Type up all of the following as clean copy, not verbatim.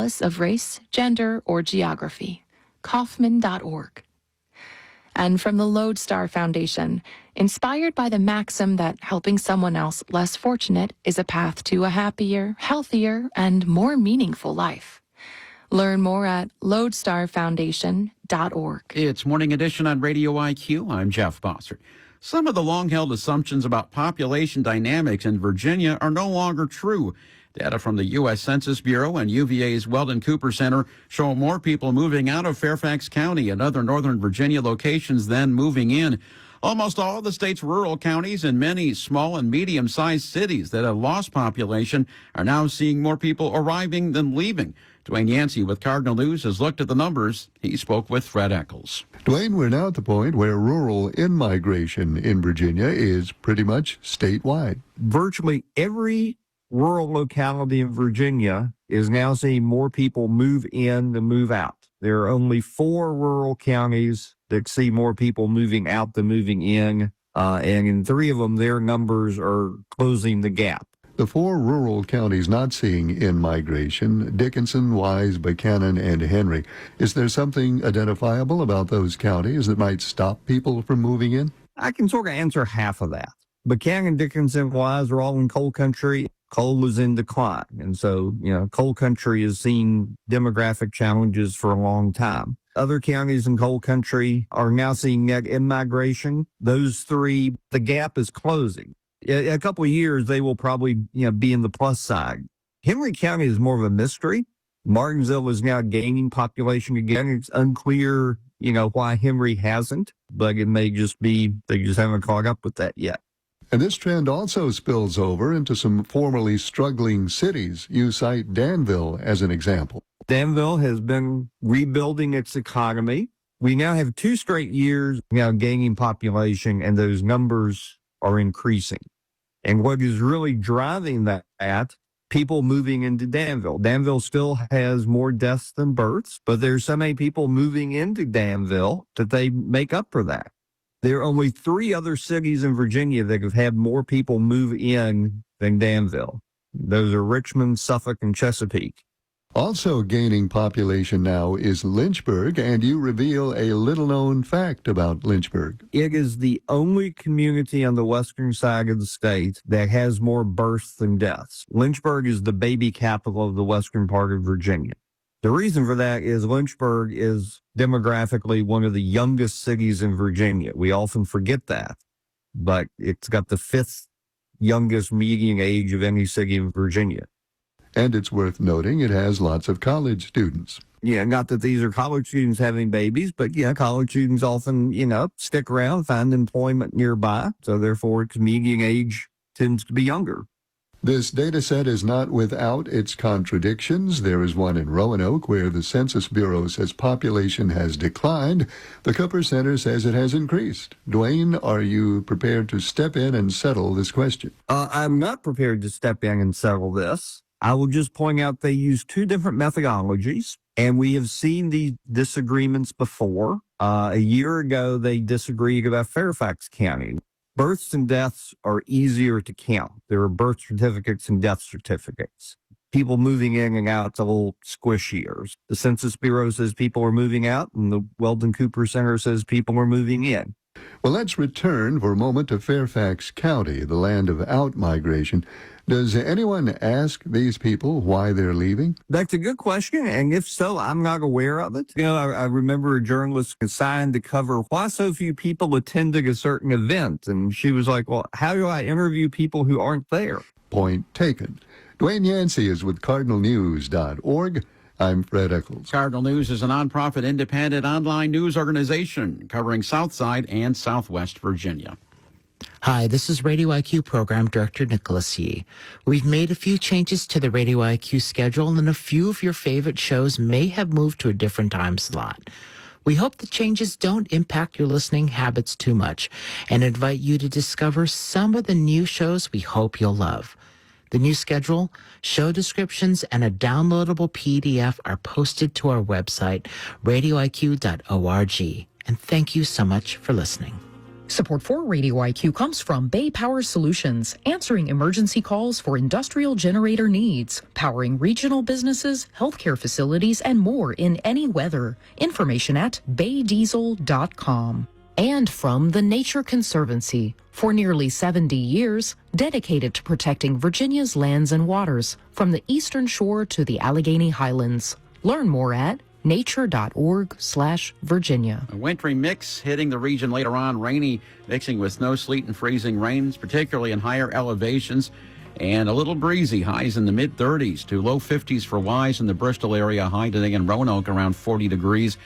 of race, gender, or geography. Kaufman.org. And from the Lodestar Foundation, inspired by the maxim that helping someone else less fortunate is a path to a happier, healthier, and more meaningful life. Learn more at lodestarfoundation.org. It's Morning Edition on Radio IQ. I'm Jeff Bossert. Some of the long-held assumptions about population dynamics in Virginia are no longer true. Data from the U.S. Census Bureau and UVA's Weldon Cooper Center show more people moving out of Fairfax County and other northern Virginia locations than moving in. Almost all of the state's rural counties and many small and medium-sized cities that have lost population are now seeing more people arriving than leaving. Dwayne Yancey with Cardinal News has looked at the numbers. He spoke with Fred Eccles. Dwayne, we're now at the point where rural in-migration in Virginia is pretty much statewide. Virtually every rural locality in Virginia is now seeing more people move in than move out. There are only 4 rural counties that see more people moving out than moving in, and in 3 of them, their numbers are closing the gap. The 4 rural counties not seeing in-migration, Dickinson, Wise, Buchanan, and Henry. Is there something identifiable about those counties that might stop people from moving in? I can sort of answer half of that. Buchanan, Dickinson, Wise are all in coal country. Coal is in decline. And so, coal country has seen demographic challenges for a long time. Other counties in coal country are now seeing net in-migration. Those 3, the gap is closing. In a couple of years, they will probably, be in the plus side. Henry County is more of a mystery. Martinsville is now gaining population again. It's unclear, why Henry hasn't, but it may just be they just haven't caught up with that yet. And this trend also spills over into some formerly struggling cities. You cite Danville as an example. Danville has been rebuilding its economy. We now have 2 straight years now gaining population, and those numbers are increasing. And what is really driving that, people moving into Danville. Danville still has more deaths than births, but there's so many people moving into Danville that they make up for that. There are only 3 other cities in Virginia that have had more people move in than Danville. Those are Richmond, Suffolk, and Chesapeake. Also gaining population now is Lynchburg, and you reveal a little-known fact about Lynchburg. It is the only community on the western side of the state that has more births than deaths. Lynchburg is the baby capital of the western part of Virginia. The reason for that is Lynchburg is demographically one of the youngest cities in Virginia. We often forget that, but it's got the 5th youngest median age of any city in Virginia. And it's worth noting it has lots of college students. Yeah, not that these are college students having babies, but college students often, stick around, find employment nearby. So therefore, its median age tends to be younger. This data set is not without its contradictions. There is one in Roanoke where the Census Bureau says population has declined. The Cooper Center says it has increased. Dwayne, are you prepared to step in and settle this question? I'm not prepared to step in and settle this. I will just point out they use 2 different methodologies, and we have seen these disagreements before. A year ago, they disagreed about Fairfax County. Births and deaths are easier to count. There are birth certificates and death certificates. People moving in and out, it's a little squishier. The Census Bureau says people are moving out, and the Weldon Cooper Center says people are moving in. Well, let's return for a moment to Fairfax County, the land of outmigration. Does anyone ask these people why they're leaving? That's a good question, and if so, I'm not aware of it. I remember a journalist assigned to cover why so few people attended a certain event, and she was like, well, how do I interview people who aren't there? Point taken. Dwayne Yancey is with cardinalnews.org. I'm Fred Eccles. Cardinal News is a nonprofit independent online news organization covering Southside and Southwest Virginia. Hi, this is Radio IQ Program Director Nicholas Yee. We've made a few changes to the Radio IQ schedule, and a few of your favorite shows may have moved to a different time slot. We hope the changes don't impact your listening habits too much and invite you to discover some of the new shows we hope you'll love. The new schedule, show descriptions, and a downloadable PDF are posted to our website, radioiq.org. And thank you so much for listening. Support for Radio IQ comes from Bay Power Solutions, answering emergency calls for industrial generator needs, powering regional businesses, healthcare facilities, and more in any weather. Information at baydiesel.com. And from the Nature Conservancy, for nearly 70 years, dedicated to protecting Virginia's lands and waters, from the eastern shore to the Allegheny Highlands. Learn more at nature.org/Virginia. A wintry mix hitting the region later on, rainy, mixing with snow, sleet, and freezing rains, particularly in higher elevations, and a little breezy, highs in the mid-30s to low 50s for Wise in the Bristol area, high today in Roanoke around 40 degrees.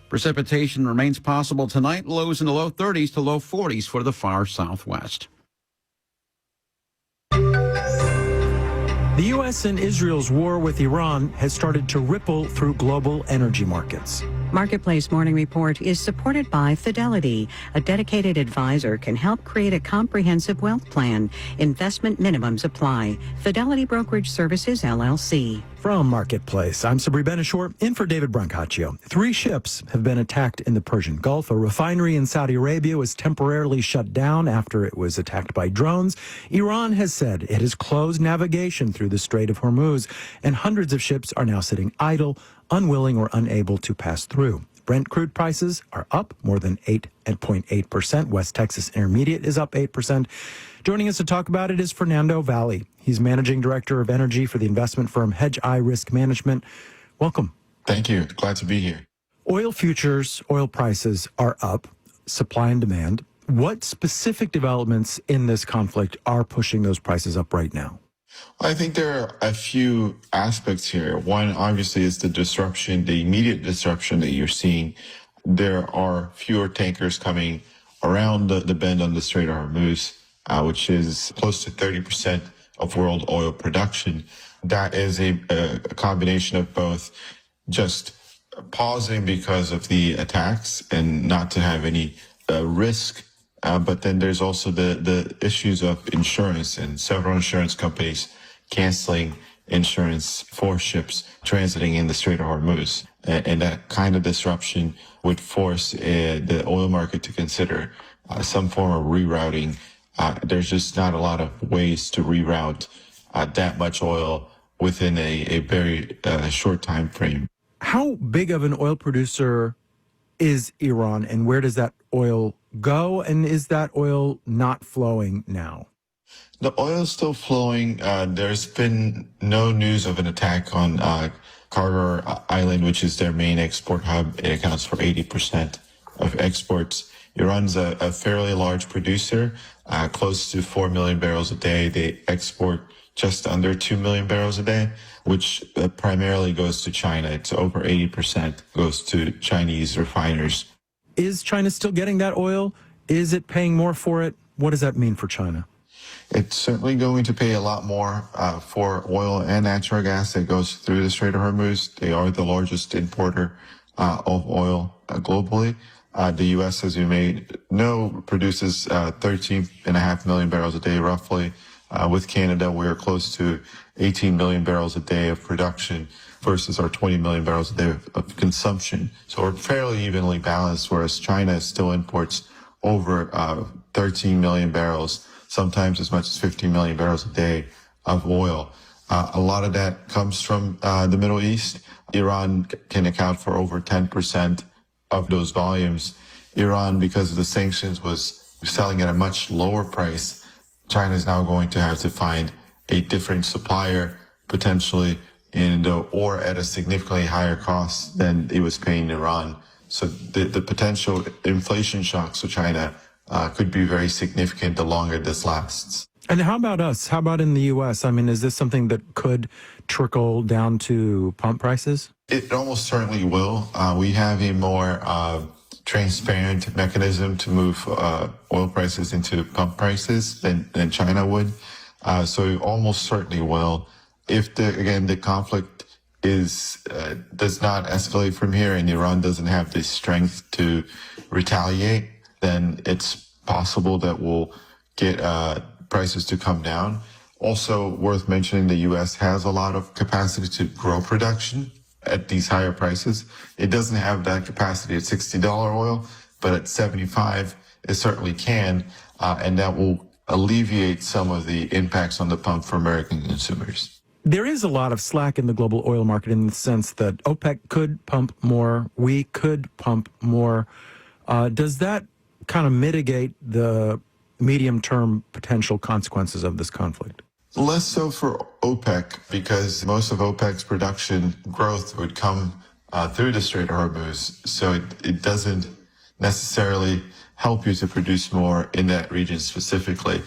Precipitation remains possible tonight, lows in the low 30s to low 40s for the far southwest. The U.S. and Israel's war with Iran has started to ripple through global energy markets. Marketplace Morning Report is supported by Fidelity. A dedicated advisor can help create a comprehensive wealth plan. Investment minimums apply. Fidelity Brokerage Services, LLC. From Marketplace, I'm Sabri Benishore, in for David Brancaccio. 3 ships have been attacked in the Persian Gulf. A refinery in Saudi Arabia was temporarily shut down after it was attacked by drones. Iran has said it has closed navigation through the Strait of Hormuz, and hundreds of ships are now sitting idle, unwilling or unable to pass through. Brent crude prices are up more than 8.8%. West Texas Intermediate is up 8%. Joining us to talk about it is Fernando Valley. He's Managing Director of Energy for the investment firm Hedge Eye Risk Management. Welcome. Thank you. Glad to be here. Oil futures, oil prices are up, supply and demand. What specific developments in this conflict are pushing those prices up right now? I think there are a few aspects here. One, obviously, is the disruption, the immediate disruption that you're seeing. There are fewer tankers coming around the bend on the Strait of Hormuz, which is close to 30% of world oil production. That is a combination of both just pausing because of the attacks and not to have any risk. But then there's also the issues of insurance and several insurance companies canceling insurance for ships transiting in the Strait of Hormuz. And that kind of disruption would force the oil market to consider some form of rerouting. There's just not a lot of ways to reroute that much oil within a very short time frame. How big of an oil producer is Iran, and where does that oil go? And is that oil not flowing now? The oil is still flowing. There's been no news of an attack on Carter Island, which is their main export hub. It accounts for 80% of exports. Iran's a fairly large producer, close to 4 million barrels a day. They export just under 2 million barrels a day, which primarily goes to China. It's over 80% goes to Chinese refiners. Is China still getting that oil? Is it paying more for it? What does that mean for China? It's certainly going to pay a lot more for oil and natural gas that goes through the Strait of Hormuz. They are the largest importer of oil globally. The U.S., as you may know, produces 13.5 million barrels a day, roughly. With Canada, we're close to 18 million barrels a day of production versus our 20 million barrels a day of consumption. So we're fairly evenly balanced, whereas China still imports over 13 million barrels, sometimes as much as 15 million barrels a day of oil. A lot of that comes from the Middle East. Iran can account for over 10% of those volumes. Iran, because of the sanctions, was selling at a much lower price. China is now going to have to find a different supplier, potentially, or at a significantly higher cost than it was paying Iran. So the potential inflation shocks to China could be very significant the longer this lasts. And how about us? How about in the U.S.? I mean, is this something that could trickle down to pump prices? It almost certainly will. We have a more transparent mechanism to move oil prices into pump prices than China would. So it almost certainly will. If the conflict does not escalate from here and Iran doesn't have the strength to retaliate, then it's possible that we'll get prices to come down. Also worth mentioning, the U.S. has a lot of capacity to grow production at these higher prices. It doesn't have that capacity at $60 oil, but at 75, it certainly can, and that will alleviate some of the impacts on the pump for American consumers. There is a lot of slack in the global oil market in the sense that OPEC could pump more, we could pump more. Does that kind of mitigate the medium-term potential consequences of this conflict? Less so for OPEC, because most of OPEC's production growth would come through the Strait of Hormuz, so it doesn't necessarily help you to produce more in that region specifically.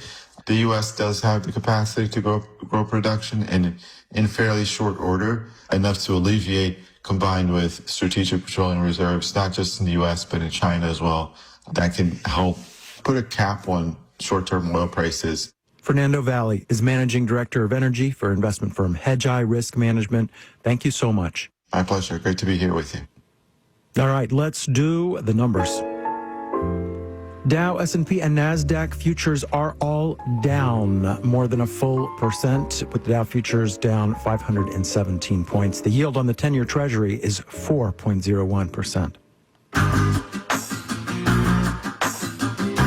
The U.S. does have the capacity to grow production, and in fairly short order, enough to alleviate, combined with strategic petroleum reserves, not just in the U.S., but in China as well. That can help put a cap on short-term oil prices. Fernando Valley is Managing Director of Energy for investment firm Hedgeye Risk Management. Thank you so much. My pleasure. Great to be here with you. All right, let's do the numbers. Dow, S&P, and NASDAQ futures are all down more than a full percent, with the Dow futures down 517 points. The yield on the 10-year Treasury is 4.01%.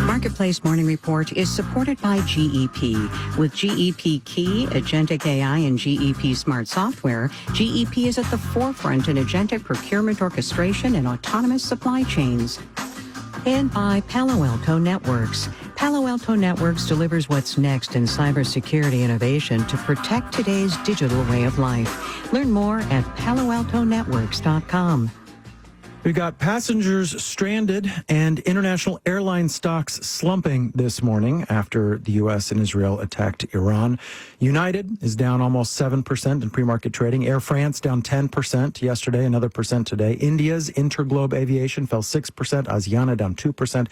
Marketplace Morning Report is supported by GEP. With GEP Key, Agentic AI, and GEP Smart Software, GEP is at the forefront in agentic procurement orchestration and autonomous supply chains. And by Palo Alto Networks. Palo Alto Networks delivers what's next in cybersecurity innovation to protect today's digital way of life. Learn more at paloaltonetworks.com. We got passengers stranded and international airline stocks slumping this morning after the U.S. and Israel attacked Iran. United is down almost 7% in pre-market trading. Air France down 10% yesterday, another percent today. India's Interglobe Aviation fell 6%. Asiana down 2%.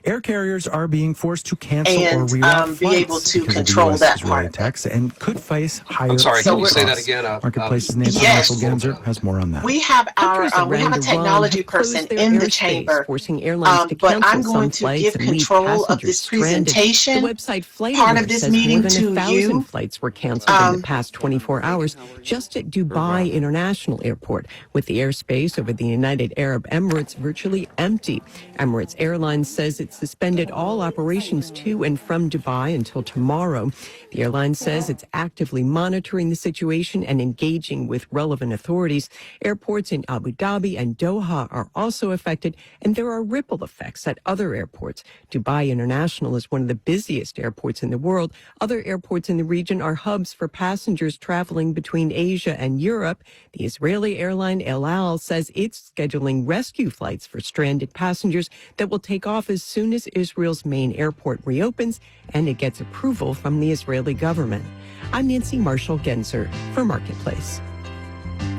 Air carriers are being forced to cancel or reroute be able flights to because control of the that US-Israeli part. attacks and could face higher. I'm sorry, can you say that costs. again? Marketplace's Nancy Yes. Genzer has more on that. We have our we have a technology person in the chamber, forcing airlines to but cancel I'm going some to give flights and leave control of passengers this stranded. presentation, The website Flight part of Alert this says meeting more than to 1,000 you. flights were canceled in the past 24 hours just at Dubai International Airport, with the airspace over the United Arab Emirates virtually empty. Emirates Airlines says it suspended all operations to and from Dubai until tomorrow. The airline says it's actively monitoring the situation and engaging with relevant authorities. Airports in Abu Dhabi and Doha are also affected, and there are ripple effects at other airports. Dubai International is one of the busiest airports in the world. Other airports in the region are hubs for passengers traveling between Asia and Europe. The Israeli airline El Al says it's scheduling rescue flights for stranded passengers that will take off as soon as Israel's main airport reopens and it gets approval from the Israeli government. I'm Nancy Marshall Genzer for Marketplace.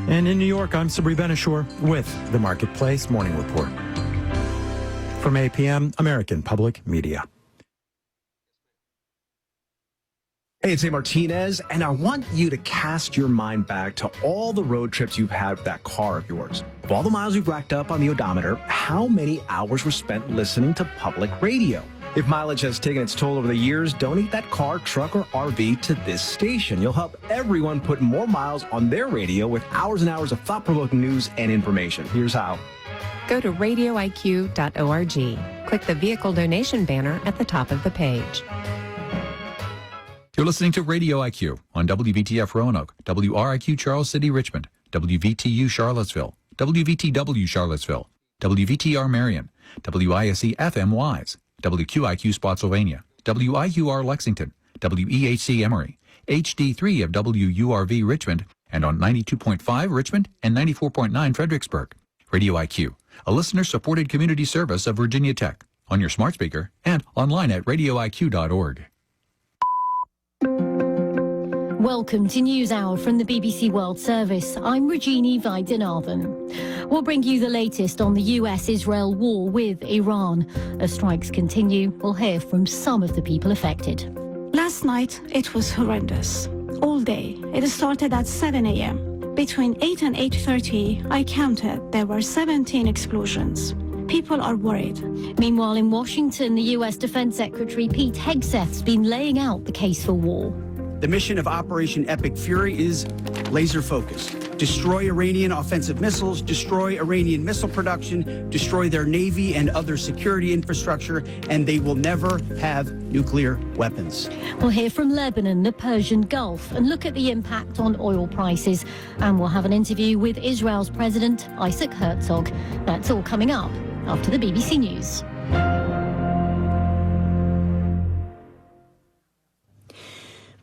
And in New York, I'm Sabri Benishore with the Marketplace Morning Report. From APM, American Public Media. Hey, it's A. Martinez, and I want you to cast your mind back to all the road trips you've had with that car of yours. Of all the miles you've racked up on the odometer, how many hours were spent listening to public radio? If mileage has taken its toll over the years, donate that car, truck, or RV to this station. You'll help everyone put more miles on their radio with hours and hours of thought-provoking news and information. Here's how. Go to radioiq.org. Click the vehicle donation banner at the top of the page. You're listening to Radio IQ on WVTF Roanoke, WRIQ Charles City Richmond, WVTU Charlottesville, WVTW Charlottesville, WVTR Marion, WISE FM Wise, WQIQ Spotsylvania, WIUR Lexington, WEHC Emory, HD3 of WURV Richmond, and on 92.5 Richmond and 94.9 Fredericksburg. Radio IQ, a listener-supported community service of Virginia Tech, on your smart speaker and online at radioiq.org. Welcome to NewsHour from the BBC World Service. I'm Regina Weidenarven. We'll bring you the latest on the US-Israel war with Iran. As strikes continue, we'll hear from some of the people affected. Last night, it was horrendous. All day. It started at 7 a.m. Between 8 and 8:30, I counted, there were 17 explosions. People are worried. Meanwhile, in Washington, the US Defense Secretary Pete Hegseth's been laying out the case for war. The mission of Operation Epic Fury is laser focused. Destroy Iranian offensive missiles, destroy Iranian missile production, destroy their navy and other security infrastructure, and they will never have nuclear weapons. We'll hear from Lebanon, the Persian Gulf, and look at the impact on oil prices. And we'll have an interview with Israel's President Isaac Herzog. That's all coming up after the BBC News.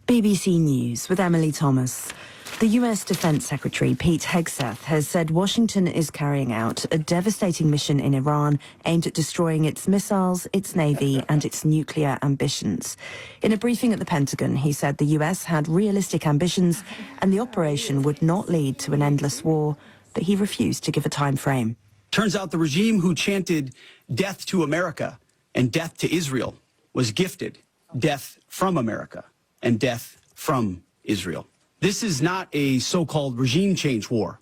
BBC News with Emily Thomas. The US Defense Secretary Pete Hegseth has said Washington is carrying out a devastating mission in Iran aimed at destroying its missiles, its navy and its nuclear ambitions. In a briefing at the Pentagon, he said the US had realistic ambitions and the operation would not lead to an endless war, but he refused to give a time frame. Turns out the regime who chanted death to America and death to Israel was gifted death from America and death from Israel. This is not a so-called regime change war,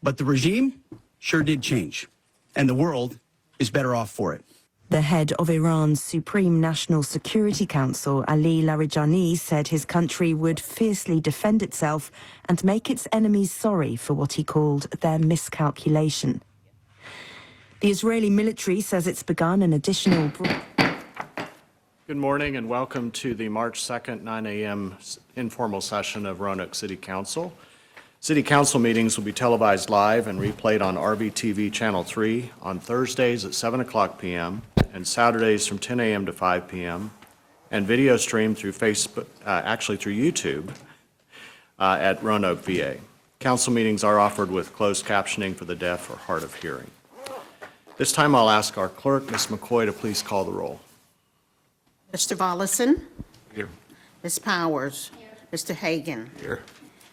but the regime sure did change, and the world is better off for it. The head of Iran's Supreme National Security Council, Ali Larijani, said his country would fiercely defend itself and make its enemies sorry for what he called their miscalculation. The Israeli military says it's begun an additional... Good morning and welcome to the March 2nd, 9 a.m. informal session of Roanoke City Council. City Council meetings will be televised live and replayed on RVTV Channel 3 on Thursdays at 7 o'clock p.m. and Saturdays from 10 a.m. to 5 p.m. and video streamed through Facebook, through YouTube at Roanoke, VA. Council meetings are offered with closed captioning for the deaf or hard of hearing. This time I'll ask our clerk, Ms. McCoy, to please call the roll. Mr. Volleson? Here. Ms. Powers? Here. Mr. Hagan? Here.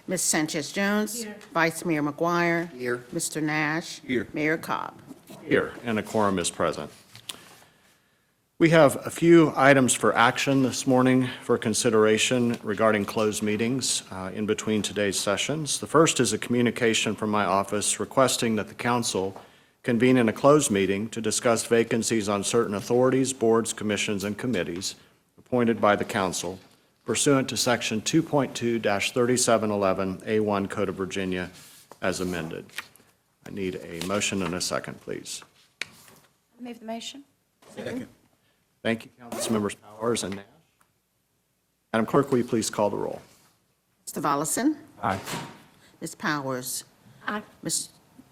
Ms. Sanchez-Jones? Here. Vice Mayor McGuire? Here. Mr. Nash? Here. Mayor Cobb? Here, and a quorum is present. We have a few items for action this morning for consideration regarding closed meetings in between today's sessions. The first is a communication from my office requesting that the council convene in a closed meeting to discuss vacancies on certain authorities, boards, commissions, and committees appointed by the council pursuant to Section 2.2-3711A1 Code of Virginia as amended. I need a motion and a second, please. I move the motion. Second. Thank you, Councilmembers Powers and Nash. Madam Clerk, will you please call the roll? Mr. Volleson? Aye. Ms. Powers? Aye.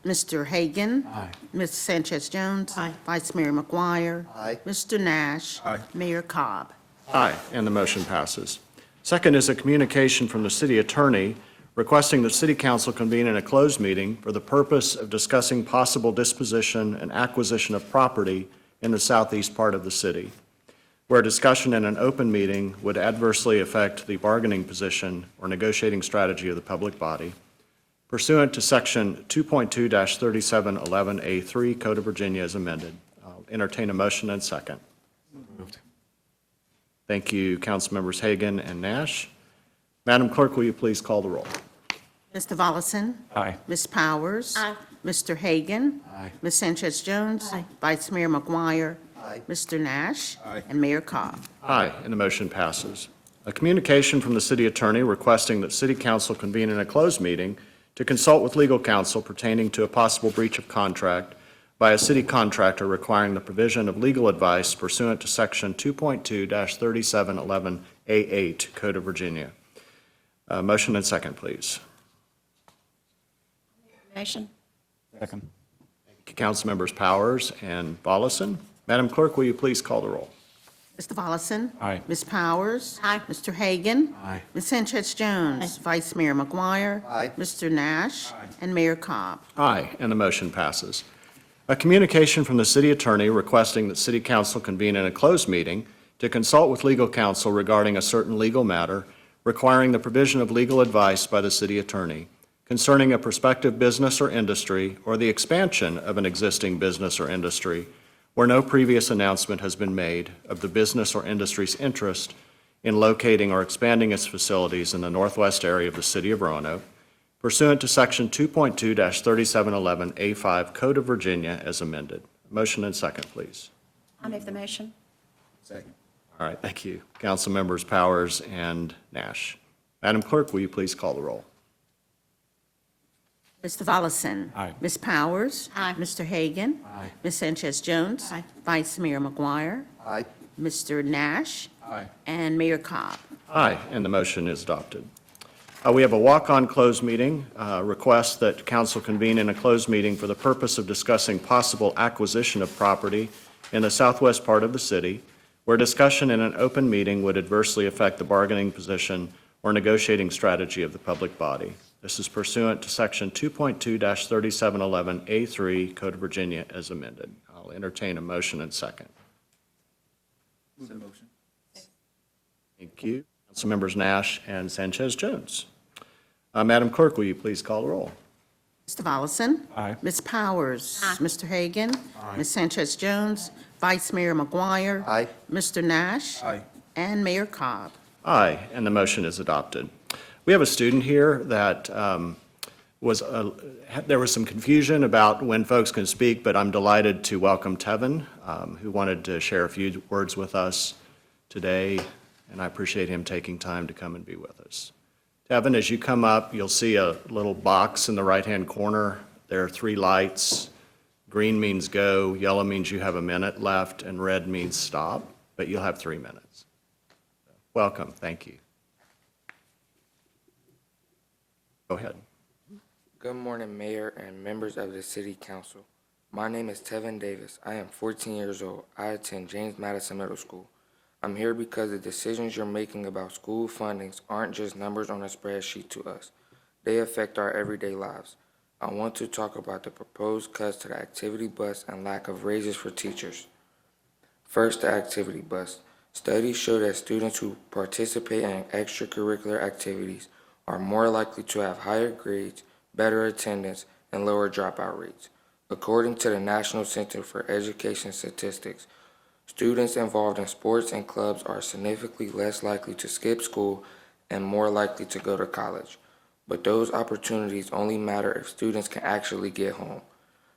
Mr. Hagan? Aye. Ms. Sanchez-Jones? Aye. Vice Mayor McGuire? Aye. Mr. Nash? Aye. Mayor Cobb? Aye, and the motion passes. Second is a communication from the city attorney requesting the City Council convene in a closed meeting for the purpose of discussing possible disposition and acquisition of property in the southeast part of the city, where discussion in an open meeting would adversely affect the bargaining position or negotiating strategy of the public body, pursuant to Section 2.2-3711A3 Code of Virginia as amended. I'll entertain a motion and second. Moved. Thank you, Councilmembers Hagan and Nash. Madam Clerk, will you please call the roll? Mr. Volleson? Aye. Ms. Powers? Aye. Mr. Hagan? Aye. Ms. Sanchez-Jones? Aye. Vice Mayor McGuire? Aye. Mr. Nash? Aye. And Mayor Cobb? Aye, and the motion passes. A communication from the city attorney requesting that City Council convene in a closed meeting to consult with legal counsel pertaining to a possible breach of contract by a city contractor requiring the provision of legal advice pursuant to Section 2.2-3711A8 Code of Virginia. Motion and second, please. Motion. Second. Thank you, Councilmembers Powers and Volleson. Madam Clerk, will you please call the roll? Mr. Volleson? Aye. Ms. Powers? Aye. Mr. Hagan? Aye. Ms. Sanchez-Jones? Vice Mayor McGuire? Aye. Mr. Nash? And Mayor Cobb? Aye, and the motion passes. A communication from the city attorney requesting that City Council convene in a closed meeting to consult with legal counsel regarding a certain legal matter requiring the provision of legal advice by the city attorney concerning a prospective business or industry or the expansion of an existing business or industry where no previous announcement has been made of the business or industry's interest in locating or expanding its facilities in the northwest area of the city of Roanoke, pursuant to Section 2.2-3711A5 Code of Virginia as amended. Motion and second, please. I move the motion. Second. All right, thank you. Council members Powers and Nash. Madam Clerk, will you please call the roll? Mr. Volleson? Aye. Ms. Powers? Aye. Mr. Hagan? Aye. Ms. Sanchez Jones? Aye. Vice Mayor McGuire? Aye. Mr. Nash? Aye. And Mayor Cobb. Aye, and the motion is adopted. We have a walk-on closed meeting, request that council convene in a closed meeting for the purpose of discussing possible acquisition of property in the southwest part of the city, where discussion in an open meeting would adversely affect the bargaining position or negotiating strategy of the public body. This is pursuant to Section 2.2-3711A3 Code of Virginia as amended. I'll entertain a motion and second. Move the motion. Thank you. Councilmembers Nash and Sanchez Jones. Madam Clerk, will you please call the roll? Mr. Volleson? Aye. Ms. Powers? Aye. Mr. Hagan? Aye. Ms. Sanchez Jones? Vice Mayor McGuire? Aye. Mr. Nash? Aye. And Mayor Cobb. Aye, and the motion is adopted. We have a student here that there was some confusion about when folks can speak, but I'm delighted to welcome Tevin, who wanted to share a few words with us today, and I appreciate him taking time to come and be with us. Tevin, as you come up, you'll see a little box in the right-hand corner. There are 3 lights. Green means go, yellow means you have a minute left, and red means stop, but you'll have 3 minutes. Welcome, thank you. Go ahead. Good morning, Mayor and members of the City Council. My name is Tevin Davis. I am 14 years old. I attend James Madison Middle School. I'm here because the decisions you're making about school fundings aren't just numbers on a spreadsheet to us. They affect our everyday lives. I want to talk about the proposed cuts to the activity bus and lack of raises for teachers. First, the activity bus. Studies show that students who participate in extracurricular activities are more likely to have higher grades, better attendance, and lower dropout rates. According to the National Center for Education Statistics, students involved in sports and clubs are significantly less likely to skip school and more likely to go to college. But those opportunities only matter if students can actually get home.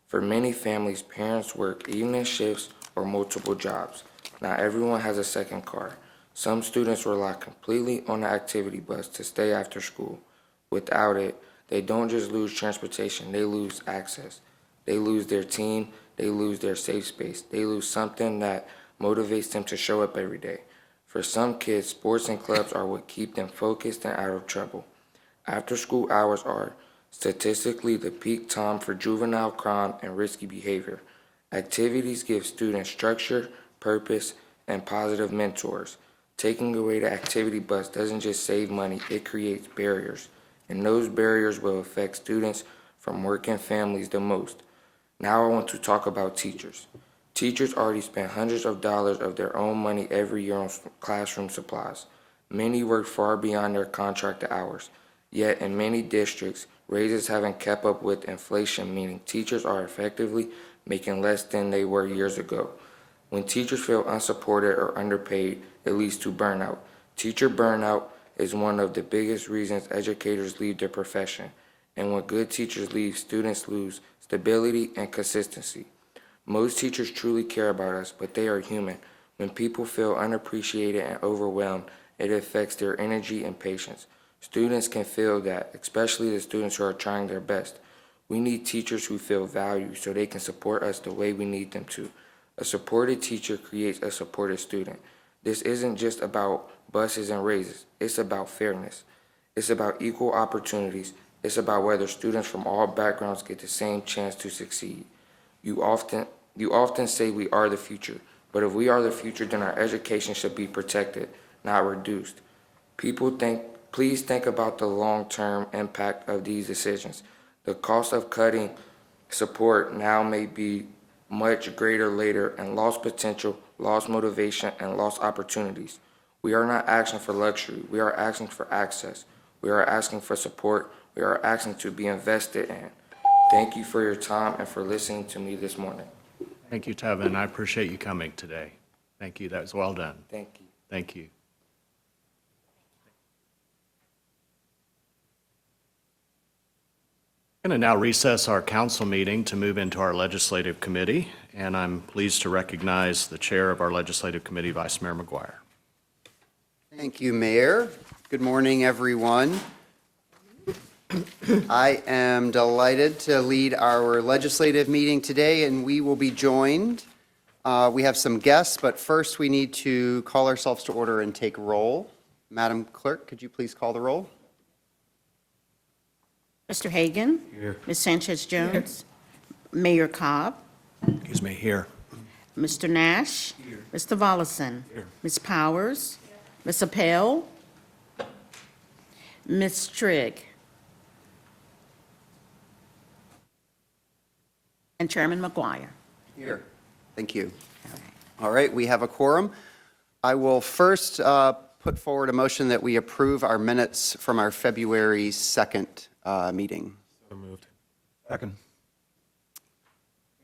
For many families, parents work evening shifts or multiple jobs. Not everyone has a second car. Some students rely completely on the activity bus to stay after school. Without it, they don't just lose transportation, they lose access. They lose their team, they lose their safe space. They lose something that motivates them to show up every day. For some kids, sports and clubs are what keep them focused and out of trouble. After school hours are statistically the peak time for juvenile crime and risky behavior. Activities give students structure, purpose, and positive mentors. Taking away the activity bus doesn't just save money, it creates barriers. And those barriers will affect students from working families the most. Now I want to talk about teachers. Teachers already spend hundreds of dollars of their own money every year on classroom supplies. Many work far beyond their contracted hours. Yet in many districts, raises haven't kept up with inflation, meaning teachers are effectively making less than they were years ago. When teachers feel unsupported or underpaid, it leads to burnout. Teacher burnout is one of the biggest reasons educators leave their profession. And when good teachers leave, students lose stability and consistency. Most teachers truly care about us, but they are human. When people feel unappreciated and overwhelmed, it affects their energy and patience. Students can feel that, especially the students who are trying their best. We need teachers who feel valued so they can support us the way we need them to. A supported teacher creates a supported student. This isn't just about buses and raises. It's about fairness. It's about equal opportunities. It's about whether students from all backgrounds get the same chance to succeed. You often say we are the future, but if we are the future, then our education should be protected, not reduced. Please think about the long-term impact of these decisions. The cost of cutting support now may be much greater later, and lost potential, lost motivation, and lost opportunities. We are not asking for luxury. We are asking for access. We are asking for support. We are asking to be invested in. Thank you for your time and for listening to me this morning. Thank you, Tevin. I appreciate you coming today. Thank you. That was well done. Thank you. Thank you. I'm going to now recess our council meeting to move into our legislative committee, and I'm pleased to recognize the chair of our legislative committee, Vice Mayor McGuire. Thank you, Mayor. Good morning, everyone. I am delighted to lead our legislative meeting today, and we will be joined. We have some guests, but first we need to call ourselves to order and take roll. Madam Clerk, could you please call the roll? Mr. Hagan? Here. Ms. Sanchez Jones? Mayor Cobb? Excuse me, here. Mr. Nash? Here. Mr. Volleson? Here. Ms. Powers? Ms. Appel? Ms. Trigg? And Chairman McGuire. Here. Thank you. All right, we have a quorum. I will first put forward a motion that we approve our minutes from our February 2nd meeting. So moved. Second.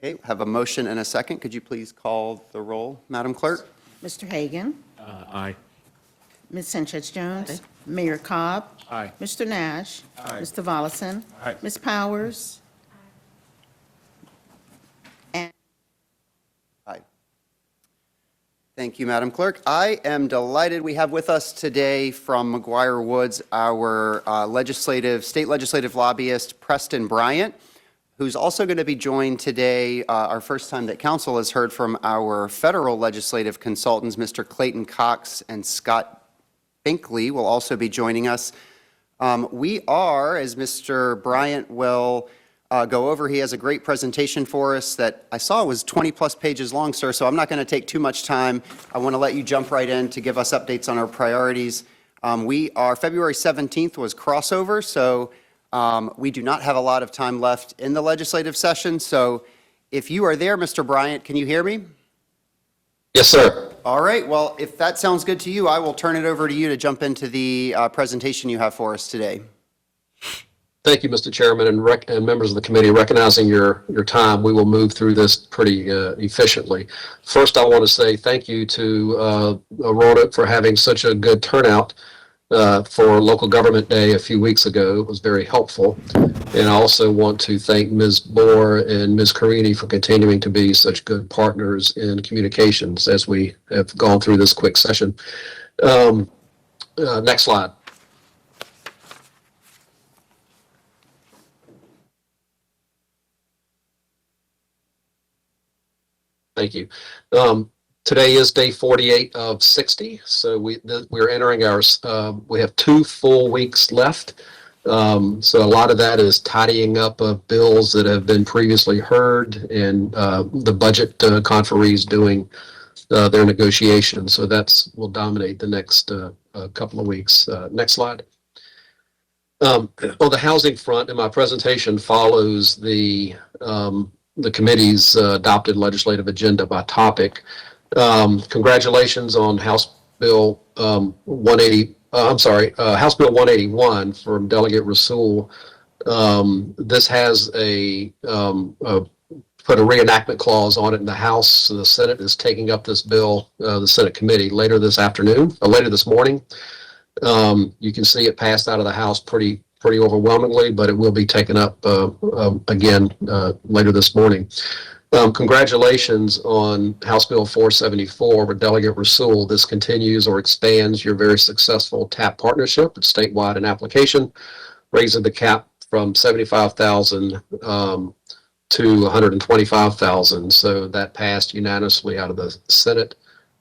Okay, have a motion and a second. Could you please call the roll, Madam Clerk? Mr. Hagan? Aye. Ms. Sanchez Jones? Mayor Cobb? Aye. Mr. Nash? Aye. Mr. Volleson? Aye. Ms. Powers? And Aye. Thank you, Madam Clerk. I am delighted we have with us today from McGuire Woods our state legislative lobbyist, Preston Bryant, who's also going to be joined today, our first time that council has heard from our federal legislative consultants, Mr. Clayton Cox and Scott Binkley will also be joining us. We are, as Mr. Bryant will go over, he has a great presentation for us that I saw was 20-plus pages long, sir, so I'm not going to take too much time. I want to let you jump right in to give us updates on our priorities. February 17th was crossover, so we do not have a lot of time left in the legislative session. So if you are there, Mr. Bryant, can you hear me? Yes, sir. All right. Well, if that sounds good to you, I will turn it over to you to jump into the presentation you have for us today. Thank you, Mr. Chairman, and members of the committee. Recognizing your time, we will move through this pretty efficiently. First, I want to say thank you to Roanoke for having such a good turnout for Local Government Day a few weeks ago. It was very helpful. And I also want to thank Ms. Moore and Ms. Carini for continuing to be such good partners in communications as we have gone through this quick session. Next slide. Thank you. Today is day 48 of 60, so we're entering we have 2 full weeks left. So a lot of that is tidying up of bills that have been previously heard and the budget conferees doing their negotiations. So will dominate the next couple of weeks. Next slide. On the housing front, and my presentation follows the committee's adopted legislative agenda by topic. Congratulations on House Bill 180. House Bill 181 from Delegate Rasool. This has put a reenactment clause on it in the House. So the Senate is taking up this bill, the Senate committee, later this morning. You can see it passed out of the House pretty overwhelmingly, but it will be taken up again later this morning. Congratulations on House Bill 474 with Delegate Rasool. This continues or expands your very successful TAP partnership. It's statewide in application, raising the cap from $75,000 to $125,000. So that passed unanimously out of the Senate,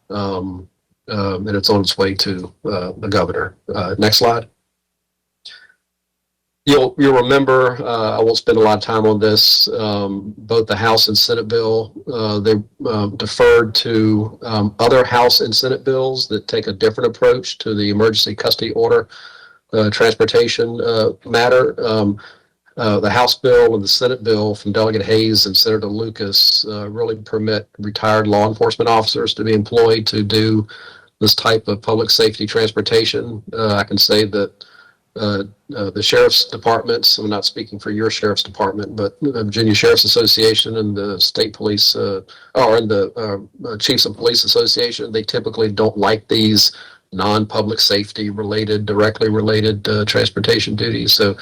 and it's on its way to the governor. Next slide. You'll remember, I won't spend a lot of time on this, both the House and Senate bill, they deferred to other House and Senate bills that take a different approach to the emergency custody order transportation matter. The House bill and the Senate bill from Delegate Hayes and Senator Lucas really permit retired law enforcement officers to be employed to do this type of public safety transportation. I can say that the sheriff's departments, I'm not speaking for your sheriff's department, but the Virginia Sheriff's Association and the state police, and the Chiefs of Police Association, they typically don't like these non-public safety related, directly related transportation duties. So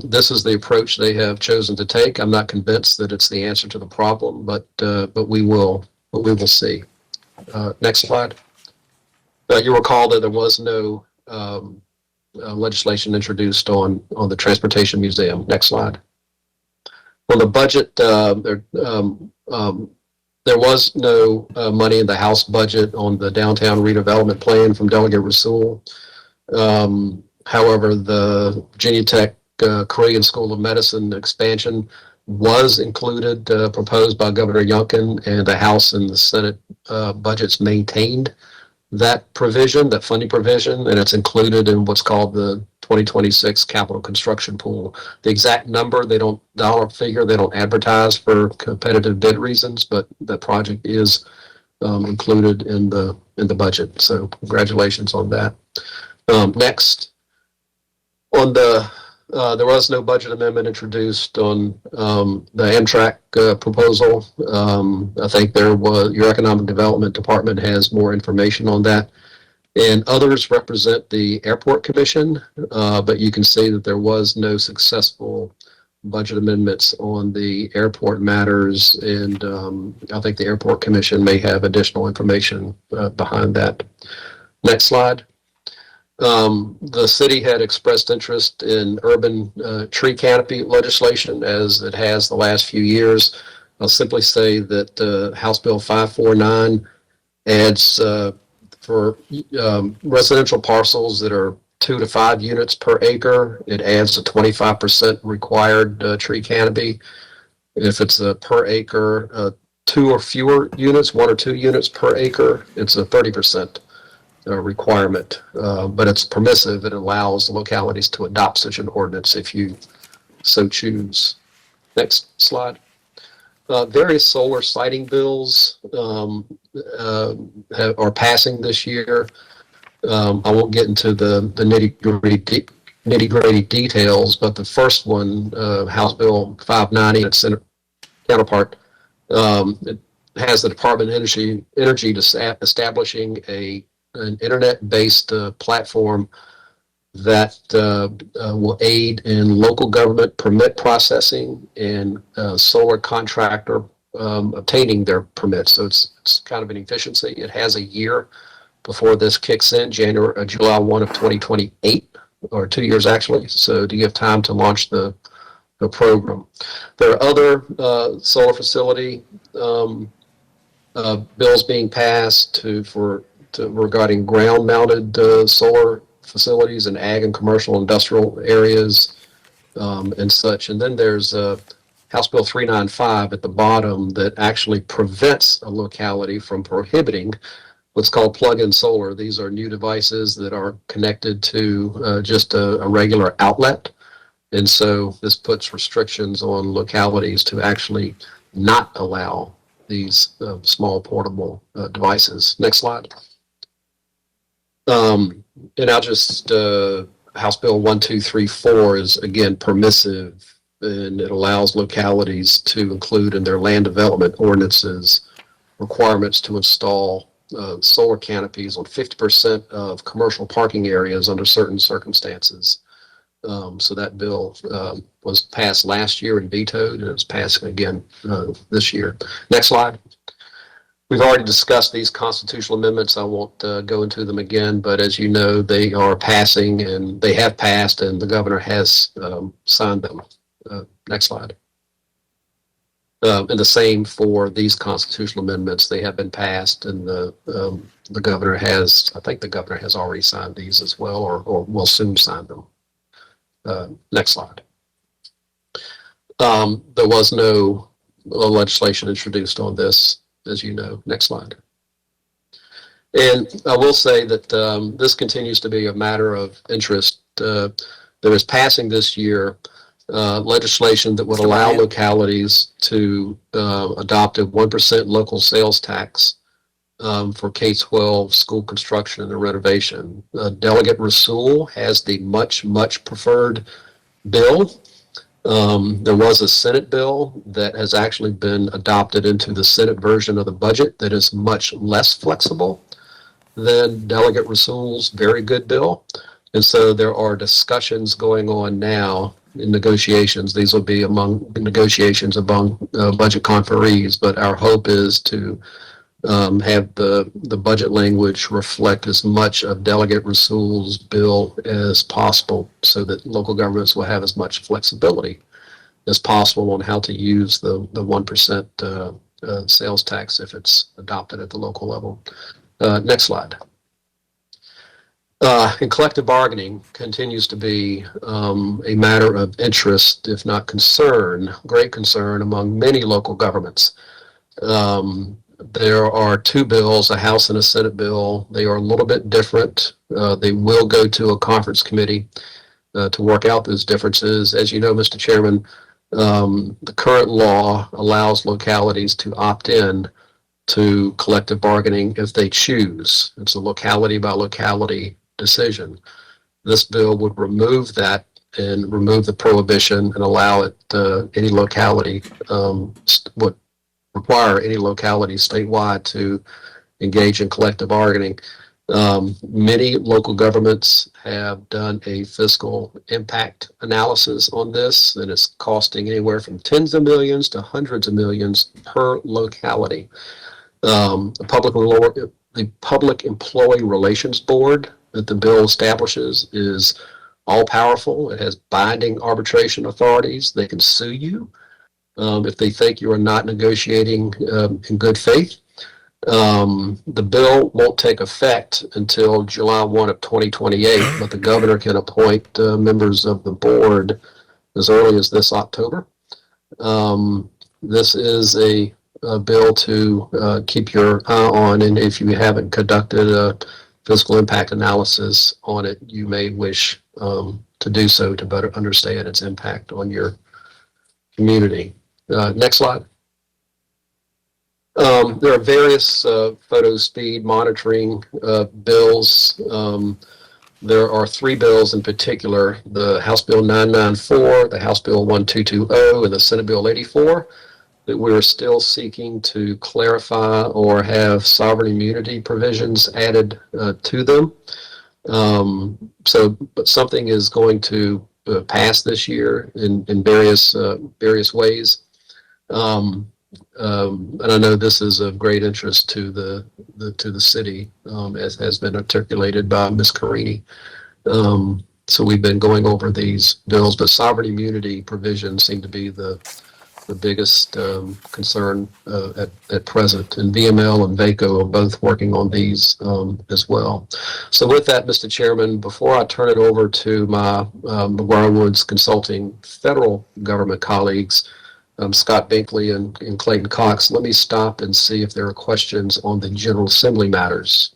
this is the approach they have chosen to take. I'm not convinced that it's the answer to the problem, but we will see. Next slide. You recall that there was no legislation introduced on the Transportation Museum. Next slide. On the budget, there was no money in the House budget on the downtown redevelopment plan from Delegate Rasool. However, the Virginia Tech Korean School of Medicine expansion was included, proposed by Governor Youngkin, and the House and the Senate budgets maintained that provision, that funding provision, and it's included in what's called the 2026 capital construction pool. The exact number, dollar figure, they don't advertise for competitive bid reasons, but the project is included in the budget. So congratulations on that. Next, on there was no budget amendment introduced on the Amtrak proposal. I think your Economic Development Department has more information on that. And others represent the Airport Commission, but you can see that there was no successful budget amendments on the airport matters, and I think the Airport Commission may have additional information behind that. Next slide. The city had expressed interest in urban tree canopy legislation, as it has the last few years. I'll simply say that House Bill 549 adds for residential parcels that are 2 to 5 units per acre, it adds a 25% required tree canopy. If it's a per acre, 2 or fewer units, 1 or 2 units per acre, it's a 30% requirement, but it's permissive. It allows localities to adopt such an ordinance if you so choose. Next slide. Various solar siting bills are passing this year. I won't get into the nitty-gritty details, but the first one, House Bill 590, its Senate counterpart, it has the Department of Energy establishing an internet-based platform that will aid in local government permit processing and solar contractor obtaining their permits. So it's kind of an efficiency. It has a year before this kicks in, July 1 of 2028, or 2 years actually. So to give time to launch the program. There are other solar facility bills being passed regarding ground-mounted solar facilities in ag and commercial industrial areas and such. And then there's House Bill 395 at the bottom that actually prevents a locality from prohibiting what's called plug-in solar. These are new devices that are connected to just a regular outlet. And so this puts restrictions on localities to actually not allow these small portable devices. Next slide. And I'll just, House Bill 1234 is again permissive, and it allows localities to include in their land development ordinances requirements to install solar canopies on 50% of commercial parking areas under certain circumstances. So that bill was passed last year and vetoed, and it's passing again this year. Next slide. We've already discussed these constitutional amendments. I won't go into them again, but as you know, they are passing, and they have passed, and the governor has signed them. Next slide. And the same for these constitutional amendments. They have been passed, and the governor has, I think the governor has already signed these as well, or will soon sign them. Next slide. There was no legislation introduced on this, as you know. Next slide. And I will say that this continues to be a matter of interest. There is passing this year legislation that would allow localities to adopt a 1% local sales tax for K-12 school construction and renovation. Delegate Rasool has the much preferred bill. There was a Senate bill that has actually been adopted into the Senate version of the budget that is much less flexible than Delegate Rasool's very good bill. And so there are discussions going on now in negotiations. These will be among negotiations among budget conferees, but our hope is to have the budget language reflect as much of Delegate Rasool's bill as possible so that local governments will have as much flexibility as possible on how to use the 1% sales tax if it's adopted at the local level. Next slide. And collective bargaining continues to be a matter of interest, if not concern, great concern among many local governments. There are two bills, a House and a Senate bill. They are a little bit different. They will go to a conference committee to work out those differences. As you know, Mr. Chairman, the current law allows localities to opt in to collective bargaining if they choose. It's a locality by locality decision. This bill would remove that and remove the prohibition and allow it any locality would require any locality statewide to engage in collective bargaining. Many local governments have done a fiscal impact analysis on this, and it's costing anywhere from tens of millions to hundreds of millions per locality. The Public Employee Relations Board that the bill establishes is all powerful. It has binding arbitration authorities. They can sue you if they think you are not negotiating in good faith. The bill won't take effect until July 1 of 2028, but the governor can appoint members of the board as early as this October. This is a bill to keep your eye on, and if you haven't conducted a fiscal impact analysis on it, you may wish to do so to better understand its impact on your community. Next slide. There are various photo speed monitoring bills. There are three bills in particular, the House Bill 994, the House Bill 1220, and the Senate Bill 84, that we're still seeking to clarify or have sovereign immunity provisions added to them. But something is going to pass this year in various ways. And I know this is of great interest to the city, as has been articulated by Ms. Carini. So we've been going over these bills, but sovereign immunity provisions seem to be the biggest concern at present. And VML and VACO are both working on these as well. So with that, Mr. Chairman, before I turn it over to my McGuire Woods Consulting federal government colleagues, Scott Binkley and Clayton Cox, let me stop and see if there are questions on the General Assembly matters.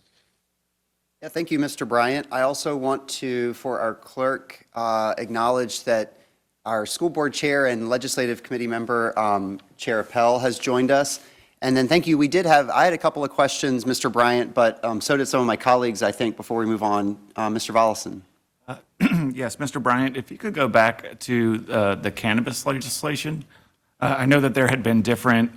Yeah, thank you, Mr. Bryant. I also want to, for our clerk, acknowledge that our school board chair and legislative committee member, Chair Appel, has joined us. And then thank you. I had a couple of questions, Mr. Bryant, but so did some of my colleagues, I think, before we move on. Mr. Volleson. Yes, Mr. Bryant, if you could go back to the cannabis legislation. I know that there had been different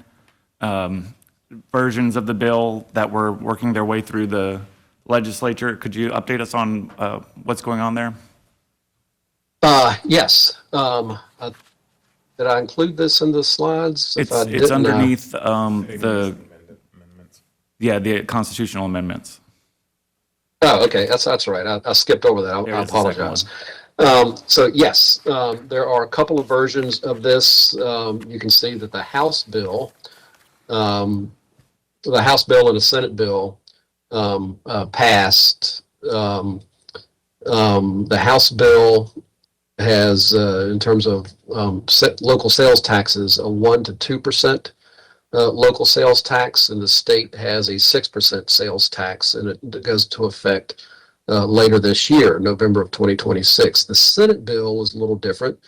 versions of the bill that were working their way through the legislature. Could you update us on what's going on there? Yes. Did I include this in the slides? It's underneath the constitutional amendments. Oh, okay. That's right. I skipped over that. I apologize. So yes, there are a couple of versions of this. You can see that the House bill and the Senate bill passed. The House bill has, in terms of local sales taxes, a 1 to 2% local sales tax, and the state has a 6% sales tax, and it goes to effect later this year, November of 2026. The Senate bill is a little different.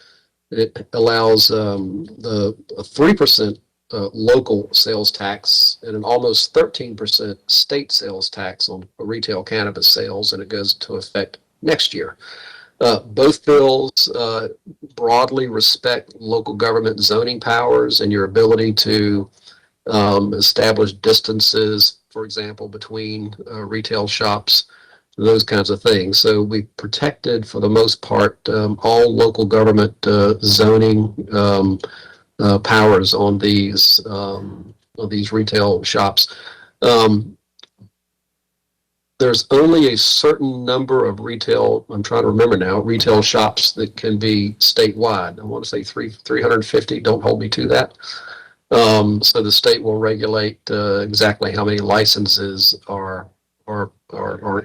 It allows a 3% local sales tax and an almost 13% state sales tax on retail cannabis sales, and it goes to effect next year. Both bills broadly respect local government zoning powers and your ability to establish distances, for example, between retail shops, those kinds of things. So we protected, for the most part, all local government zoning powers on these retail shops. There's only a certain number of retail, I'm trying to remember now, retail shops that can be statewide. I want to say 350, don't hold me to that. So the state will regulate exactly how many licenses are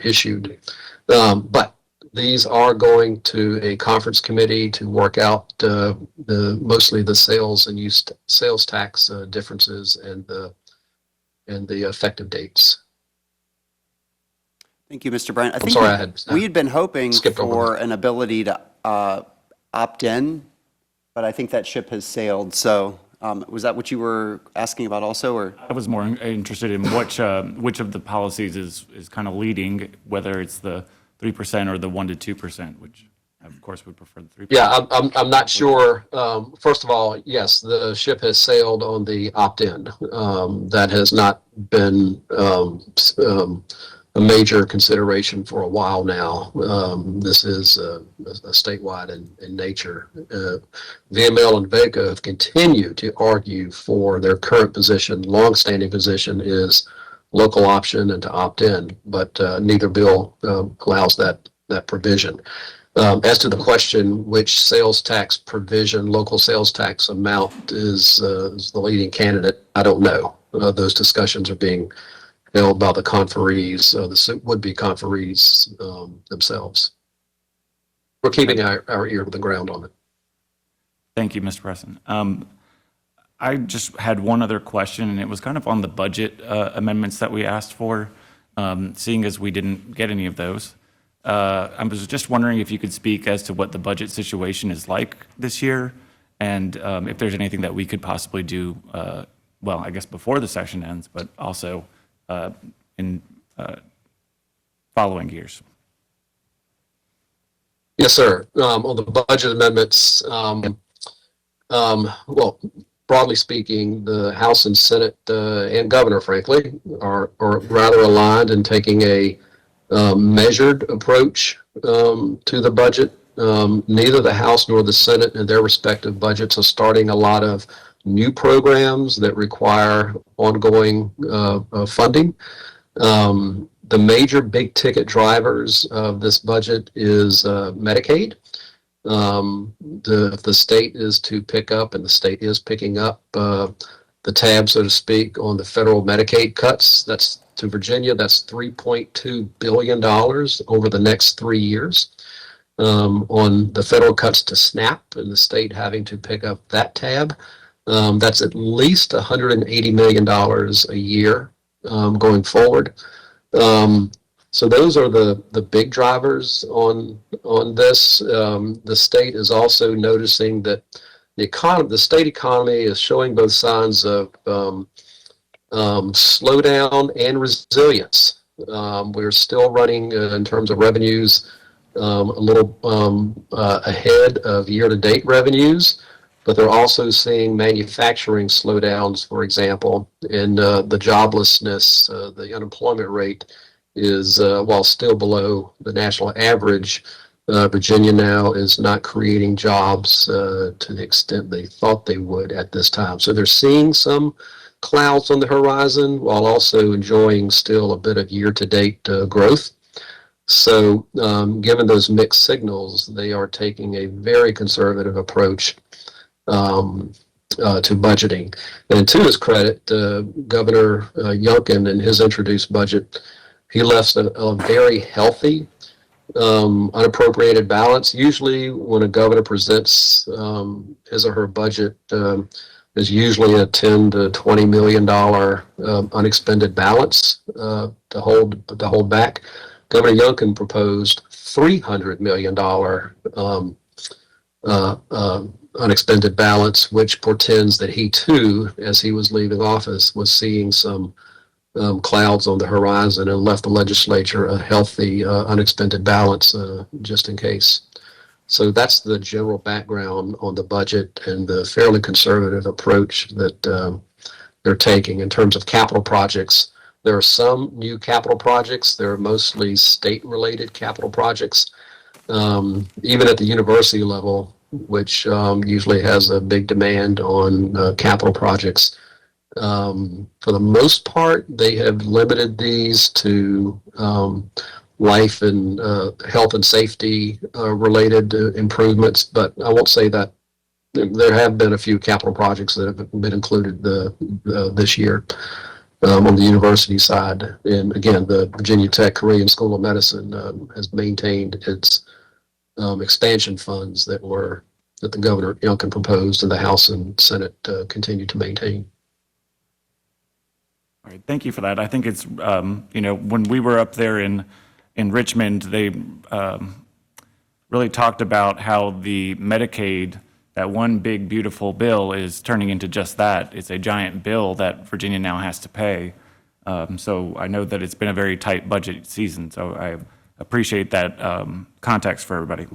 issued. But these are going to a conference committee to work out mostly the sales and sales tax differences and the effective dates. Thank you, Mr. Bryant. I think sorry, we had been hoping skipped over for an ability to opt in, but I think that ship has sailed. So was that what you were asking about also, or? I was more interested in which of the policies is kind of leading, whether it's the 3% or the 1% to 2%, which I, of course, would prefer the 3%. Yeah, I'm not sure. First of all, yes, the ship has sailed on the opt-in. That has not been a major consideration for a while now. This is a statewide in nature. VML and VECA have continued to argue for their current position. Longstanding position is local option and to opt in, but neither bill allows that provision. As to the question, which sales tax provision, local sales tax amount is the leading candidate, I don't know. Those discussions are being held by the conferees, the would-be conferees themselves. We're keeping our ear to the ground on it. Thank you, Mr. Preston. I just had one other question, and it was kind of on the budget amendments that we asked for, seeing as we didn't get any of those. I was just wondering if you could speak as to what the budget situation is like this year, and if there's anything that we could possibly do, well, I guess before the session ends, but also in following years. Yes, sir. On the budget amendments, well, broadly speaking, the House and Senate and Governor, frankly, are rather aligned in taking a measured approach to the budget. Neither the House nor the Senate in their respective budgets are starting a lot of new programs that require ongoing funding. The major big ticket drivers of this budget is Medicaid. The state is to pick up, and the state is picking up the tab, so to speak, on the federal Medicaid cuts. That's to Virginia. That's $3.2 billion over the next 3 years. On the federal cuts to SNAP, and the state having to pick up that tab. That's at least $180 million a year going forward. So those are the big drivers on this. The state is also noticing that the state economy is showing both signs of slowdown and resilience. We're still running in terms of revenues a little ahead of year-to-date revenues. But they're also seeing manufacturing slowdowns, for example, and the joblessness, the unemployment rate is, while still below the national average, Virginia now is not creating jobs to the extent they thought they would at this time. So they're seeing some clouds on the horizon while also enjoying still a bit of year-to-date growth. So given those mixed signals, they are taking a very conservative approach to budgeting. And to his credit, Governor Youngkin, in his introduced budget, he left a very healthy unappropriated balance. Usually when a governor presents his or her budget, there's usually a $10 to $20 million unexpended balance to hold back. Governor Youngkin proposed $300 million unexpended balance, which portends that he too, as he was leaving office, was seeing some clouds on the horizon and left the legislature a healthy unexpended balance just in case. So that's the general background on the budget and the fairly conservative approach that they're taking in terms of capital projects. There are some new capital projects. They're mostly state-related capital projects. Even at the university level, which usually has a big demand on capital projects, For the most part, they have limited these to life and health and safety related improvements, but I won't say that there have been a few capital projects that have been included this year on the university side. And again, the Virginia Tech Korean School of Medicine has maintained its expansion funds that the Governor Youngkin proposed, and the House and Senate continue to maintain. All right, thank you for that. I think it's, when we were up there in Richmond, they really talked about how the Medicaid, that one big, beautiful bill, is turning into just that. It's a giant bill that Virginia now has to pay. So I know that it's been a very tight budget season, so I appreciate that context for everybody.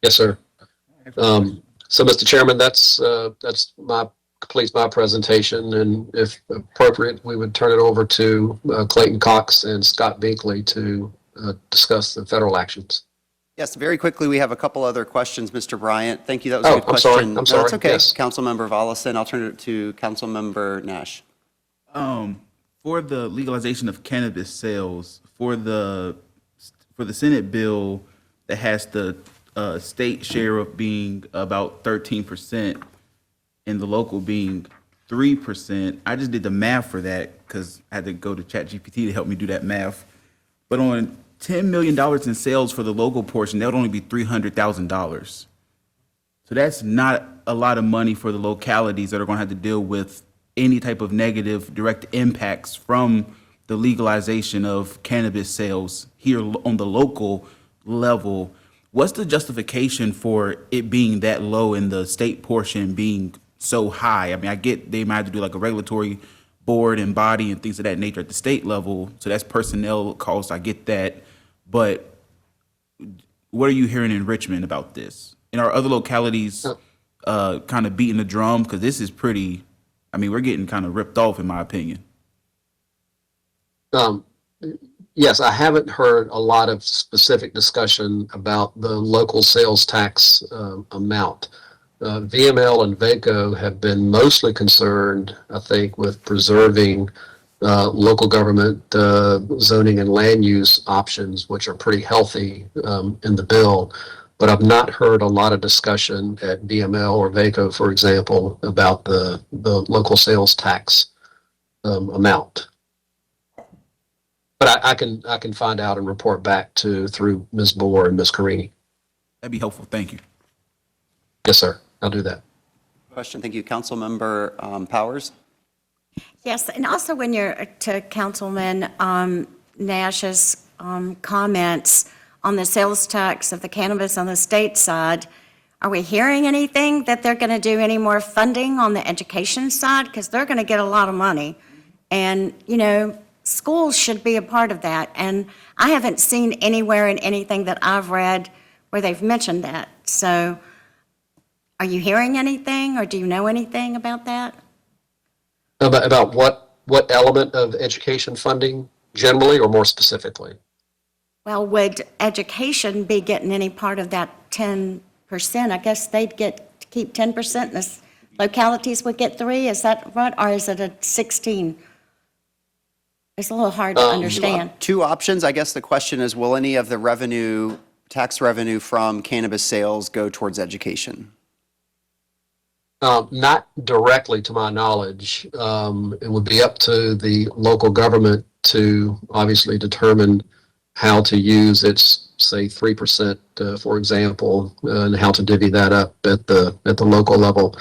Yes, sir. So, Mr. Chairman, that's completes my presentation, and if appropriate, we would turn it over to Clayton Cox and Scott Binkley to discuss the federal actions. Yes, very quickly, we have a couple other questions, Mr. Bryant. Thank you, that was a good question. I'm sorry. No, that's okay. Yes. Councilmember Volleson, I'll turn it to Councilmember Nash. For the legalization of cannabis sales, for the Senate bill that has the state share of being about 13% and the local being 3%, I just did the math for that because I had to go to ChatGPT to help me do that math. But on $10 million in sales for the local portion, that would only be $300,000. So that's not a lot of money for the localities that are going to have to deal with any type of negative direct impacts from the legalization of cannabis sales here on the local level. What's the justification for it being that low and the state portion being so high? I mean, I get they might have to do like a regulatory board and body and things of that nature at the state level. So that's personnel costs. I get that. But what are you hearing in Richmond about this? And are other localities kind of beating the drum? Because this is pretty, I mean, we're getting kind of ripped off, in my opinion. Yes, I haven't heard a lot of specific discussion about the local sales tax amount. VML and VACO have been mostly concerned, I think, with preserving local government zoning and land use options, which are pretty healthy in the bill. But I've not heard a lot of discussion at VML or VACO, for example, about the local sales tax amount. But I can find out and report back through Ms. Boer and Ms. Carini. That'd be helpful. Thank you. Yes, sir. I'll do that. Question, thank you. Councilmember Powers? Yes, and also when you're to Councilman Nash's comments on the sales tax of the cannabis on the state side, are we hearing anything that they're going to do any more funding on the education side? Because they're going to get a lot of money. And, schools should be a part of that. And I haven't seen anywhere in anything that I've read where they've mentioned that. So are you hearing anything, or do you know anything about that? About what element of education funding generally, or more specifically? Well, would education be getting any part of that 10%? I guess they'd keep 10%, and the localities would get 3%. Is that right, or is it a 16%? It's a little hard to understand. Two options. I guess the question is, will any of the tax revenue from cannabis sales go towards education? Not directly to my knowledge. It would be up to the local government to obviously determine how to use its, say, 3%, for example, and how to divvy that up at the local level.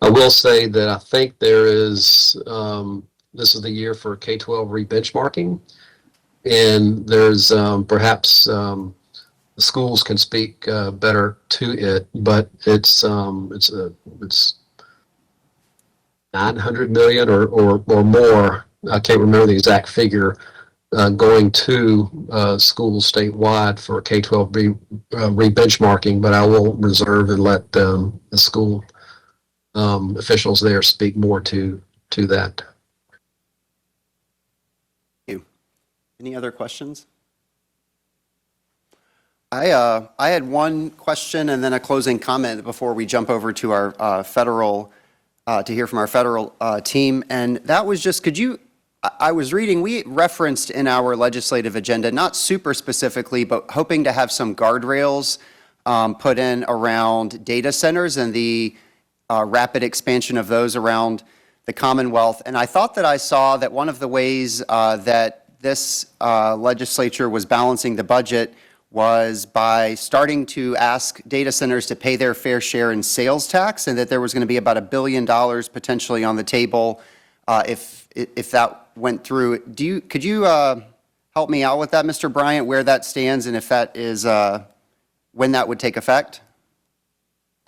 I will say that I think there is, this is the year for K-12 re-benchmarking, and there's perhaps the schools can speak better to it, but it's 900 million or more. I can't remember the exact figure, going to schools statewide for K-12 re-benchmarking, but I will reserve and let the school officials there speak more to that. Thank you. Any other questions? I had one question and then a closing comment before we jump over to our federal to hear from our federal team. And that was just, I was reading, we referenced in our legislative agenda, not super specifically, but hoping to have some guardrails put in around data centers and the rapid expansion of those around the Commonwealth. And I thought that I saw that one of the ways that this legislature was balancing the budget was by starting to ask data centers to pay their fair share in sales tax, and that there was going to be about $1 billion potentially on the table if that went through. Could you help me out with that, Mr. Bryant, where that stands and if that is when that would take effect?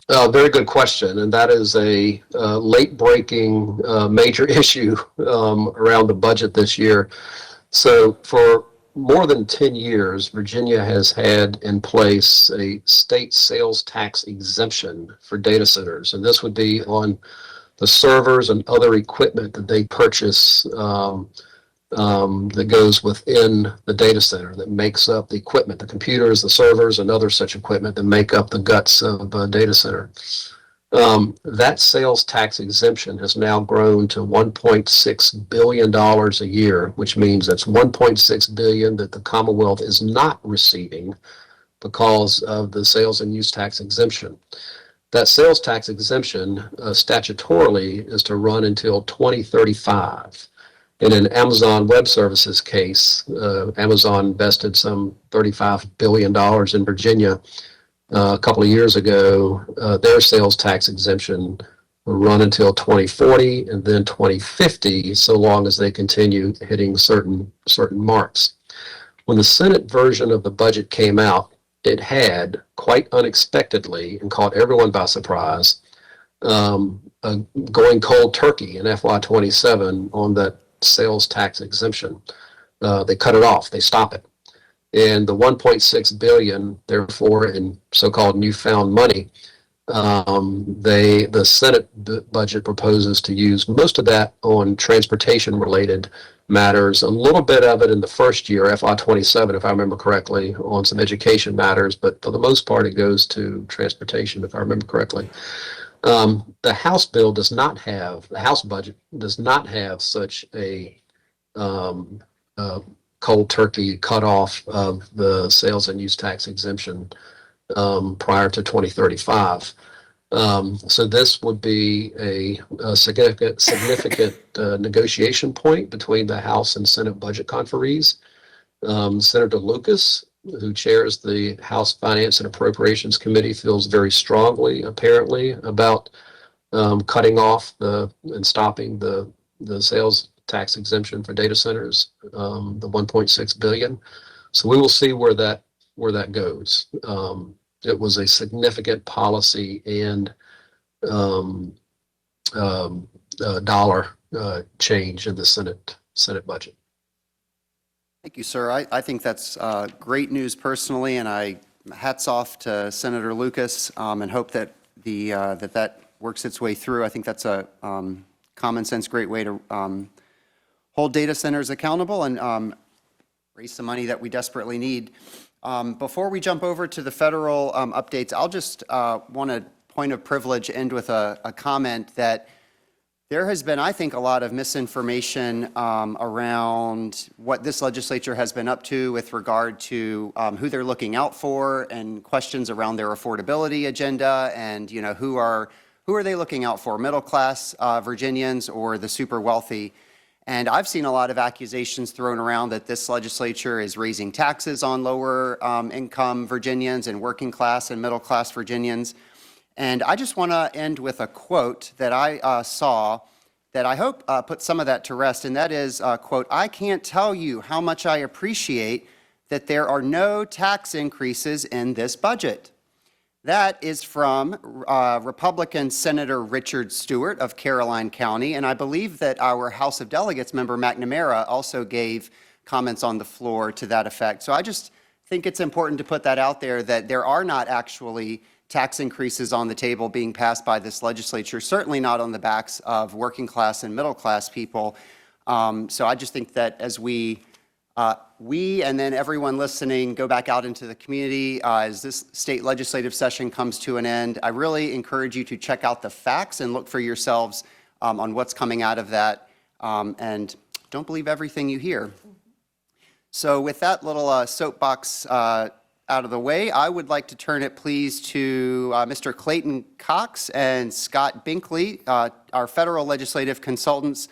Very good question, and that is a late-breaking major issue around the budget this year. So for more than 10 years, Virginia has had in place a state sales tax exemption for data centers, and this would be on the servers and other equipment that they purchase that goes within the data center, that makes up the equipment, the computers, the servers, and other such equipment that make up the guts of a data center. That sales tax exemption has now grown to $1.6 billion a year, which means that's $1.6 billion that the Commonwealth is not receiving because of the sales and use tax exemption. That sales tax exemption statutorily is to run until 2035. And in Amazon Web Services case, Amazon invested some $35 billion in Virginia a couple of years ago. Their sales tax exemption will run until 2040 and then 2050, so long as they continue hitting certain marks. When the Senate version of the budget came out, it had, quite unexpectedly, and caught everyone by surprise, going cold turkey in FY27 on that sales tax exemption. They cut it off. They stop it. And the $1.6 billion, therefore, in so-called newfound money, the Senate budget proposes to use most of that on transportation-related matters, a little bit of it in the first year, FY27, if I remember correctly, on some education matters, but for the most part, it goes to transportation, if I remember correctly. The House bill does not have, the House budget does not have such a cold turkey cutoff of the sales and use tax exemption prior to 2035. So this would be a significant negotiation point between the House and Senate budget conferees. Senator Lucas, who chairs the House Finance and Appropriations Committee, feels very strongly, apparently, about cutting off and stopping the sales tax exemption for data centers, the $1.6 billion. So we will see where that goes. It was a significant policy and dollar change in the Senate budget. Thank you, sir. I think that's great news personally, and hats off to Senator Lucas, and hope that that works its way through. I think that's a common sense, great way to hold data centers accountable and raise some money that we desperately need. Before we jump over to the federal updates, I'll just want to point of privilege end with a comment that there has been, I think, a lot of misinformation around what this legislature has been up to with regard to who they're looking out for, and questions around their affordability agenda, and who are they looking out for, middle class Virginians or the super wealthy. And I've seen a lot of accusations thrown around that this legislature is raising taxes on lower income Virginians and working class and middle class Virginians. And I just want to end with a quote that I saw that I hope put some of that to rest. And that is, quote, "I can't tell you how much I appreciate that there are no tax increases in this budget." That is from Republican Senator Richard Stewart of Caroline County, and I believe that our House of Delegates member McNamara also gave comments on the floor to that effect. So I just think it's important to put that out there, that there are not actually tax increases on the table being passed by this legislature, certainly not on the backs of working class and middle class people. So I just think that as we We and then everyone listening go back out into the community as this state legislative session comes to an end. I really encourage you to check out the facts and look for yourselves on what's coming out of that, and don't believe everything you hear. So with that little soapbox out of the way, I would like to turn it please to Mr. Clayton Cox and Scott Binkley, our federal legislative consultants.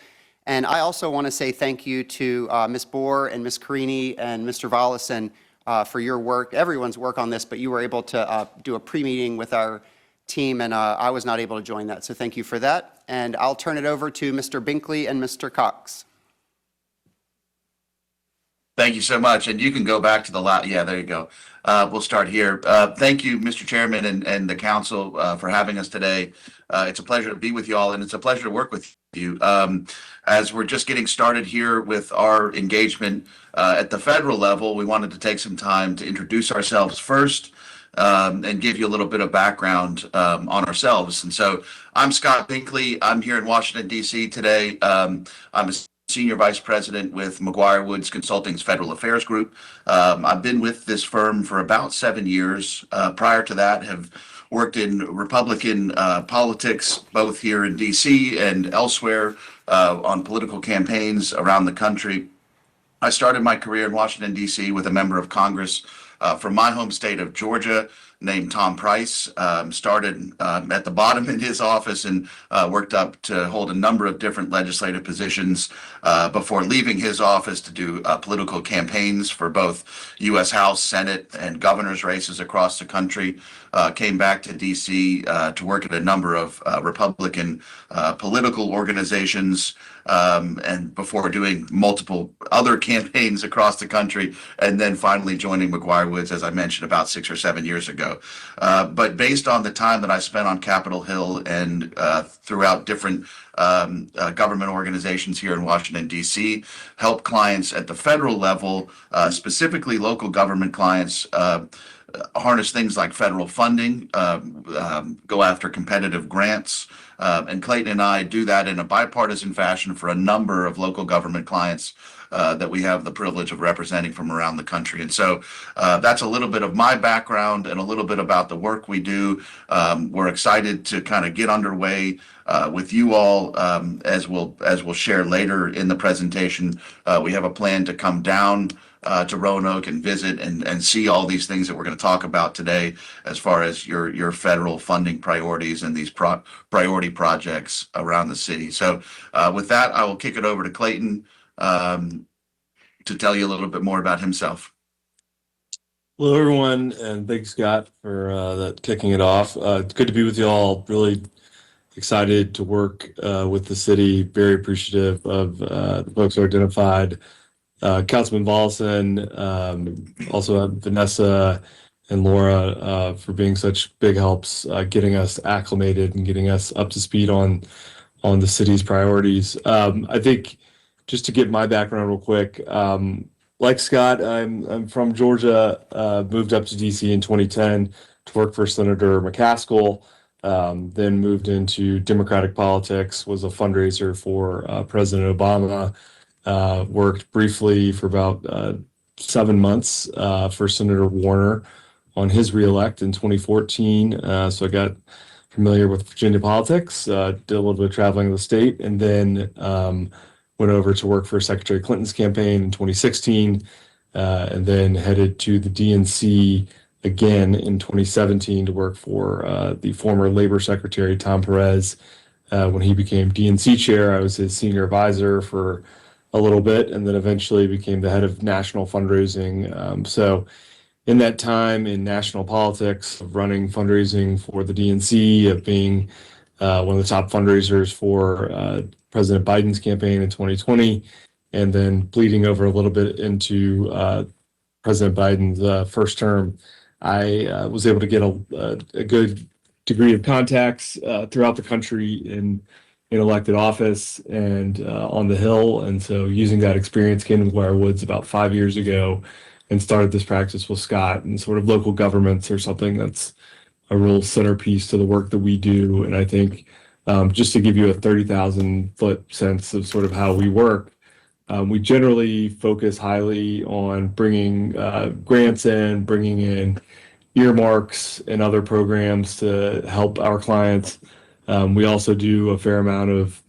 And I also want to say thank you to Ms. Bohr and Ms. Carini and Mr. Volleson for your work, everyone's work on this, but you were able to do a pre-meeting with our team, and I was not able to join that, so thank you for that. And I'll turn it over to Mr. Binkley and Mr. Cox. Thank you so much. And you can go back to the yeah, there you go. We'll start here. Thank you, Mr. Chairman and the council for having us today. It's a pleasure to be with you all, and it's a pleasure to work with you. As we're just getting started here with our engagement at the federal level, we wanted to take some time to introduce ourselves first and give you a little bit of background on ourselves. And so I'm Scott Binkley. I'm here in Washington, D.C. today. I'm a Senior Vice President with McGuire Woods Consulting's Federal Affairs Group. I've been with this firm for about 7 years. Prior to that, have worked in Republican politics, both here in D.C. and elsewhere on political campaigns around the country. I started my career in Washington, D.C. with a member of Congress from my home state of Georgia named Tom Price. Started at the bottom in his office and worked up to hold a number of different legislative positions before leaving his office to do political campaigns for both U.S. House, Senate, and governor's races across the country. Came back to D.C. To work at a number of Republican political organizations, and before doing multiple other campaigns across the country, and then finally joining McGuire Woods, as I mentioned, about 6 or 7 years ago. But based on the time that I spent on Capitol Hill and throughout different government organizations here in Washington, D.C., help clients at the federal level, specifically local government clients, harness things like federal funding, go after competitive grants. And Clayton and I do that in a bipartisan fashion for a number of local government clients that we have the privilege of representing from around the country. And so that's a little bit of my background and a little bit about the work we do. We're excited to kind of get underway with you all, as we'll share later in the presentation. We have a plan to come down to Roanoke and visit and see all these things that we're going to talk about today as far as your federal funding priorities and these priority projects around the city. So with that, I will kick it over to Clayton to tell you a little bit more about himself. Hello, everyone, and thanks, Scott, for kicking it off. It's good to be with you all. Really excited to work with the city. Very appreciative of the folks who are identified. Councilman Volleson, also Vanessa and Laura for being such big helps, getting us acclimated and getting us up to speed on the city's priorities. I think just to give my background real quick, like Scott, I'm from Georgia, moved up to DC in 2010 to work for Senator McCaskill, then moved into Democratic politics, was a fundraiser for President Obama. Worked briefly for about 7 months for Senator Warner on his reelect in 2014. So I got familiar with Virginia politics, did a little bit of traveling in the state, and then went over to work for Secretary Clinton's campaign in 2016, and then headed to the DNC again in 2017 to work for the former Labor Secretary, Tom Perez. When he became DNC chair, I was his senior advisor for a little bit, and then eventually became the head of national fundraising. So in that time in national politics, of running fundraising for the DNC, of being one of the top fundraisers for President Biden's campaign in 2020, and then bleeding over a little bit into President Biden's first term, I was able to get a good degree of contacts throughout the country in elected office and on the Hill. And so using that experience, came to McGuire Woods about 5 years ago and started this practice with Scott. And sort of local governments are something that's a real centerpiece to the work that we do. And I think just to give you a 30,000 foot sense of sort of how we work, We generally focus highly on bringing grants in, bringing in earmarks and other programs to help our clients. We also do a fair amount of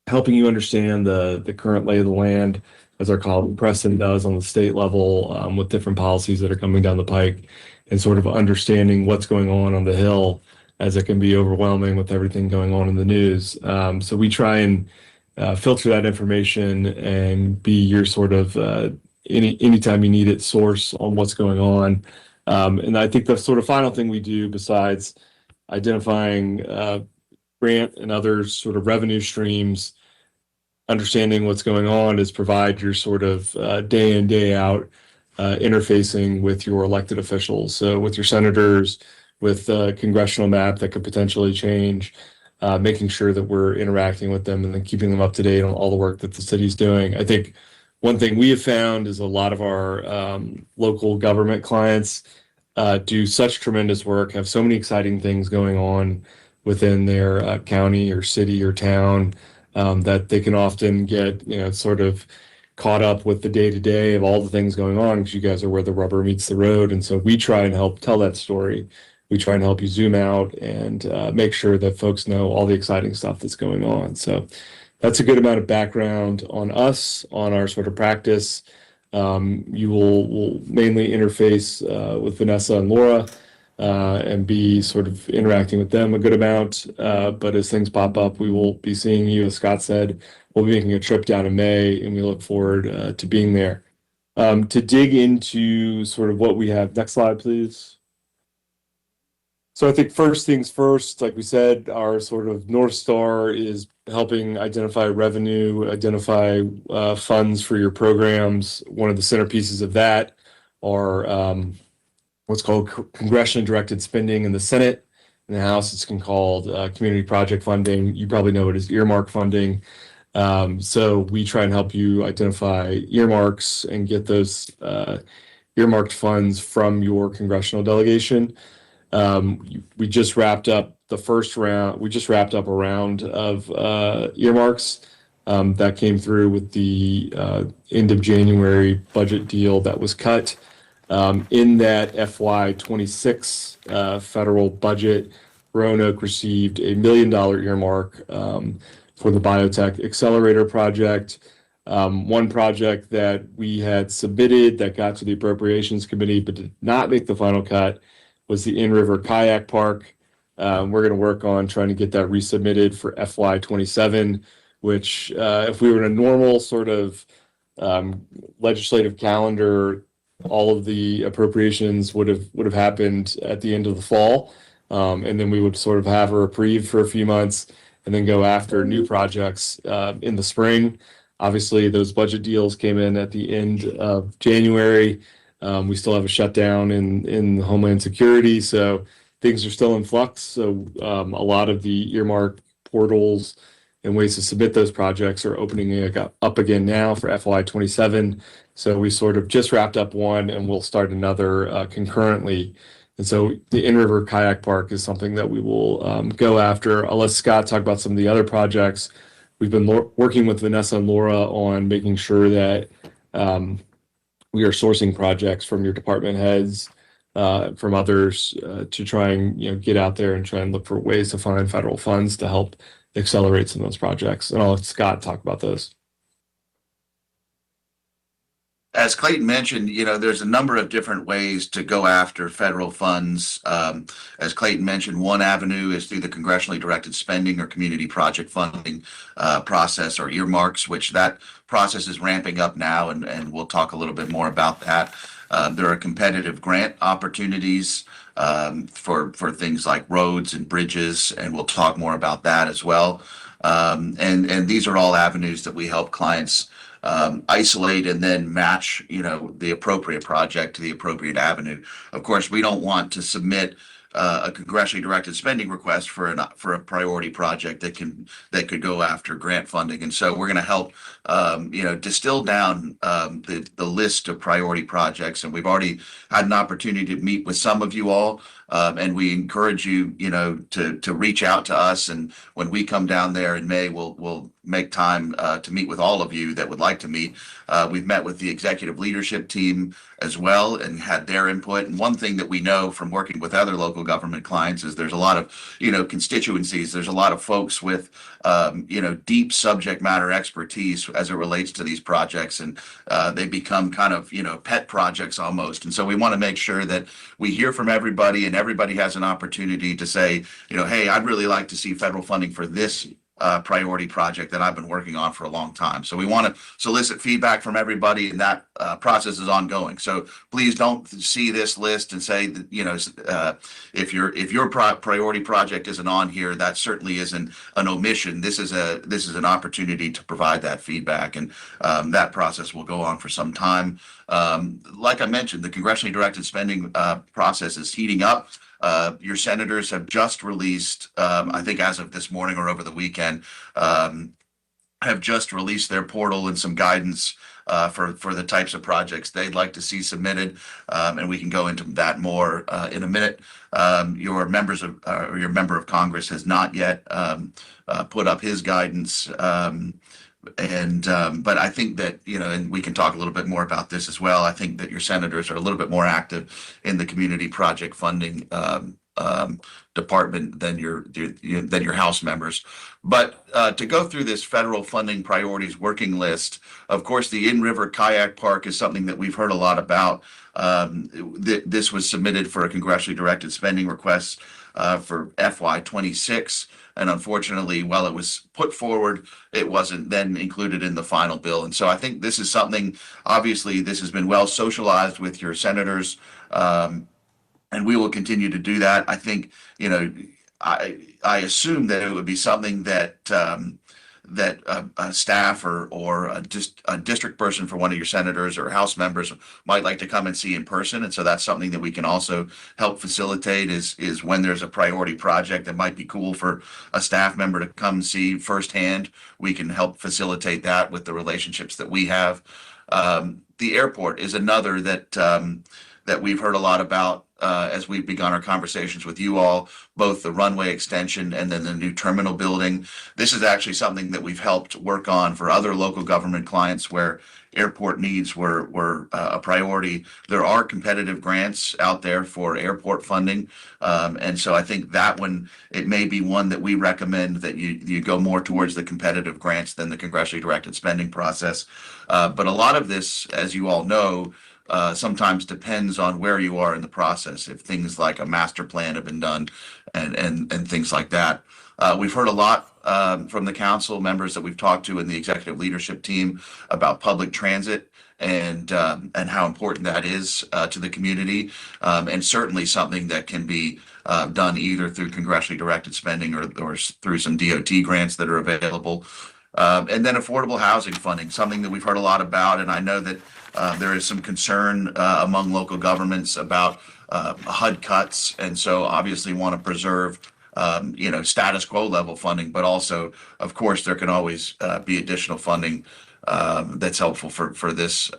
helping you understand the current lay of the land, as our colleague Preston does on the state level, with different policies that are coming down the pike, and sort of understanding what's going on the Hill, as it can be overwhelming with everything going on in the news. So we try and filter that information and be your sort of anytime you need it source on what's going on. And I think the sort of final thing we do, besides identifying grant and other sort of revenue streams, understanding what's going on, is provide your sort of day in, day out interfacing with your elected officials. So with your senators, with the congressional map that could potentially change, making sure that we're interacting with them and then keeping them up to date on all the work that the city's doing. I think one thing we have found is a lot of our local government clients do such tremendous work, have so many exciting things going on within their county or city or town, that they can often get, sort of caught up with the day-to-day of all the things going on, because you guys are where the rubber meets the road. And so we try and help tell that story. We try and help you zoom out and make sure that folks know all the exciting stuff that's going on. So that's a good amount of background on us, on our sort of practice. You will mainly interface with Vanessa and Laura, and be sort of interacting with them a good amount. But as things pop up, we will be seeing you. As Scott said, we'll be making a trip down in May, and we look forward to being there. To dig into sort of what we have. Next slide, please. So I think first things first, like we said, our sort of North Star is helping identify revenue, identify funds for your programs. One of the centerpieces of that are what's called congressionally directed spending in the Senate. In the House, it's called community project funding. You probably know it as earmark funding. So we try and help you identify earmarks and get those earmarked funds from your congressional delegation. We just wrapped up the first round. We just wrapped up a round of earmarks that came through with the end of January budget deal that was cut. In that FY26 federal budget, Roanoke received $1 million earmark for the Biotech Accelerator Project. One project that we had submitted that got to the Appropriations Committee but did not make the final cut was the In-River Kayak Park. We're going to work on trying to get that resubmitted for FY27, which if we were in a normal sort of legislative calendar, all of the appropriations would have happened at the end of the fall. And then we would sort of have a reprieve for a few months and then go after new projects in the spring. Obviously, those budget deals came in at the end of January. We still have a shutdown in Homeland Security, so things are still in flux. So a lot of the earmark portals and ways to submit those projects are opening up again now for FY27. So we sort of just wrapped up one and we'll start another concurrently. And so the In-River Kayak Park is something that we will go after. I'll let Scott talk about some of the other projects. We've been working with Vanessa and Laura on making sure that we are sourcing projects from your department heads, from others, to try and get out there and try and look for ways to find federal funds to help accelerate some of those projects. And I'll let Scott talk about those. As Clayton mentioned, there's a number of different ways to go after federal funds. As Clayton mentioned, one avenue is through the congressionally directed spending or community project funding process, or earmarks, which that process is ramping up now, and we'll talk a little bit more about that. There are competitive grant opportunities for things like roads and bridges, and we'll talk more about that as well. And these are all avenues that we help clients isolate and then match, the appropriate project to the appropriate avenue. Of course, we don't want to submit a congressionally directed spending request for a priority project that could go after grant funding. And so we're going to help, distill down the list of priority projects. And we've already had an opportunity to meet with some of you all. And we encourage you, to reach out to us. And when we come down there in May, we'll make time to meet with all of you that would like to meet. We've met with the executive leadership team as well and had their input. And one thing that we know from working with other local government clients is there's a lot of, constituencies. There's a lot of folks with, deep subject matter expertise as it relates to these projects. And they become kind of, pet projects almost. And so we want to make sure that we hear from everybody and everybody has an opportunity to say, hey, I'd really like to see federal funding for this priority project that I've been working on for a long time. So we want to solicit feedback from everybody, and that process is ongoing. So please don't see this list and say that, if your priority project isn't on here, that certainly isn't an omission. This is an opportunity to provide that feedback, and that process will go on for some time. Like I mentioned, the congressionally directed spending process is heating up. Your senators have just released, I think as of this morning or over the weekend, have just released their portal and some guidance for the types of projects they'd like to see submitted, and we can go into that more in a minute. Your member of Congress has not yet put up his guidance. But I think that, and we can talk a little bit more about this as well. I think that your senators are a little bit more active in the community project funding department than your House members. But to go through this federal funding priorities working list, of course, the in-river kayak park is something that we've heard a lot about. This was submitted for a congressionally directed spending request for FY26. And unfortunately, while it was put forward, it wasn't then included in the final bill. And so I think this is something, obviously, this has been well socialized with your senators, and we will continue to do that. I think, I assume that it would be something that a staff or just a district person for one of your senators or House members might like to come and see in person. And so that's something that we can also help facilitate is when there's a priority project that might be cool for a staff member to come see firsthand. We can help facilitate that with the relationships that we have. The airport is another that we've heard a lot about as we've begun our conversations with you all, both the runway extension and then the new terminal building. This is actually something that we've helped work on for other local government clients where airport needs were a priority. There are competitive grants out there for airport funding. And so I think that one, it may be one that we recommend that you go more towards the competitive grants than the congressionally directed spending process. But a lot of this, as you all know, sometimes depends on where you are in the process. If things like a master plan have been done and things like that. We've heard a lot from the council members that we've talked to in the executive leadership team about public transit and how important that is to the community, and certainly something that can be done either through congressionally directed spending or through some DOT grants that are available. And then affordable housing funding, something that we've heard a lot about, and I know that there is some concern among local governments about HUD cuts, and so obviously want to preserve status quo level funding, but also, of course, there can always be additional funding that's helpful for this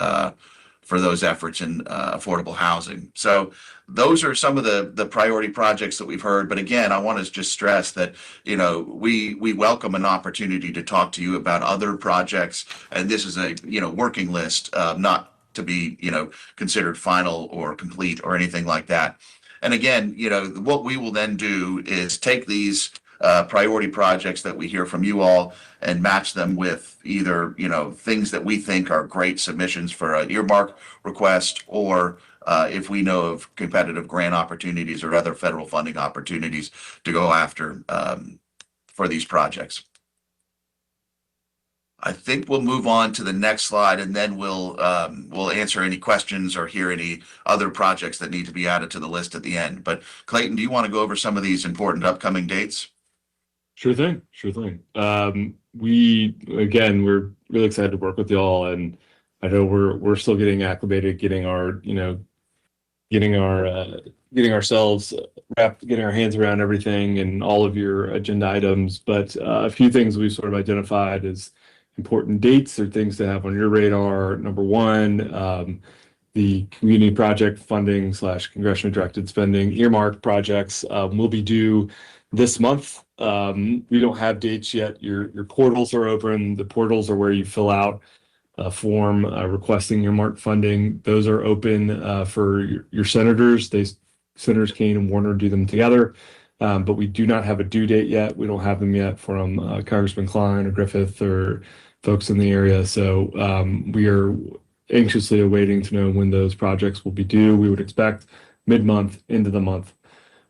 for those efforts in affordable housing. So those are some of the priority projects that we've heard. But again, I want to just stress that, we welcome an opportunity to talk to you about other projects. And this is a, working list, not to be, considered final or complete or anything like that. And again, what we will then do is take these priority projects that we hear from you all and match them with either, things that we think are great submissions for an earmark request, or if we know of competitive grant opportunities or other federal funding opportunities to go after for these projects. I think we'll move on to the next slide, and then we'll answer any questions or hear any other projects that need to be added to the list at the end. But Clayton, do you want to go over some of these important upcoming dates? Sure thing. We're really excited to work with y'all, and I know we're still getting acclimated, getting ourselves wrapped, getting our hands around everything and all of your agenda items. But a few things we've sort of identified as important dates or things to have on your radar. Number one, the community project funding / congressionally directed spending earmark projects will be due this month. We don't have dates yet. Your portals are open. The portals are where you fill out a form requesting earmark funding. Those are open for your senators. Senators Kane and Warner do them together. But we do not have a due date yet. We don't have them yet from Congressman Klein or Griffith or folks in the area. So we are anxiously awaiting to know when those projects will be due. We would expect mid-month into the month.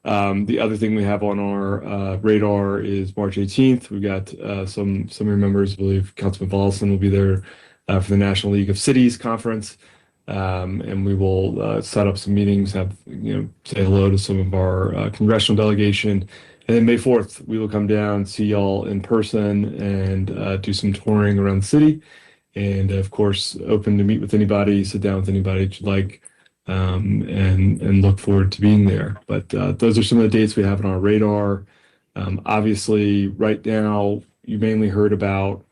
The other thing we have on our radar is March 18th. We've got some of your members, I believe Councilman Volleson will be there for the National League of Cities Conference. And we will set up some meetings, say hello to some of our congressional delegation. And then May 4th, we will come down, see y'all in person, and do some touring around the city. And of course, open to meet with anybody, sit down with anybody that you'd like, and look forward to being there. But those are some of the dates we have on our radar. Obviously, right now, you mainly heard about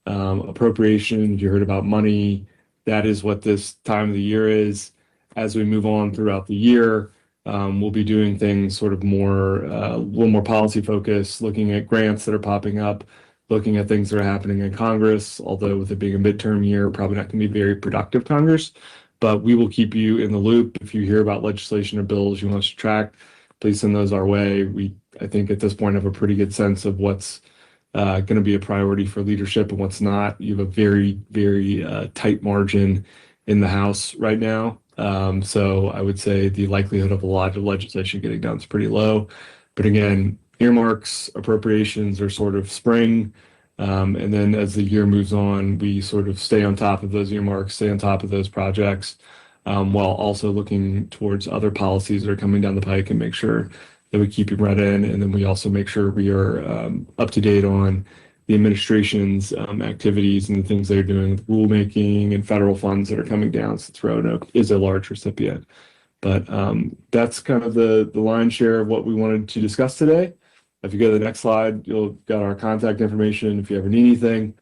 appropriations, you heard about money. That is what this time of the year is. As we move on throughout the year, we'll be doing things sort of more, a little more policy focused, looking at grants that are popping up, looking at things that are happening in Congress, although with it being a midterm year, probably not going to be very productive Congress. But we will keep you in the loop. If you hear about legislation or bills you want us to track, please send those our way. I think at this point have a pretty good sense of what's going to be a priority for leadership and what's not. You have a very, very tight margin in the House right now. So I would say the likelihood of a lot of legislation getting done is pretty low. But again, earmarks, appropriations are sort of spring. And then as the year moves on, we sort of stay on top of those earmarks, stay on top of those projects, while also looking towards other policies that are coming down the pike and make sure that we keep you read in. And then we also make sure we are up to date on the administration's activities and the things they're doing with rulemaking and federal funds that are coming down, since Roanoke is a large recipient. But that's kind of the lion's share of what we wanted to discuss today. If you go to the next slide, you'll got our contact information if you ever need anything.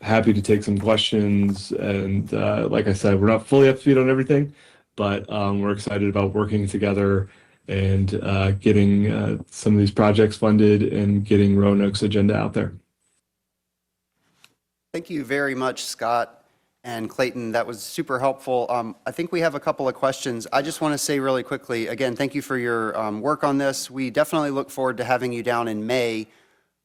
Happy to take some questions. And like I said, we're not fully up to speed on everything, but we're excited about working together and getting some of these projects funded and getting Roanoke's agenda out there. Thank you very much, Scott and Clayton. That was super helpful. I think we have a couple of questions. I just want to say really quickly, again, thank you for your work on this. We definitely look forward to having you down in May.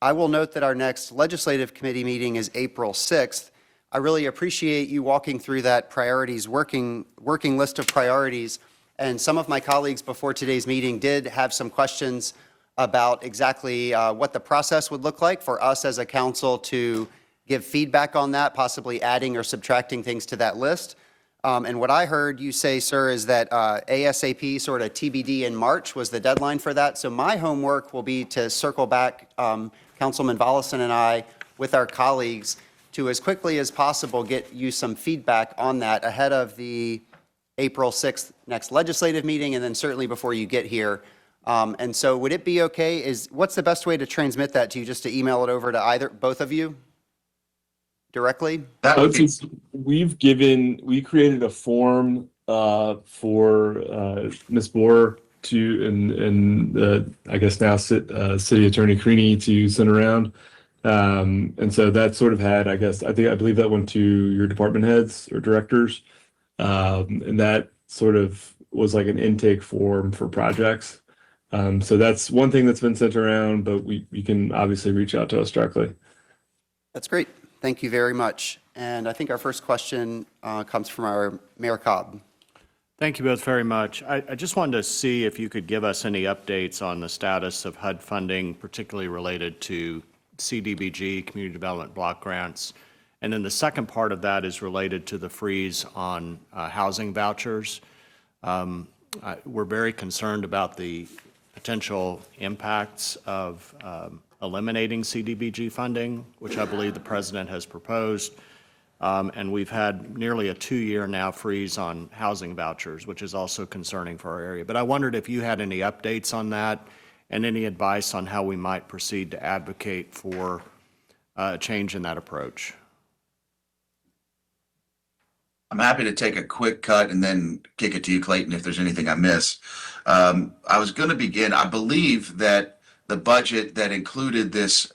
I will note that our next legislative committee meeting is April 6th. I really appreciate you walking through that priorities, working list of priorities. And some of my colleagues before today's meeting did have some questions about exactly what the process would look like for us as a council to give feedback on that, possibly adding or subtracting things to that list. And what I heard you say, sir, is that ASAP, sort of TBD in March, was the deadline for that. So my homework will be to circle back, Councilman Volleson and I, with our colleagues, to as quickly as possible get you some feedback on that ahead of the April 6th next legislative meeting, and then certainly before you get here. And so would it be okay, what's the best way to transmit that to you, just to email it over to both of you directly? We created a form for Ms. Boer and I guess now City Attorney Creaney to send around. And so that sort of had, I believe that went to your department heads or directors. And that sort of was like an intake form for projects. So that's one thing that's been sent around, but you can obviously reach out to us directly. That's great. Thank you very much. And I think our first question comes from our Mayor Cobb. Thank you both very much. I just wanted to see if you could give us any updates on the status of HUD funding, particularly related to CDBG, Community Development Block Grants. And then the second part of that is related to the freeze on housing vouchers. We're very concerned about the potential impacts of eliminating CDBG funding, which I believe the president has proposed. And we've had nearly a 2-year now freeze on housing vouchers, which is also concerning for our area. But I wondered if you had any updates on that and any advice on how we might proceed to advocate for a change in that approach. I'm happy to take a quick cut and then kick it to you, Clayton, if there's anything I miss. I was going to begin. I believe that the budget that included this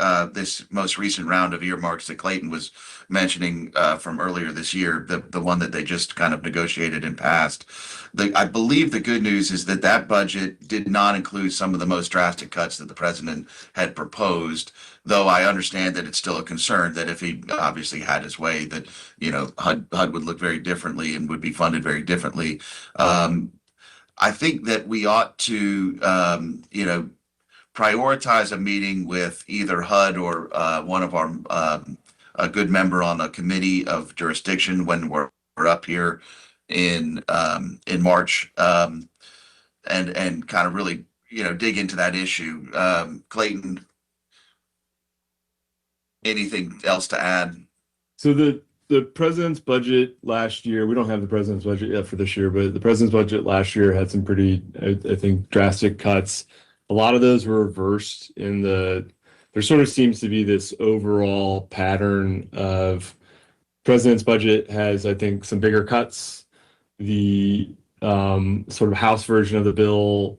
most recent round of earmarks that Clayton was mentioning from earlier this year, the one that they just kind of negotiated and passed. I believe the good news is that that budget did not include some of the most drastic cuts that the president had proposed. Though I understand that it's still a concern that if he obviously had his way, that HUD would look very differently and would be funded very differently. I think that we ought to prioritize a meeting with either HUD or one of our a good member on a committee of jurisdiction when we're up here in March, and kind of really dig into that issue. Clayton, anything else to add? So the president's budget last year, we don't have the president's budget yet for this year, but the president's budget last year had some pretty, I think, drastic cuts. A lot of those were reversed there sort of seems to be this overall pattern of president's budget has, I think, some bigger cuts. The sort of House version of the bill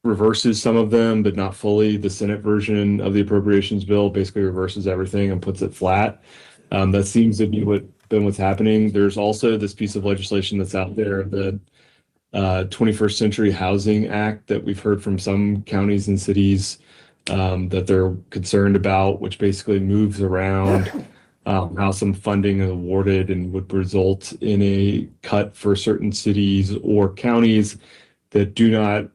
reverses some of them, but not fully. The Senate version of the appropriations bill basically reverses everything and puts it flat. That seems to be what's happening. There's also this piece of legislation that's out there, the 21st Century Housing Act, that we've heard from some counties and cities that they're concerned about, which basically moves around how some funding is awarded and would result in a cut for certain cities or counties that do not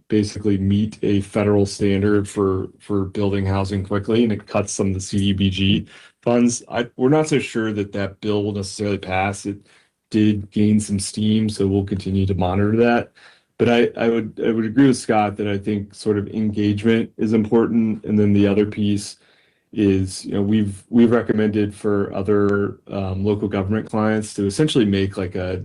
basically meet a federal standard for building housing quickly, and it cuts some of the CDBG funds. We're not so sure that bill will necessarily pass. It did gain some steam, so we'll continue to monitor that. But I would agree with Scott that I think sort of engagement is important, and then the other piece is we've recommended for other local government clients to essentially make like a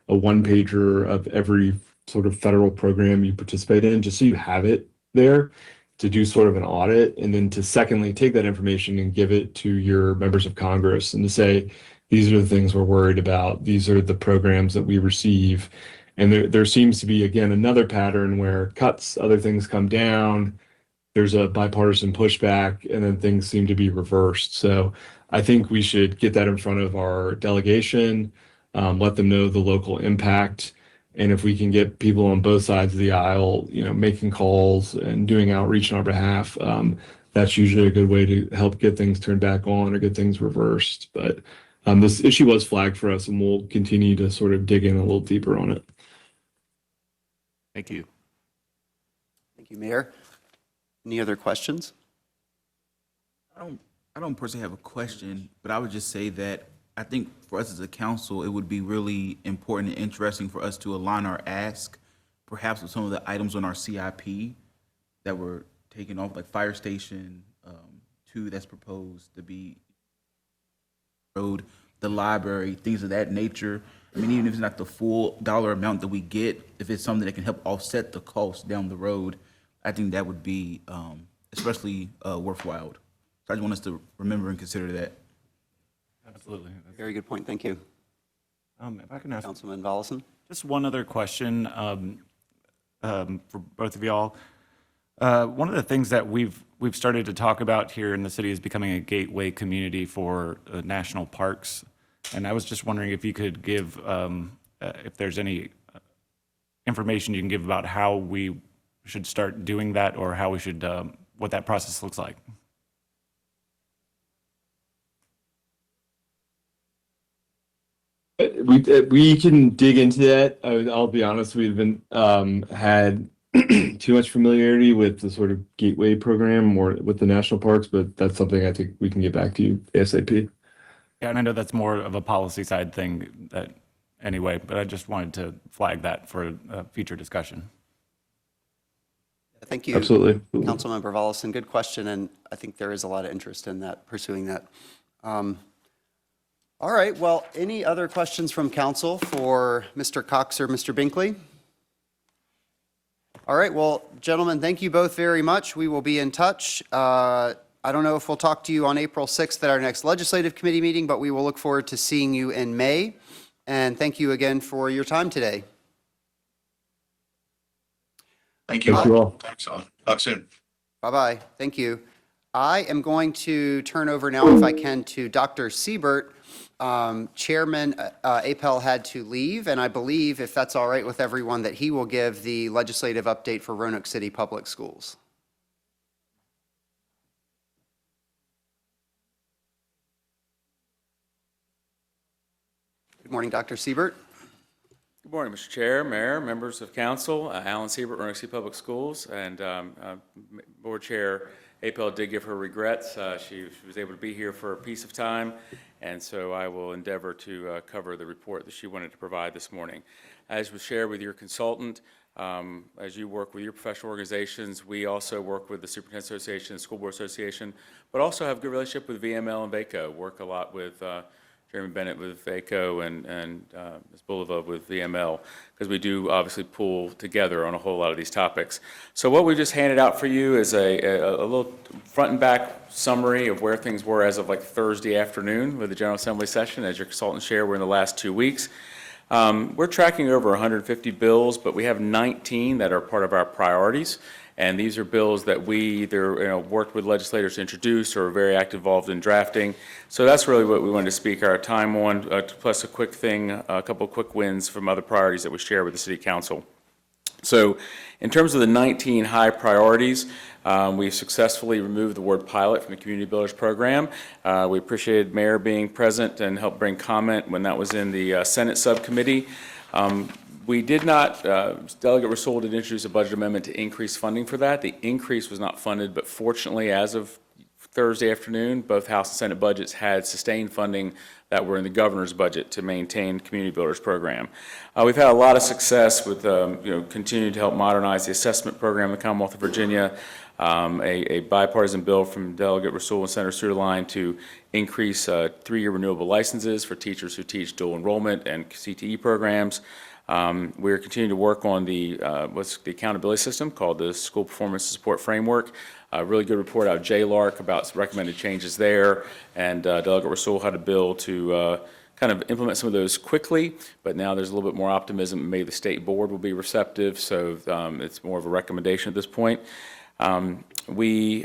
one pager of every sort of federal program you participate in, just so you have it there to do sort of an audit, and then to secondly take that information and give it to your members of Congress and to say, these are the things we're worried about. These are the programs that we receive. And there seems to be, again, another pattern where cuts, other things come down, there's a bipartisan pushback, and then things seem to be reversed. So I think we should get that in front of our delegation, let them know the local impact. And if we can get people on both sides of the aisle, making calls and doing outreach on our behalf, that's usually a good way to help get things turned back on or get things reversed. But this issue was flagged for us, and we'll continue to sort of dig in a little deeper on it. Thank you. Thank you, Mayor. Any other questions? I don't personally have a question, but I would just say that I think for us as a council, it would be really important and interesting for us to align our ask, perhaps with some of the items on our CIP that were taken off, like Fire Station 2 that's proposed to be road, the library, things of that nature. I mean, even if it's not the full dollar amount that we get, if it's something that can help offset the cost down the road, I think that would be especially worthwhile. So I just want us to remember and consider that. Absolutely. Very good point. Thank you. If I can ask Councilman Volleson. just one other question for both of y'all. One of the things that we've started to talk about here in the city is becoming a gateway community for national parks. And I was just wondering if you could give, if there's any information you can give about how we should start doing that, or how we should, what that process looks like. We can dig into that. I'll be honest, we've been had too much familiarity with the sort of gateway program or with the national parks, but that's something I think we can get back to you ASAP. Yeah, and I know that's more of a policy side thing that anyway, but I just wanted to flag that for a future discussion. Thank you. Absolutely. Councilmember Volleson, good question, and I think there is a lot of interest in that, pursuing that. All right, well, any other questions from council for Mr. Cox or Mr. Binkley? All right, well, gentlemen, thank you both very much. We will be in touch. I don't know if we'll talk to you on April 6th at our next legislative committee meeting, but we will look forward to seeing you in May. And thank you again for your time today. Thank you Thank you all. Thanks all. Talk soon. Bye-bye. Thank you. I am going to turn over now, if I can, to Dr. Siebert. Chairman Apel had to leave, and I believe, if that's all right with everyone, that he will give the legislative update for Roanoke City Public Schools. Good morning, Dr. Siebert. Good morning, Mr. Chair, Mayor, members of council. Alan Siebert, Roanoke City Public Schools, and Board Chair Apel did give her regrets. She was able to be here for a piece of time, and so I will endeavor to cover the report that she wanted to provide this morning. As was shared with your consultant, as you work with your professional organizations, we also work with the Superintendent Association and School Board Association, but also have a good relationship with VML and VACO. Work a lot with Chairman Bennett with VACO and Ms. Bulova with VML, because we do obviously pool together on a whole lot of these topics. So what we just handed out for you is a little front and back summary of where things were as of like Thursday afternoon with the General Assembly session. As your consultant shared, we're in the last 2 weeks. We're tracking over 150 bills, but we have 19 that are part of our priorities. And these are bills that we either worked with legislators to introduce or are very active involved in drafting. So that's really what we wanted to speak our time on, plus a quick thing, a couple of quick wins from other priorities that we share with the City Council. So in terms of the 19 high priorities, we've successfully removed the word pilot from the Community Builders Program. We appreciated Mayor being present and helped bring comment when that was in the Senate subcommittee. We did not, Delegate Rasool did introduce a budget amendment to increase funding for that. The increase was not funded, but fortunately, as of Thursday afternoon, both House and Senate budgets had sustained funding that were in the governor's budget to maintain Community Builders Program. We've had a lot of success with continuing to help modernize the assessment program in the Commonwealth of Virginia. A bipartisan bill from Delegate Rasool and Senator Suderline to increase 3-year renewable licenses for teachers who teach dual enrollment and CTE programs. We're continuing to work on the accountability system called the School Performance Support Framework. A really good report out of JLARC about recommended changes there, and Delegate Rasool had a bill to kind of implement some of those quickly, but now there's a little bit more optimism. Maybe the state board will be receptive, so it's more of a recommendation at this point. We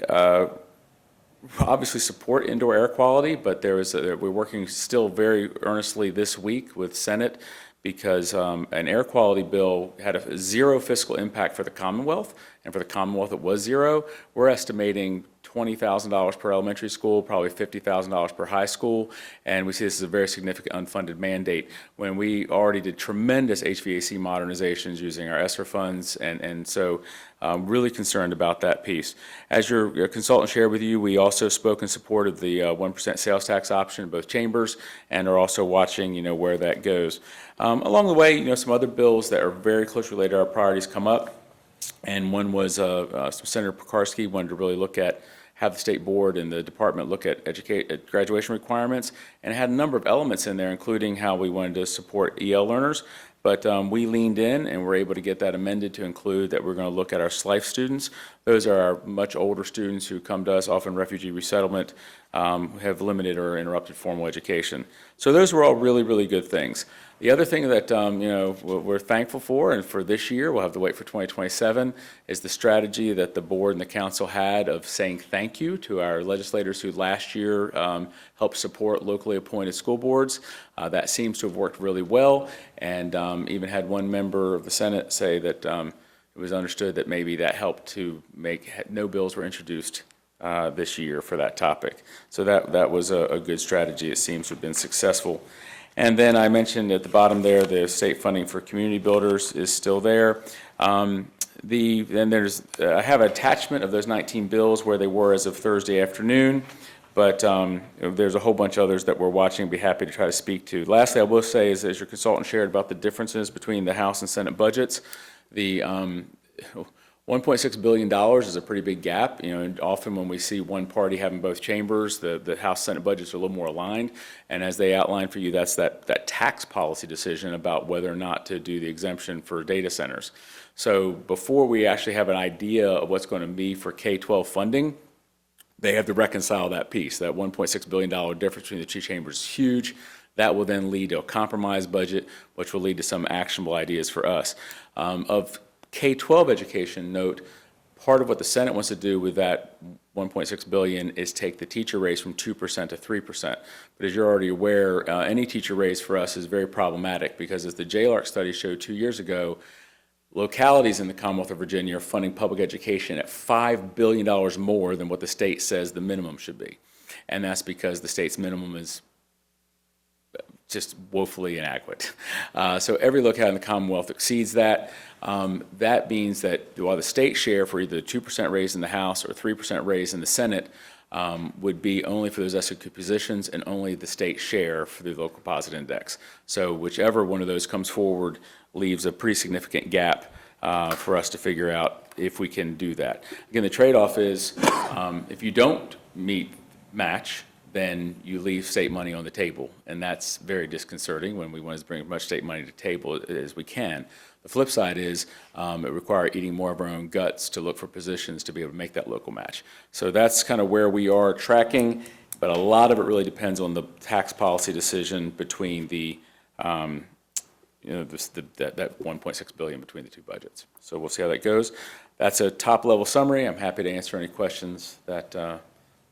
obviously support indoor air quality, but we're working still very earnestly this week with Senate, because an air quality bill had a zero fiscal impact for the Commonwealth, and for the Commonwealth it was zero. We're estimating $20,000 per elementary school, probably $50,000 per high school, and we see this as a very significant unfunded mandate when we already did tremendous HVAC modernizations using our ESSER funds, and so really concerned about that piece. As your consultant shared with you, we also spoke in support of the 1% sales tax option in both chambers, and are also watching where that goes. Along the way, some other bills that are very closely related to our priorities come up, and one was Senator Pekarsky wanted to really look at have the state board and the department look at graduation requirements, and it had a number of elements in there, including how we wanted to support EL learners. But we leaned in and were able to get that amended to include that we're going to look at our SLIFE students. Those are our much older students who come to us, often refugee resettlement, have limited or interrupted formal education. So those were all really, really good things. The other thing that we're thankful for, and for this year, we'll have to wait for 2027, is the strategy that the board and the council had of saying thank you to our legislators who last year helped support locally appointed school boards. That seems to have worked really well, and even had one member of the Senate say that it was understood that maybe that helped to make no bills were introduced this year for that topic. So that was a good strategy. It seems to have been successful. And then I mentioned at the bottom there, the state funding for community builders is still there. Then there's, I have an attachment of those 19 bills where they were as of Thursday afternoon, but there's a whole bunch of others that we're watching and be happy to try to speak to. Lastly, I will say is, as your consultant shared about the differences between the House and Senate budgets, the $1.6 billion is a pretty big gap. And often when we see one party having both chambers, the House Senate budgets are a little more aligned. And as they outlined for you, that's that tax policy decision about whether or not to do the exemption for data centers. So before we actually have an idea of what's going to be for K-12 funding, they have to reconcile that piece. That $1.6 billion difference between the two chambers is huge. That will then lead to a compromise budget, which will lead to some actionable ideas for us. Of K-12 education, note, part of what the Senate wants to do with that $1.6 billion is take the teacher raise from 2% to 3%. But as you're already aware, any teacher raise for us is very problematic because as the JLARC study showed 2 years ago, localities in the Commonwealth of Virginia are funding public education at $5 billion more than what the state says the minimum should be. And that's because the state's minimum is just woefully inadequate. So every locality in the Commonwealth exceeds that. That means that while the state share for either the 2% raise in the House or 3% raise in the Senate would be only for those executive positions and only the state share for the local composite index. So whichever one of those comes forward leaves a pretty significant gap for us to figure out if we can do that. Again, the trade-off is if you don't match, then you leave state money on the table, and that's very disconcerting when we want to bring as much state money to the table as we can. The flip side is it requires eating more of our own guts to look for positions to be able to make that local match. So that's kind of where we are tracking, but a lot of it really depends on the tax policy decision between the, that $1.6 billion between the two budgets. So we'll see how that goes. That's a top-level summary. I'm happy to answer any questions that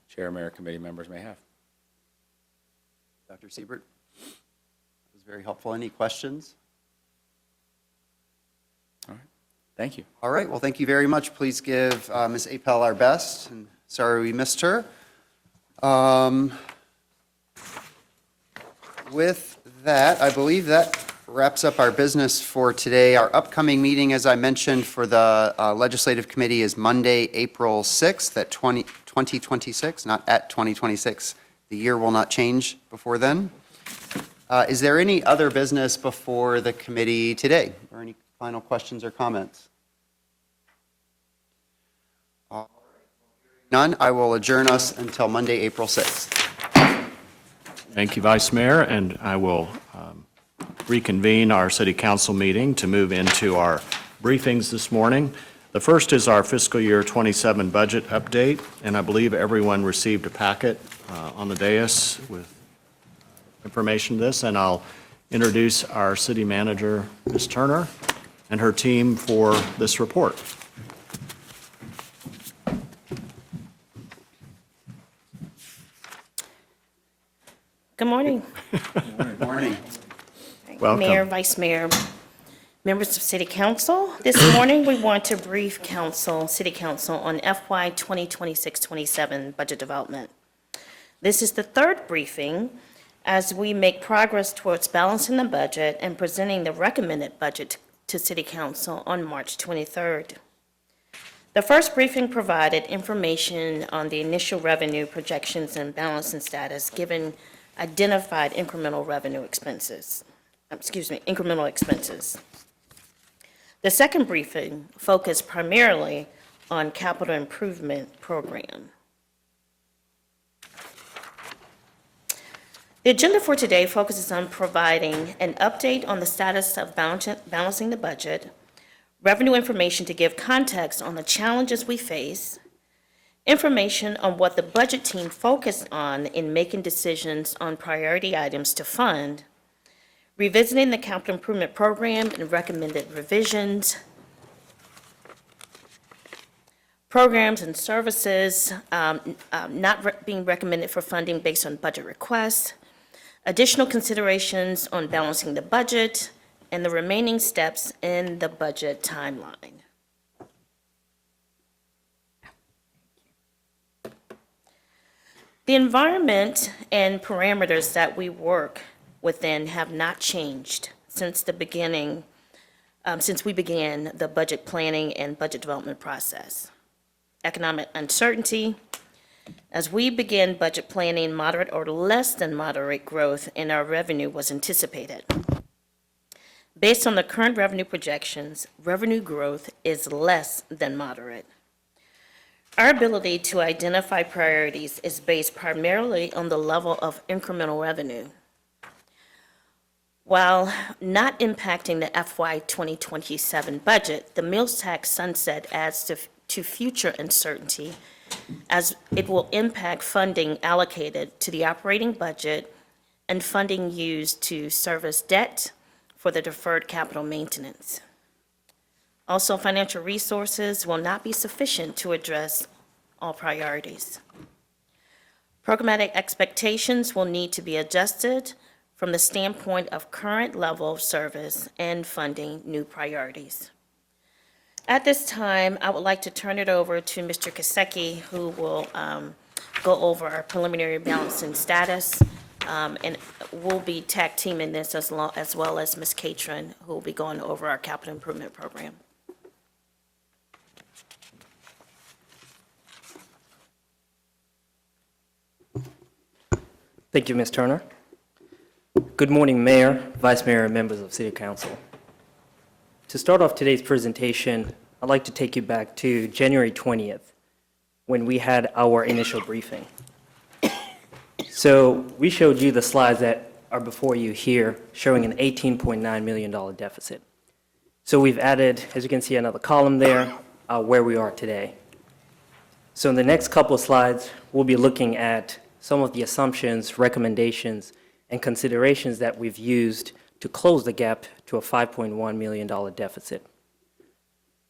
Chair, Mayor, committee members may have. Dr. Siebert, that was very helpful. Any questions? All right. Thank you. All right. Well, thank you very much. Please give Ms. Apel our best. And sorry we missed her. With that, I believe that wraps up our business for today. Our upcoming meeting, as I mentioned, for the Legislative Committee is Monday, April 6th at 2026, not at 2026. The year will not change before then. Is there any other business before the committee today, or any final questions or comments? None. I will adjourn us until Monday, April 6th. Thank you, Vice Mayor, and I will reconvene our City Council meeting to move into our briefings this morning. The first is our fiscal year 27 budget update, and I believe everyone received a packet on the dais with information to this, and I'll introduce our city manager, Ms. Turner, and her team for this report. Good morning. Good morning. Welcome. Mayor, Vice Mayor, members of City Council. This morning, we want to brief City Council on FY 2026-27 budget development. This is the third briefing as we make progress towards balancing the budget and presenting the recommended budget to City Council on March 23rd. The first briefing provided information on the initial revenue projections and balancing status given identified incremental expenses. The second briefing focused primarily on capital improvement program. The agenda for today focuses on providing an update on the status of balancing the budget, revenue information to give context on the challenges we face, information on what the budget team focused on in making decisions on priority items to fund, revisiting the capital improvement program and recommended revisions, programs and services not being recommended for funding based on budget requests, additional considerations on balancing the budget, and the remaining steps in the budget timeline. The environment and parameters that we work within have not changed since we began the budget planning and budget development process. Economic uncertainty. As we began budget planning, moderate or less than moderate growth in our revenue was anticipated. Based on the current revenue projections, revenue growth is less than moderate. Our ability to identify priorities is based primarily on the level of incremental revenue. While not impacting the FY 2027 budget, the meals tax sunset adds to future uncertainty as it will impact funding allocated to the operating budget and funding used to service debt for the deferred capital maintenance. Also, financial resources will not be sufficient to address all priorities. Programmatic expectations will need to be adjusted from the standpoint of current level of service and funding new priorities. At this time, I would like to turn it over to Mr. Kasecki, who will go over our preliminary balancing status, and we'll be tag teaming this as well as Ms. Catron, who will be going over our capital improvement program. Thank you, Ms. Turner. Good morning, Mayor, Vice Mayor, and members of City Council. To start off today's presentation, I'd like to take you back to January 20th, when we had our initial briefing. So we showed you the slides that are before you here, showing an $18.9 million deficit. So we've added, as you can see, another column there, where we are today. So in the next couple of slides, we'll be looking at some of the assumptions, recommendations, and considerations that we've used to close the gap to a $5.1 million deficit.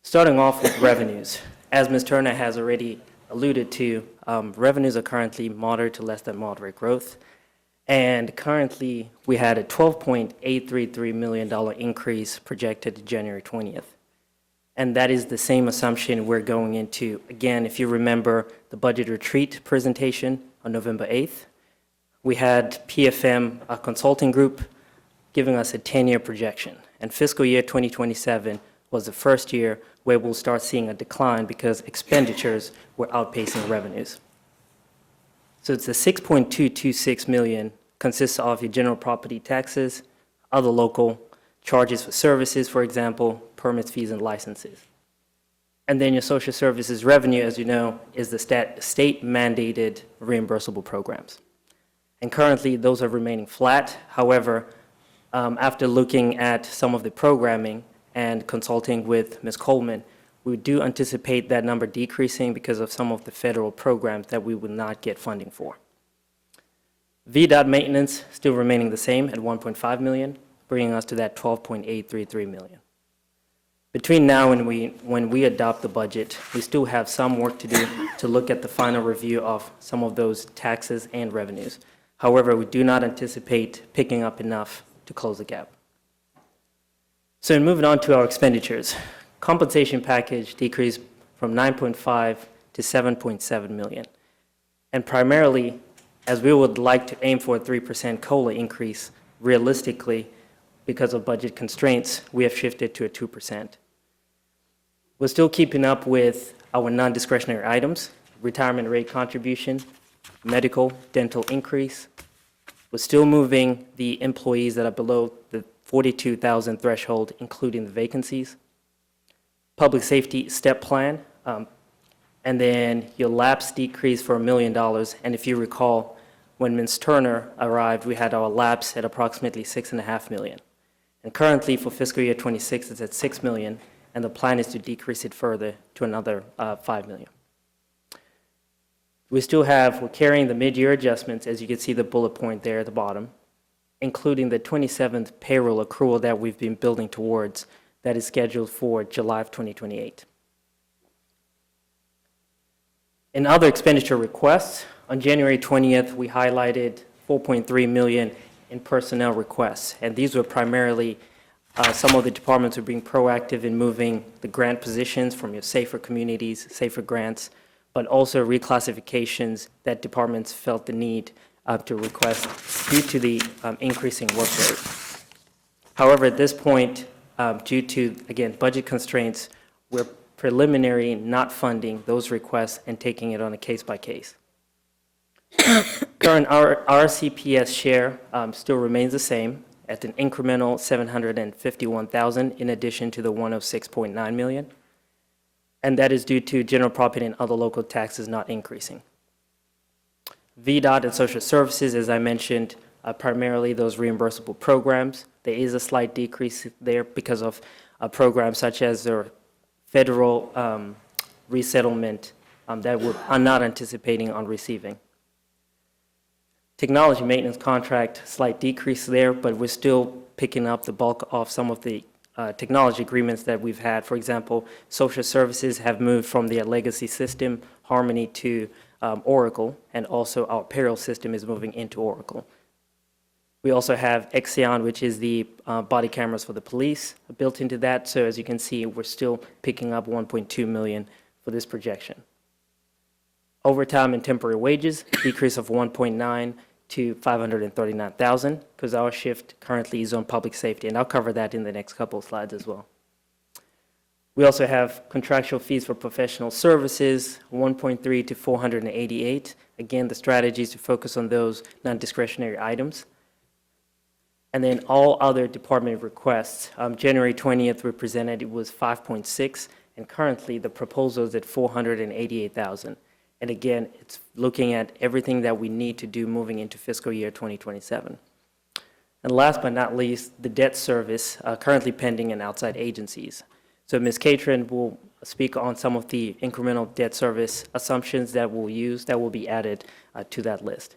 Starting off with revenues. As Ms. Turner has already alluded to, revenues are currently moderate to less than moderate growth. And currently, we had a $12.833 million increase projected to January 20th. And that is the same assumption we're going into. Again, if you remember the budget retreat presentation on November 8th, we had PFM, a consulting group, giving us a 10-year projection. And fiscal year 2027 was the first year where we'll start seeing a decline because expenditures were outpacing revenues. So it's the $6.226 million consists of your general property taxes, other local charges for services, for example, permits, fees, and licenses. And then your social services revenue, as you know, is the state-mandated reimbursable programs. And currently, those are remaining flat. However, after looking at some of the programming and consulting with Ms. Coleman, we do anticipate that number decreasing because of some of the federal programs that we will not get funding for. VDOT maintenance still remaining the same at $1.5 million, bringing us to that $12.833 million. Between now and when we adopt the budget, we still have some work to do to look at the final review of some of those taxes and revenues. However, we do not anticipate picking up enough to close the gap. So moving on to our expenditures. Compensation package decreased from 9.5 to 7.7 million. And primarily, as we would like to aim for a 3% COLA increase, realistically, because of budget constraints, we have shifted to a 2%. We're still keeping up with our non-discretionary items, retirement rate contribution, medical, dental increase. We're still moving the employees that are below the 42,000 threshold, including the vacancies. Public safety step plan, and then your lapse decrease for $1 million. And if you recall, when Ms. Turner arrived, we had our lapse at approximately $6.5 million. And currently for fiscal year 26, it's at $6 million, and the plan is to decrease it further to another $5 million. We're carrying the mid-year adjustments, as you can see the bullet point there at the bottom, including the 27th payroll accrual that we've been building towards that is scheduled for July of 2028. In other expenditure requests, on January 20th, we highlighted $4.3 million in personnel requests, and these were primarily some of the departments are being proactive in moving the grant positions from your safer communities, safer grants, but also reclassifications that departments felt the need to request due to the increasing workload. However, at this point, due to, again, budget constraints, we're preliminary not funding those requests and taking it on a case-by-case. Current RCPS share still remains the same at an incremental $751,000 in addition to the $106.9 million. And that is due to general property and other local taxes not increasing. VDOT and social services, as I mentioned, primarily those reimbursable programs. There is a slight decrease there because of programs such as the federal resettlement that we are not anticipating on receiving. Technology maintenance contract, slight decrease there, but we're still picking up the bulk of some of the technology agreements that we've had. For example, social services have moved from their legacy system, Harmony, to Oracle, and also our payroll system is moving into Oracle. We also have Exeon, which is the body cameras for the police, built into that. So as you can see, we're still picking up $1.2 million for this projection. Overtime and temporary wages, decrease of 1.9 to 539,000, because our shift currently is on public safety, and I'll cover that in the next couple of slides as well. We also have contractual fees for professional services, 1.3 to 488. Again, the strategy is to focus on those non-discretionary items. And then all other department requests, January 20th we presented, it was 5.6, and currently the proposal is at 488,000. And again, it's looking at everything that we need to do moving into fiscal year 2027. And last but not least, the debt service currently pending in outside agencies. So Ms. Catron will speak on some of the incremental debt service assumptions that we'll use that will be added to that list.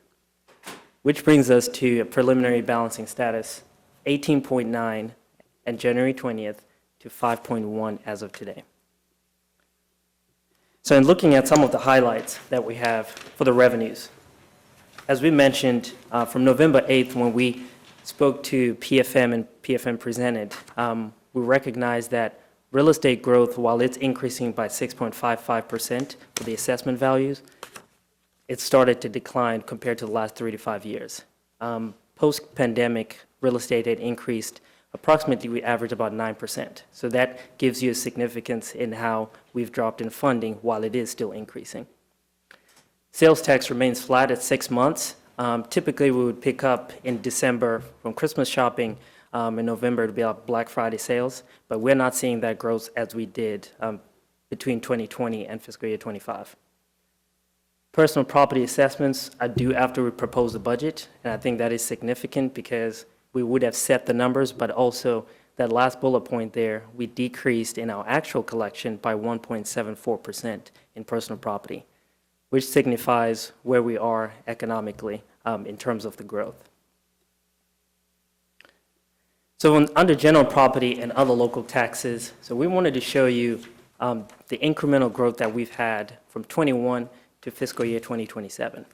Which brings us to a preliminary balancing status, 18.9 on January 20th to 5.1 as of today. So in looking at some of the highlights that we have for the revenues, as we mentioned, from November 8th when we spoke to PFM and PFM presented, we recognized that real estate growth, while it's increasing by 6.55% for the assessment values, it started to decline compared to the last 3 to 5 years. Post-pandemic, real estate had increased approximately, we average about 9%. So that gives you a significance in how we've dropped in funding while it is still increasing. Sales tax remains flat at 6 months. Typically, we would pick up in December from Christmas shopping, in November to be our Black Friday sales, but we're not seeing that growth as we did between 2020 and fiscal year 25. Personal property assessments are due after we propose the budget, and I think that is significant because we would have set the numbers, but also that last bullet point there, we decreased in our actual collection by 1.74% in personal property, which signifies where we are economically in terms of the growth. So under general property and other local taxes, so we wanted to show you the incremental growth that we've had from 21 to fiscal year 2027.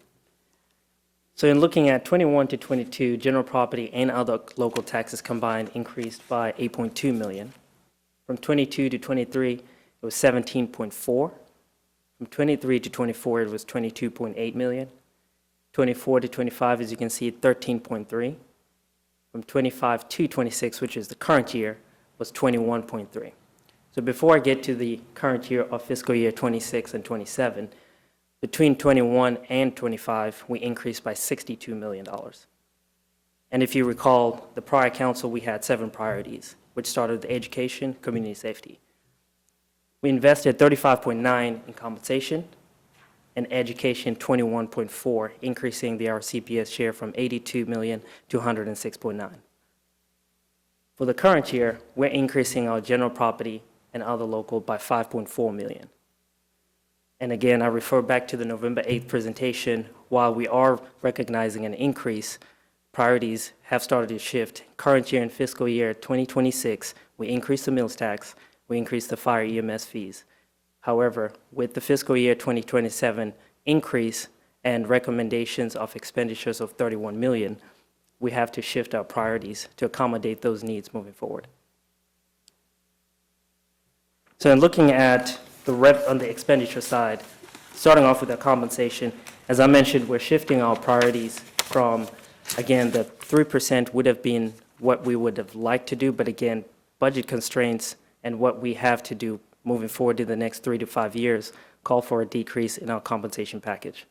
So in looking at 21 to 22, general property and other local taxes combined increased by 8.2 million. From 22 to 23, it was 17.4. From 23 to 24, it was 22.8 million. 24 to 25, as you can see, 13.3. From 25 to 26, which is the current year, was 21.3. So before I get to the current year of fiscal year 26 and 27, between 21 and 25, we increased by $62 million. And if you recall, the prior council, we had 7 priorities, which started with education, community safety. We invested 35.9 in compensation, and education 21.4, increasing our CPS share from 82 million to 106.9. For the current year, we're increasing our general property and other local by 5.4 million. And again, I refer back to the November 8th presentation. While we are recognizing an increase, priorities have started to shift. Current year in fiscal year 2026, we increased the mills tax, we increased the Fire-EMS fees. However, with the fiscal year 2027 increase and recommendations of expenditures of 31 million, we have to shift our priorities to accommodate those needs moving forward. So in looking at on the expenditure side, starting off with the compensation, as I mentioned, we're shifting our priorities from, again, the 3% would have been what we would have liked to do, but again, budget constraints and what we have to do moving forward in the next 3 to 5 years call for a decrease in our compensation package.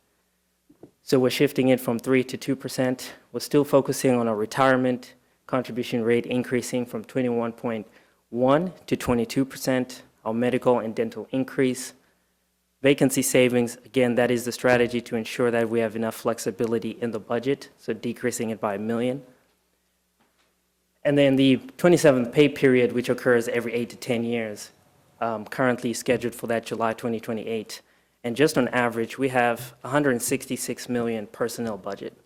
So we're shifting it from 3 to 2%. We're still focusing on our retirement contribution rate increasing from 21.1 to 22%. Our medical and dental increase. Vacancy savings, again, that is the strategy to ensure that we have enough flexibility in the budget, so decreasing it by $1 million. And then the 27th pay period, which occurs every 8 to 10 years, currently scheduled for that July 2028. And just on average, we have 166 million personnel budget.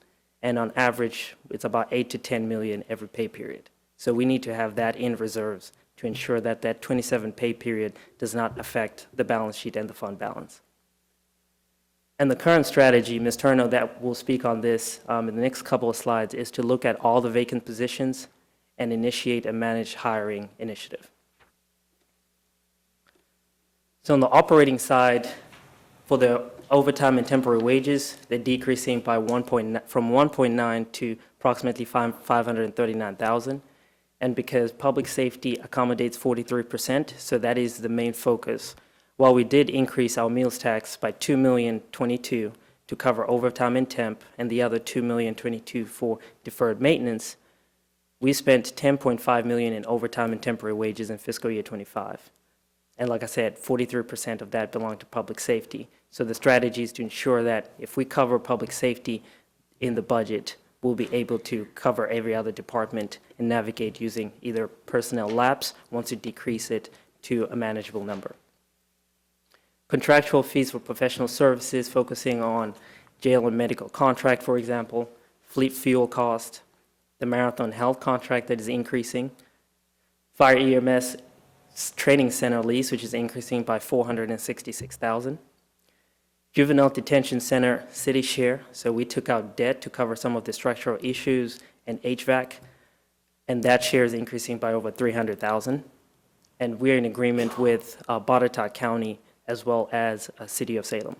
And on average, it's about 8 to 10 million every pay period. So we need to have that in reserves to ensure that that 27 pay period does not affect the balance sheet and the fund balance. And the current strategy, Ms. Turno, that will speak on this in the next couple of slides, is to look at all the vacant positions and initiate a managed hiring initiative. So on the operating side, for the overtime and temporary wages, they're decreasing by from 1.9 to approximately 539,000. And because public safety accommodates 43%, so that is the main focus. While we did increase our meals tax by $2,022,000 to cover overtime and temp, and the other $2,022,000 for deferred maintenance, we spent $10.5 million in overtime and temporary wages in fiscal year '25. And like I said, 43% of that belonged to public safety. So the strategy is to ensure that if we cover public safety in the budget, we'll be able to cover every other department and navigate using either personnel lapse once you decrease it to a manageable number. Contractual fees for professional services, focusing on jail and medical contract, for example, fleet fuel cost, the Marathon Health contract that is increasing, Fire-EMS training center lease, which is increasing by $466,000. Juvenile Detention Center city share, so we took out debt to cover some of the structural issues and HVAC, and that share is increasing by over $300,000. And we're in agreement with Botetourt County as well as City of Salem.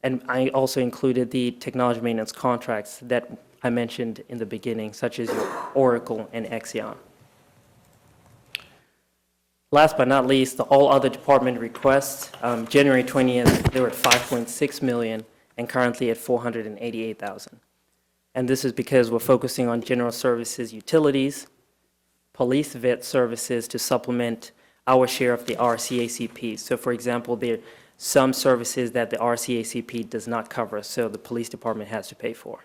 And I also included the technology maintenance contracts that I mentioned in the beginning, such as your Oracle and Exion. Last but not least, the all other department requests. January 20th, they were at 5.6 million and currently at 488,000. And this is because we're focusing on general services utilities, police vet services to supplement our share of the RCACP. So for example, there are some services that the RCACP does not cover, so the police department has to pay for.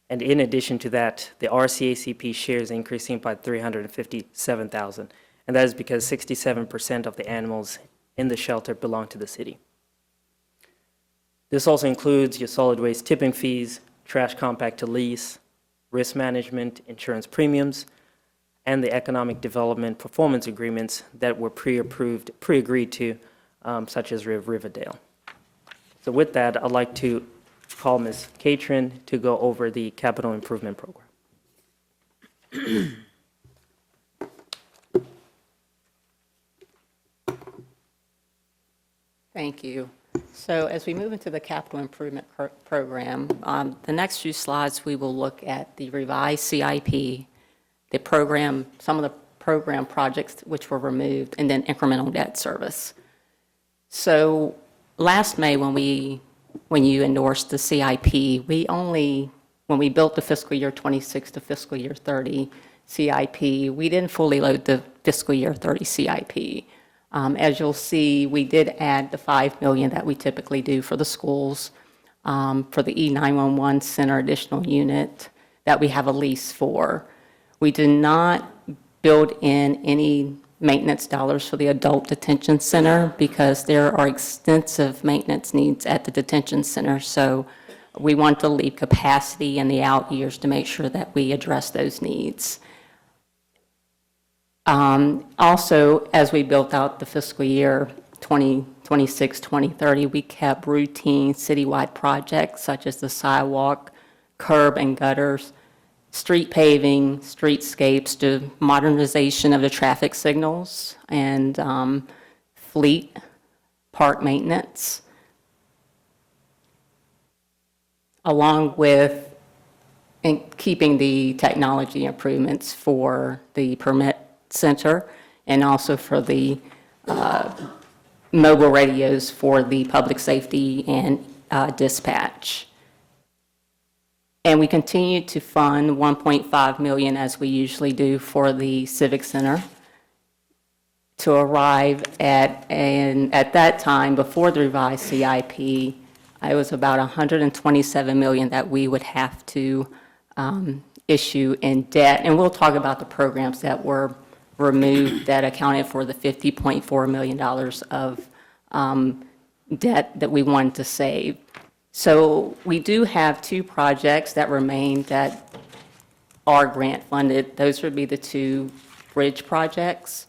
And in addition to that, the RCACP share is increasing by 357,000. And that is because 67% of the animals in the shelter belong to the city. This also includes your solid waste tipping fees, trash compact to lease, risk management, insurance premiums, and the economic development performance agreements that were pre-agreed to, such as Riverdale. So with that, I'd like to call Ms. Catron to go over the capital improvement program. Thank you. So as we move into the capital improvement program, the next few slides, we will look at the revised CIP, the program, some of the program projects which were removed, and then incremental debt service. So last May, when you endorsed the CIP, when we built the fiscal year 26 to fiscal year 30 CIP, we didn't fully load the fiscal year 30 CIP. As you'll see, we did add the $5 million that we typically do for the schools, for the E911 center additional unit that we have a lease for. We did not build in any maintenance dollars for the adult detention center because there are extensive maintenance needs at the detention center. So we want to leave capacity in the out years to make sure that we address those needs. Also, as we built out the fiscal year 2026, 2030, we kept routine citywide projects such as the sidewalk, curb and gutters, street paving, streetscapes, to modernization of the traffic signals, and fleet park maintenance, along with keeping the technology improvements for the permit center and also for the mobile radios for the public safety and dispatch. And we continue to fund $1.5 million, as we usually do, for the Civic Center to arrive at, and at that time, before the revised CIP, it was about $127 million that we would have to issue in debt. And we'll talk about the programs that were removed that accounted for the $50.4 million of debt that we wanted to save. So we do have 2 projects that remain that are grant funded. Those would be the 2 bridge projects.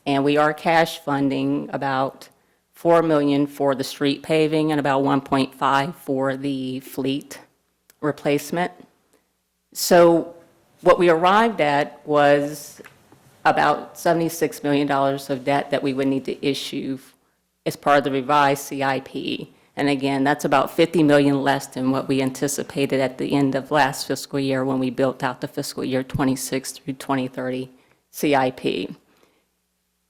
And we are cash funding about $4 million for the street paving and about 1.5 for the fleet replacement. So what we arrived at was about $76 million of debt that we would need to issue as part of the revised CIP. And again, that's about $50 million less than what we anticipated at the end of last fiscal year when we built out the fiscal year 26 through 2030 CIP.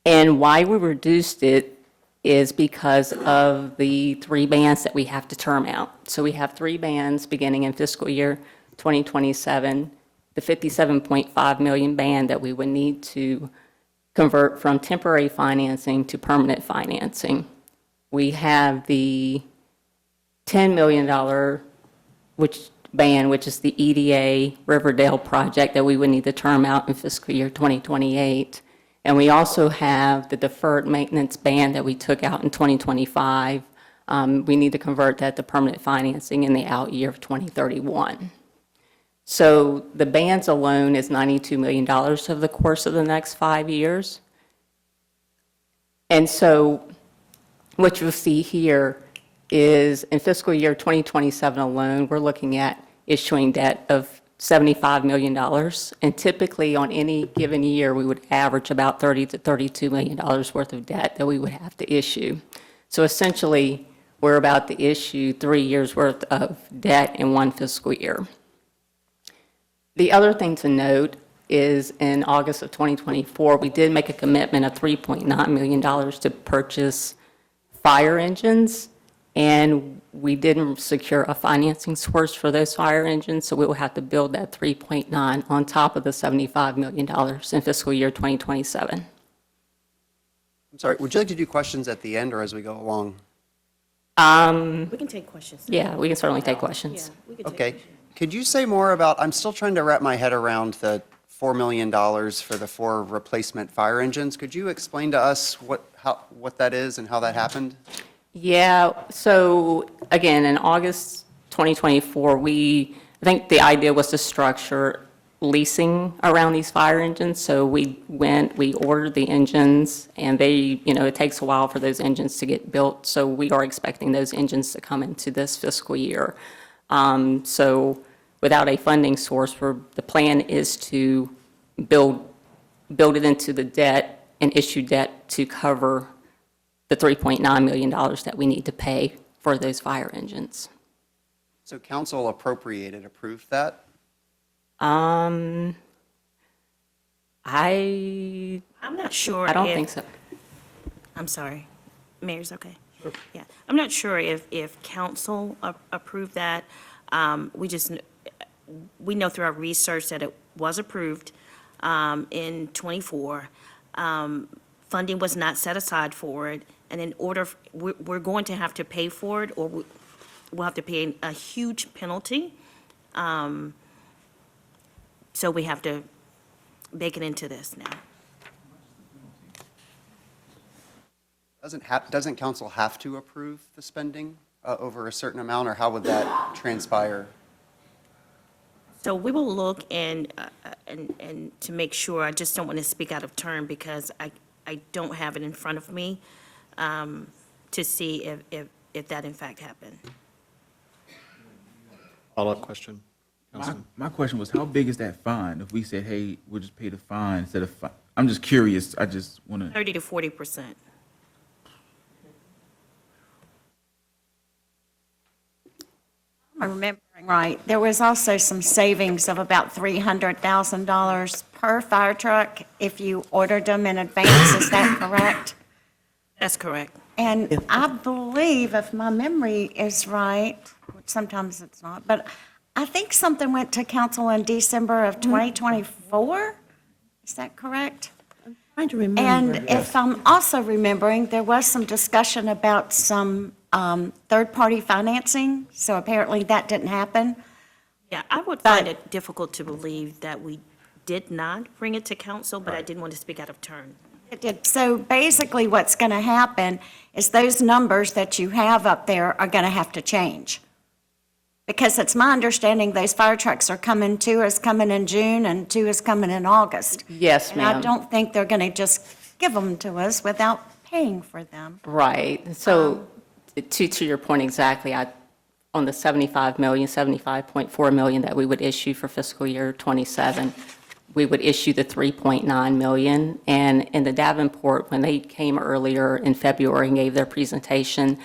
And why we reduced it is because of the 3 bands that we have to term out. So we have 3 bands beginning in fiscal year 2027, the $57.5 million band that we would need to convert from temporary financing to permanent financing. We have the $10 million band, which is the EDA Riverdale project that we would need to term out in fiscal year 2028. And we also have the deferred maintenance band that we took out in 2025. We need to convert that to permanent financing in the out year of 2031. So the bands alone is $92 million over the course of the next 5 years. And so what you'll see here is in fiscal year 2027 alone, we're looking at issuing debt of $75 million. And typically on any given year, we would average about $30 to $32 million worth of debt that we would have to issue. So essentially, we're about to issue 3 years worth of debt in 1 fiscal year. The other thing to note is in August of 2024, we did make a commitment of $3.9 million to purchase fire engines, and we didn't secure a financing source for those fire engines, so we will have to build that 3.9 on top of the $75 million in fiscal year 2027. I'm sorry, would you like to do questions at the end or as we go along? We can take questions. Yeah, we can certainly take questions. Yeah, we can take Okay. questions. Could you say more about, I'm still trying to wrap my head around the $4 million for the 4 replacement fire engines. Could you explain to us what that is and how that happened? Yeah, so again, in August 2024, I think the idea was to structure leasing around these fire engines. So we ordered the engines, and it takes a while for those engines to get built. So we are expecting those engines to come into this fiscal year. So without a funding source, the plan is to build it into the debt and issue debt to cover the $3.9 million that we need to pay for those fire engines. So council approved that? I'm not sure. I don't think so. I'm sorry. Mayor's okay? Sure. Yeah. I'm not sure if council approved that. We know through our research that it was approved in '24. Funding was not set aside for it, and in order, we're going to have to pay for it, or we'll have to pay a huge penalty. So we have to bake it into this now. Doesn't council have to approve the spending over a certain amount, or how would that transpire? So we will look and to make sure, I just don't want to speak out of turn because I don't have it in front of me to see if that in fact happened. Follow-up question? My question was, how big is that fine? If we said, hey, we'll just pay the fine instead of, I'm just curious, I just want to. 30 to 40%. I'm remembering right, there was also some savings of about $300,000 per fire truck if you ordered them in advance. Is that correct? That's correct. And I believe, if my memory is right, which sometimes it's not, but I think something went to council in December of 2024. Is that correct? I'm trying to remember. And if I'm also remembering, there was some discussion about some third-party financing, so apparently that didn't happen. Yeah, I would find it difficult to believe that we did not bring it to council, but I didn't want to speak out of turn. It did. So basically, what's going to happen is those numbers that you have up there are going to have to change. Because it's my understanding those fire trucks are coming, 2 is coming in June and 2 is coming in August. Yes, And I ma'am. don't think they're going to just give them to us without paying for them. Right. So to your point exactly, on the 75 million, 75.4 million that we would issue for fiscal year '27, we would issue the 3.9 million. And in the Davenport, when they came earlier in February and gave their presentation,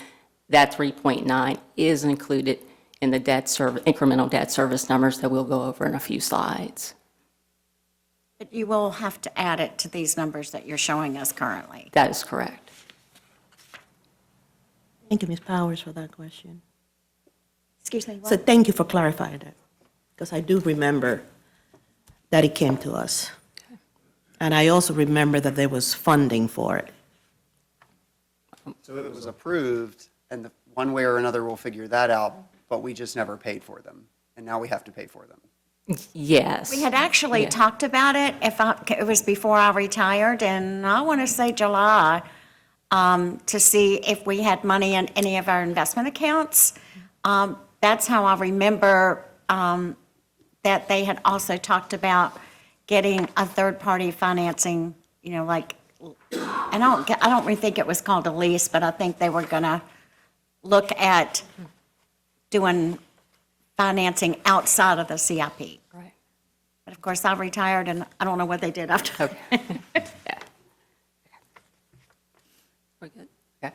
that 3.9 is included in the debt service, incremental debt service numbers that we'll go over in a few slides. But you will have to add it to these numbers that you're showing us currently. That is correct. Thank you, Ms. Powers, for that question. Excuse me, So what? thank you for clarifying that, because I do remember that it came to us. And I also remember that there was funding for it. So it was approved, and one way or another, we'll figure that out, but we just never paid for them. And now we have to pay for them. Yes. We had actually talked about it, it was before I retired, and I want to say July, to see if we had money in any of our investment accounts. That's how I remember that they had also talked about getting a third-party financing, you know, like, and I don't really think it was called a lease, but I think they were going to look at doing financing outside of the CIP. Right. But of course, I retired, and I don't know what they did after. Okay. Yeah. We're good? Okay.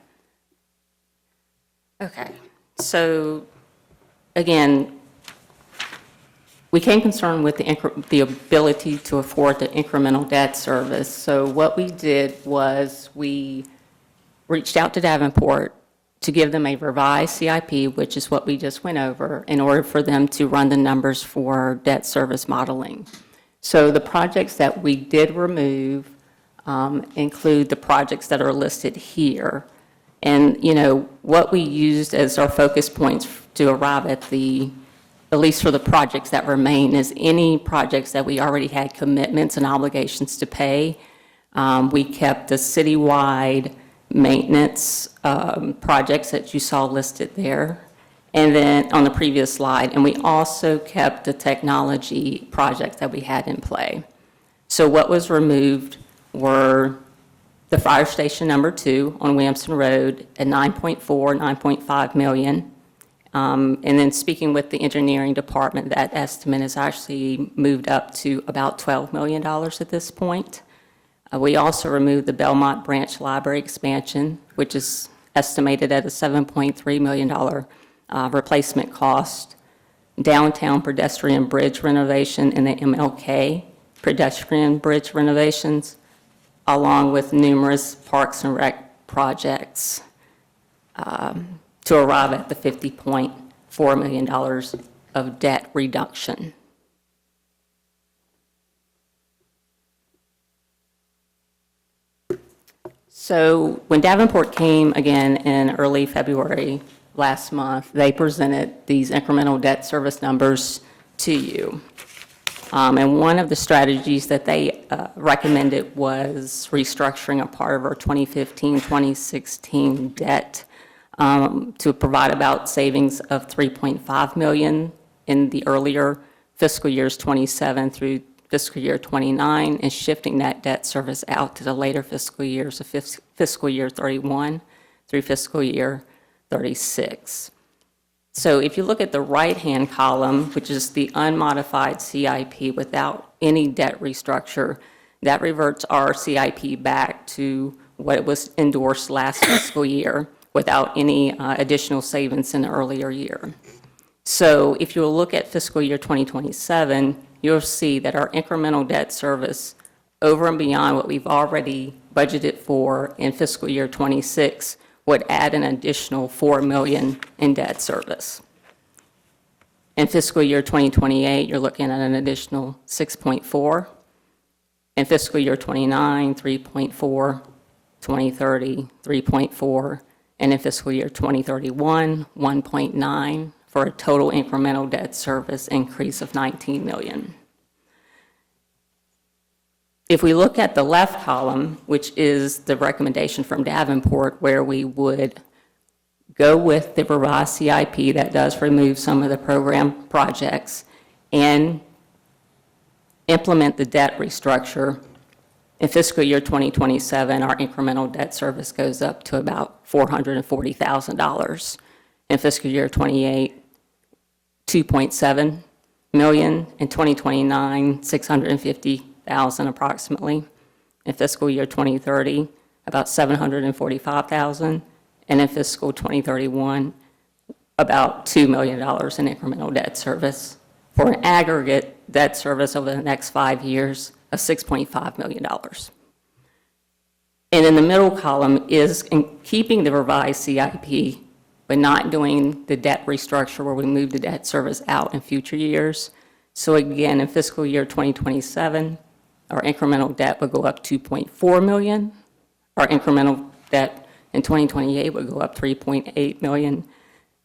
Okay. So, again, we came concerned with the ability to afford the incremental debt service. So what we did was we reached out to Davenport to give them a revised CIP, which is what we just went over, in order for them to run the numbers for debt service modeling. So the projects that we did remove include the projects that are listed here. And, you know, what we used as our focus points to arrive at least for the projects that remain, is any projects that we already had commitments and obligations to pay. We kept the citywide maintenance projects that you saw listed there, and then on the previous slide, and we also kept the technology projects that we had in play. So what was removed were the fire station number 2 on Williamson Road at 9.5 million. And then speaking with the engineering department, that estimate is actually moved up to about $12 million at this point. We also removed the Belmont Branch Library expansion, which is estimated at a $7.3 million replacement cost. Downtown pedestrian bridge renovation and the MLK pedestrian bridge renovations, along with numerous Parks and Rec projects, to arrive at the $50.4 million of debt reduction. So when Davenport came again in early February last month, they presented these incremental debt service numbers to you. And one of the strategies that they recommended was restructuring a part of our 2015-2016 debt to provide about savings of $3.5 million in the earlier fiscal years 27 through fiscal year 29, and shifting that debt service out to the later fiscal years of fiscal year 31 through fiscal year 36. So if you look at the right-hand column, which is the unmodified CIP without any debt restructure, that reverts our CIP back to what it was endorsed last fiscal year without any additional savings in the earlier year. So if you look at fiscal year 2027, you'll see that our incremental debt service over and beyond what we've already budgeted for in fiscal year 26 would add an additional $4 million in debt service. In fiscal year 2028, you're looking at an additional 6.4. In fiscal year 29, 3.4, 2030, 3.4, and in fiscal year 2031, 1.9, for a total incremental debt service increase of $19 million. If we look at the left column, which is the recommendation from Davenport, where we would go with the revised CIP that does remove some of the program projects and implement the debt restructure, in fiscal year 2027, our incremental debt service goes up to about $440,000. In fiscal year 28, 2.7 million. In 2029, 650,000 approximately. In fiscal year 2030, about 745,000. And in fiscal 2031, about $2 million in incremental debt service, for an aggregate debt service over the next 5 years of $6.5 million. And in the middle column is keeping the revised CIP, but not doing the debt restructure where we move the debt service out in future years. So again, in fiscal year 2027, our incremental debt would go up 2.4 million. Our incremental debt in 2028 would go up 3.8 million,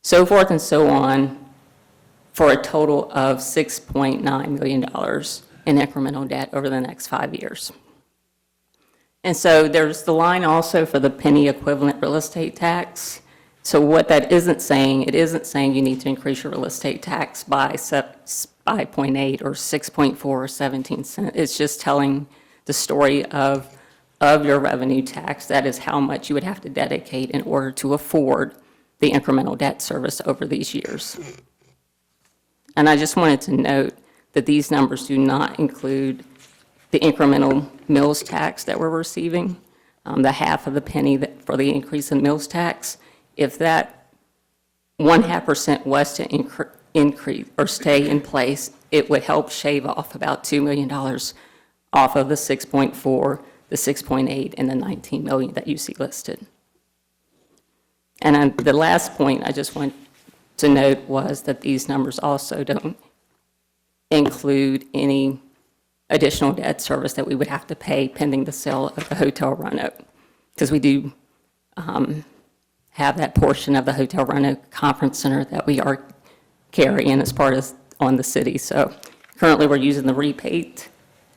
so forth and so on, for a total of $6.9 million in incremental debt over the next 5 years. And so there's the line also for the penny equivalent real estate tax. So what that isn't saying, it isn't saying you need to increase your real estate tax by 5.8 or 6.4 or 17 cents. It's just telling the story of your revenue tax. That is how much you would have to dedicate in order to afford the incremental debt service over these years. And I just wanted to note that these numbers do not include the incremental mills tax that we're receiving, the half of the penny for the increase in mills tax. If that 0.5% was to increase or stay in place, it would help shave off about $2 million off of the 6.4, the 6.8, and the 19 million that you see listed. And the last point I just want to note was that these numbers also don't include any additional debt service that we would have to pay pending the sale of the Hotel Roanoke, because we do have that portion of the Hotel Roanoke Conference Center that we are carrying as part of on the city. So currently we're using the repaid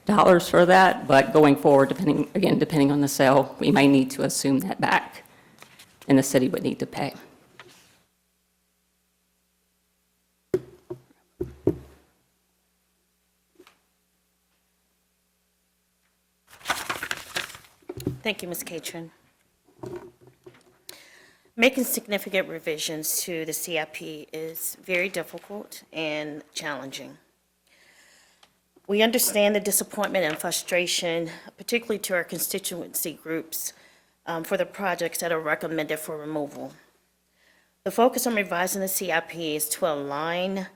dollars for that, but going forward, depending on the sale, we may need to assume that back, and the city would need to pay. Thank you, Ms. Catron. Making significant revisions to the CIP is very difficult and challenging. We understand the disappointment and frustration, particularly to our constituency groups, for the projects that are recommended for removal. The focus on revising the CIP is to align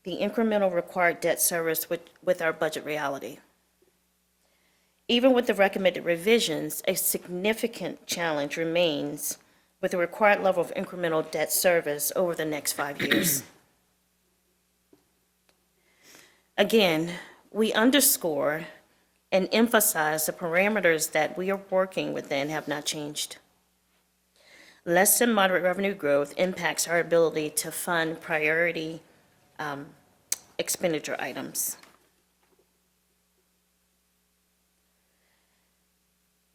the incremental required debt service with our budget reality. Even with the recommended revisions, a significant challenge remains with the required level of incremental debt service over the next 5 years. Again, we underscore and emphasize the parameters that we are working within have not changed. Less than moderate revenue growth impacts our ability to fund priority expenditure items.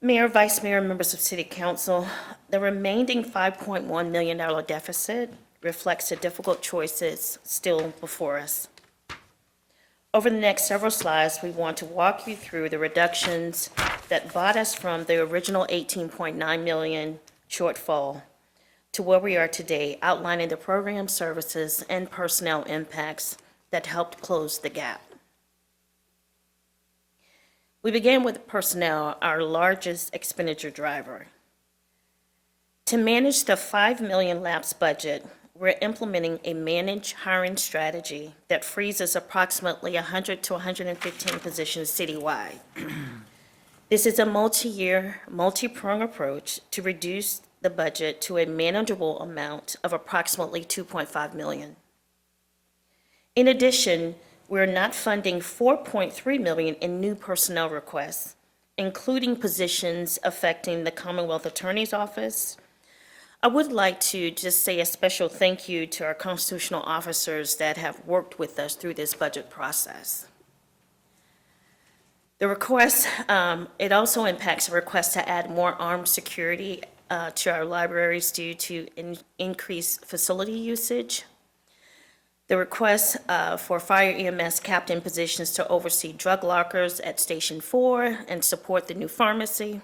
Mayor, Vice Mayor, members of City Council, the remaining $5.1 million deficit reflects the difficult choices still before us. Over the next several slides, we want to walk you through the reductions that brought us from the original $18.9 million shortfall to where we are today, outlining the program services and personnel impacts that helped close the gap. We began with personnel, our largest expenditure driver. To manage the $5 million lapse budget, we're implementing a managed hiring strategy that frees us approximately 100 to 115 positions citywide. This is a multi-year, multi-pronged approach to reduce the budget to a manageable amount of approximately $2.5 million. In addition, we're not funding $4.3 million in new personnel requests, including positions affecting the Commonwealth Attorney's Office. I would like to just say a special thank you to our constitutional officers that have worked with us through this budget process. The request, it also impacts a request to add more armed security to our libraries due to increased facility usage. The request for Fire-EMS captain positions to oversee drug lockers at Station 4 and support the new pharmacy.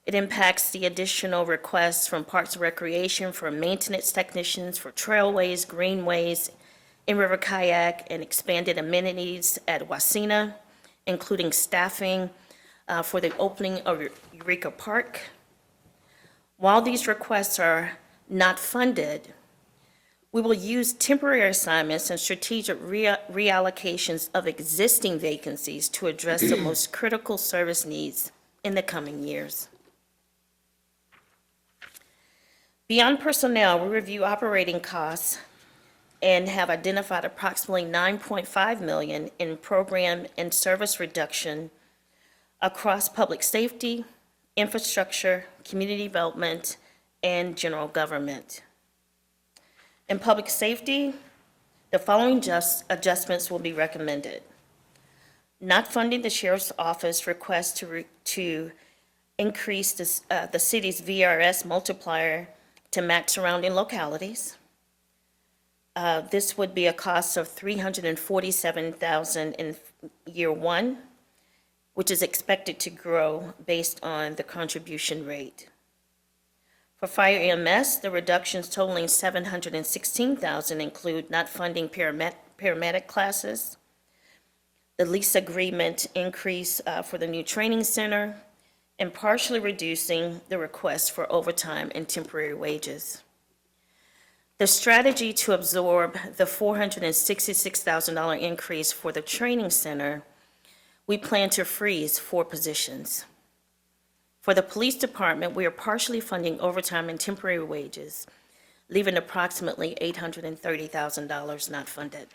It impacts the additional requests from Parks and Recreation for maintenance technicians for trailways, greenways, in-river kayak, and expanded amenities at Wasena, including staffing for the opening of Eureka Park. While these requests are not funded, we will use temporary assignments and strategic reallocations of existing vacancies to address the most critical service needs in the coming years. Beyond personnel, we review operating costs and have identified approximately $9.5 million in program and service reduction across public safety, infrastructure, community development, and general government. In public safety, the following adjustments will be recommended. Not funding the Sheriff's Office request to increase the city's VRS multiplier to match surrounding localities. This would be a cost of $347,000 in year one, which is expected to grow based on the contribution rate. For Fire-EMS, the reductions totaling $716,000 include not funding paramedic classes, the lease agreement increase for the new training center, and partially reducing the request for overtime and temporary wages. The strategy to absorb the $466,000 increase for the training center, we plan to freeze 4 positions. For the police department, we are partially funding overtime and temporary wages, leaving approximately $830,000 not funded.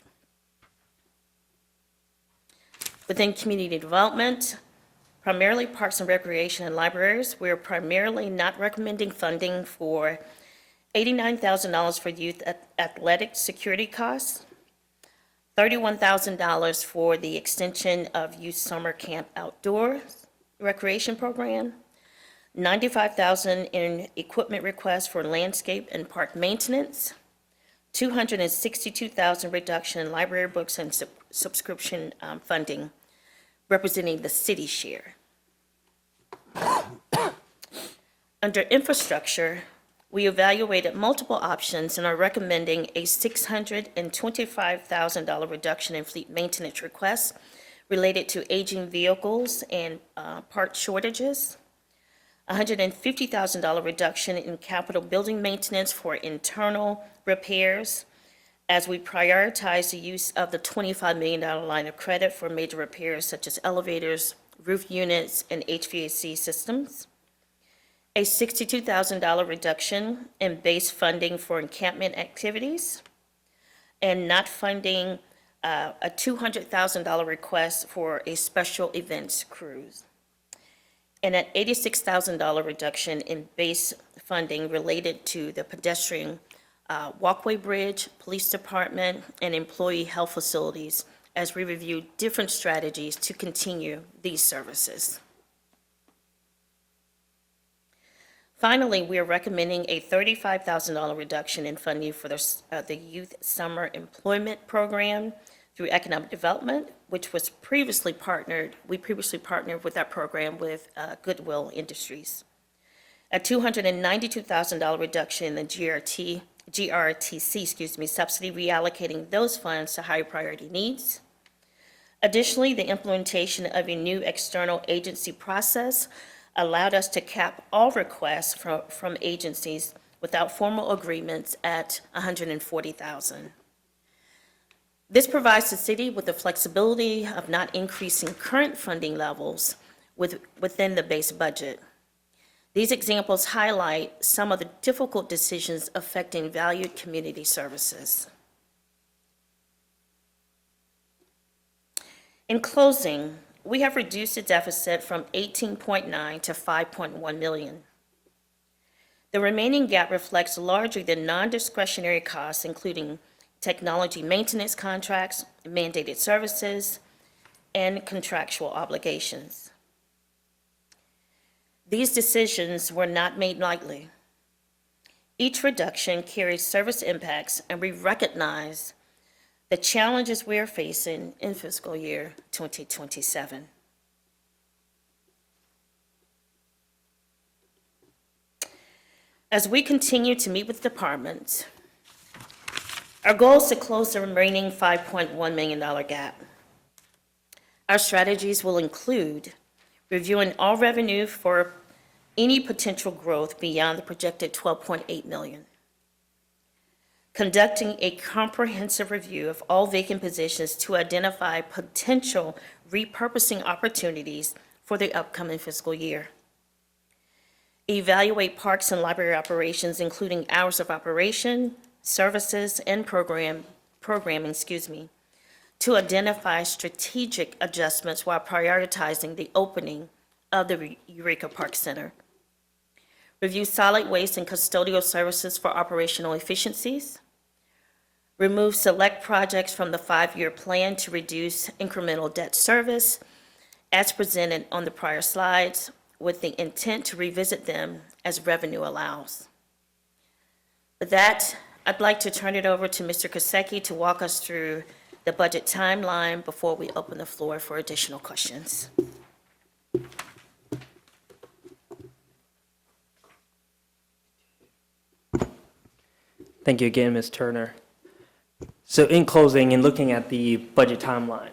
Within community development, primarily parks and recreation and libraries, we are primarily not recommending funding for $89,000 for youth athletic security costs, $31,000 for the extension of youth summer camp outdoor recreation program, $95,000 in equipment requests for landscape and park maintenance, $262,000 reduction in library books and subscription funding, representing the city share. Under infrastructure, we evaluated multiple options and are recommending a $625,000 reduction in fleet maintenance requests related to aging vehicles and part shortages, $150,000 reduction in capital building maintenance for internal repairs as we prioritize the use of the $25 million line of credit for major repairs such as elevators, roof units, and HVAC systems, a $62,000 reduction in base funding for encampment activities, and not funding a $200,000 request for a special events cruise, and an $86,000 reduction in base funding related to the pedestrian walkway bridge, police department, and employee health facilities as we review different strategies to continue these services. Finally, we are recommending a $35,000 reduction in funding for the Youth Summer Employment Program through Economic Development, which was previously partnered with that program with Goodwill Industries. A $292,000 reduction in the GRTC subsidy, reallocating those funds to higher priority needs. Additionally, the implementation of a new external agency process allowed us to cap all requests from agencies without formal agreements at $140,000. This provides the city with the flexibility of not increasing current funding levels within the base budget. These examples highlight some of the difficult decisions affecting valued community services. In closing, we have reduced the deficit from 18.9 to 5.1 million. The remaining gap reflects largely the non-discretionary costs, including technology maintenance contracts, mandated services, and contractual obligations. These decisions were not made lightly. Each reduction carries service impacts, and we recognize the challenges we are facing in fiscal year 2027. As we continue to meet with departments, our goal is to close the remaining $5.1 million gap. Our strategies will include reviewing all revenue for any potential growth beyond the projected $12.8 million, conducting a comprehensive review of all vacant positions to identify potential repurposing opportunities for the upcoming fiscal year, evaluate parks and library operations, including hours of operation, services, and programming, to identify strategic adjustments while prioritizing the opening of the Eureka Park Center. Review solid waste and custodial services for operational efficiencies. Remove select projects from the 5-year plan to reduce incremental debt service as presented on the prior slides, with the intent to revisit them as revenue allows. With that, I'd like to turn it over to Mr. Kosecki to walk us through the budget timeline before we open the floor for additional questions. Thank you again, Ms. Turner. So in closing, in looking at the budget timeline,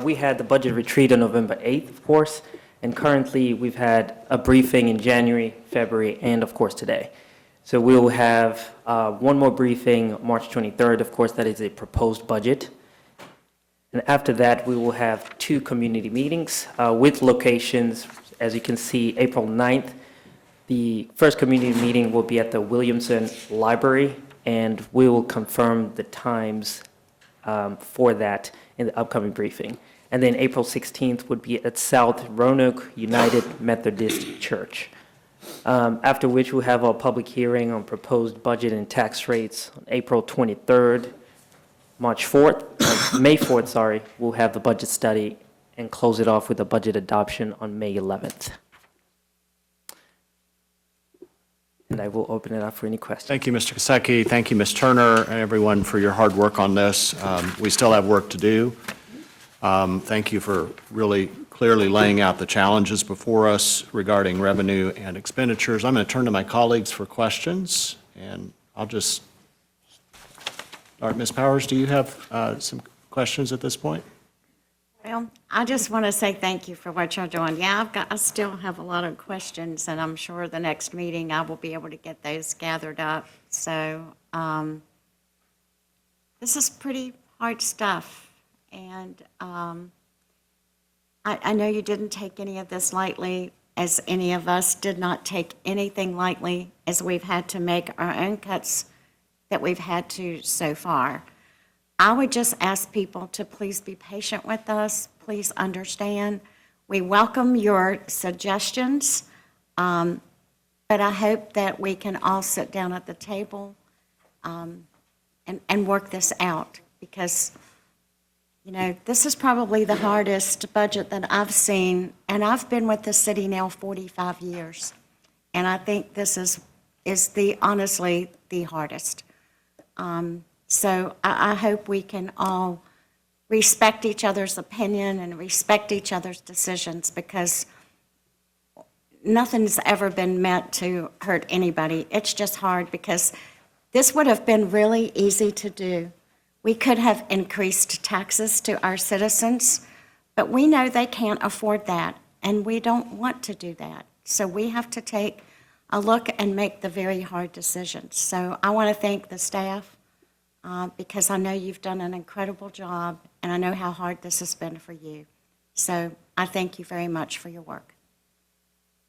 we had the budget retreat on November 8th, of course, and currently we've had a briefing in January, February, and of course today. So we will have one more briefing March 23rd, of course, that is a proposed budget. And after that, we will have 2 community meetings with locations. As you can see, April 9th, the first community meeting will be at the Williamson Library, and we will confirm the times for that in the upcoming briefing. And then April 16th would be at South Roanoke United Methodist Church. After which we'll have a public hearing on proposed budget and tax rates on April 23rd. May 4th, we'll have the budget study and close it off with a budget adoption on May 11th. And I will open it up for any questions. Thank you, Mr. Kosecki. Thank you, Ms. Turner, and everyone for your hard work on this. We still have work to do. Thank you for really clearly laying out the challenges before us regarding revenue and expenditures. I'm going to turn to my colleagues for questions, and I'll just start. Ms. Powers, do you have some questions at this point? Well, I just want to say thank you for what you're doing. Yeah, I still have a lot of questions, and I'm sure the next meeting I will be able to get those gathered up. So this is pretty hard stuff, and I know you didn't take any of this lightly, as any of us did not take anything lightly, as we've had to make our own cuts that we've had to so far. I would just ask people to please be patient with us. Please understand. We welcome your suggestions, but I hope that we can all sit down at the table and work this out, because, you know, this is probably the hardest budget that I've seen, and I've been with the city now 45 years, and I think this is honestly the hardest. So I hope we can all respect each other's opinion and respect each other's decisions, because nothing's ever been meant to hurt anybody. It's just hard, because this would have been really easy to do. We could have increased taxes to our citizens, but we know they can't afford that, and we don't want to do that. So we have to take a look and make the very hard decisions. So I want to thank the staff, because I know you've done an incredible job, and I know how hard this has been for you. So I thank you very much for your work.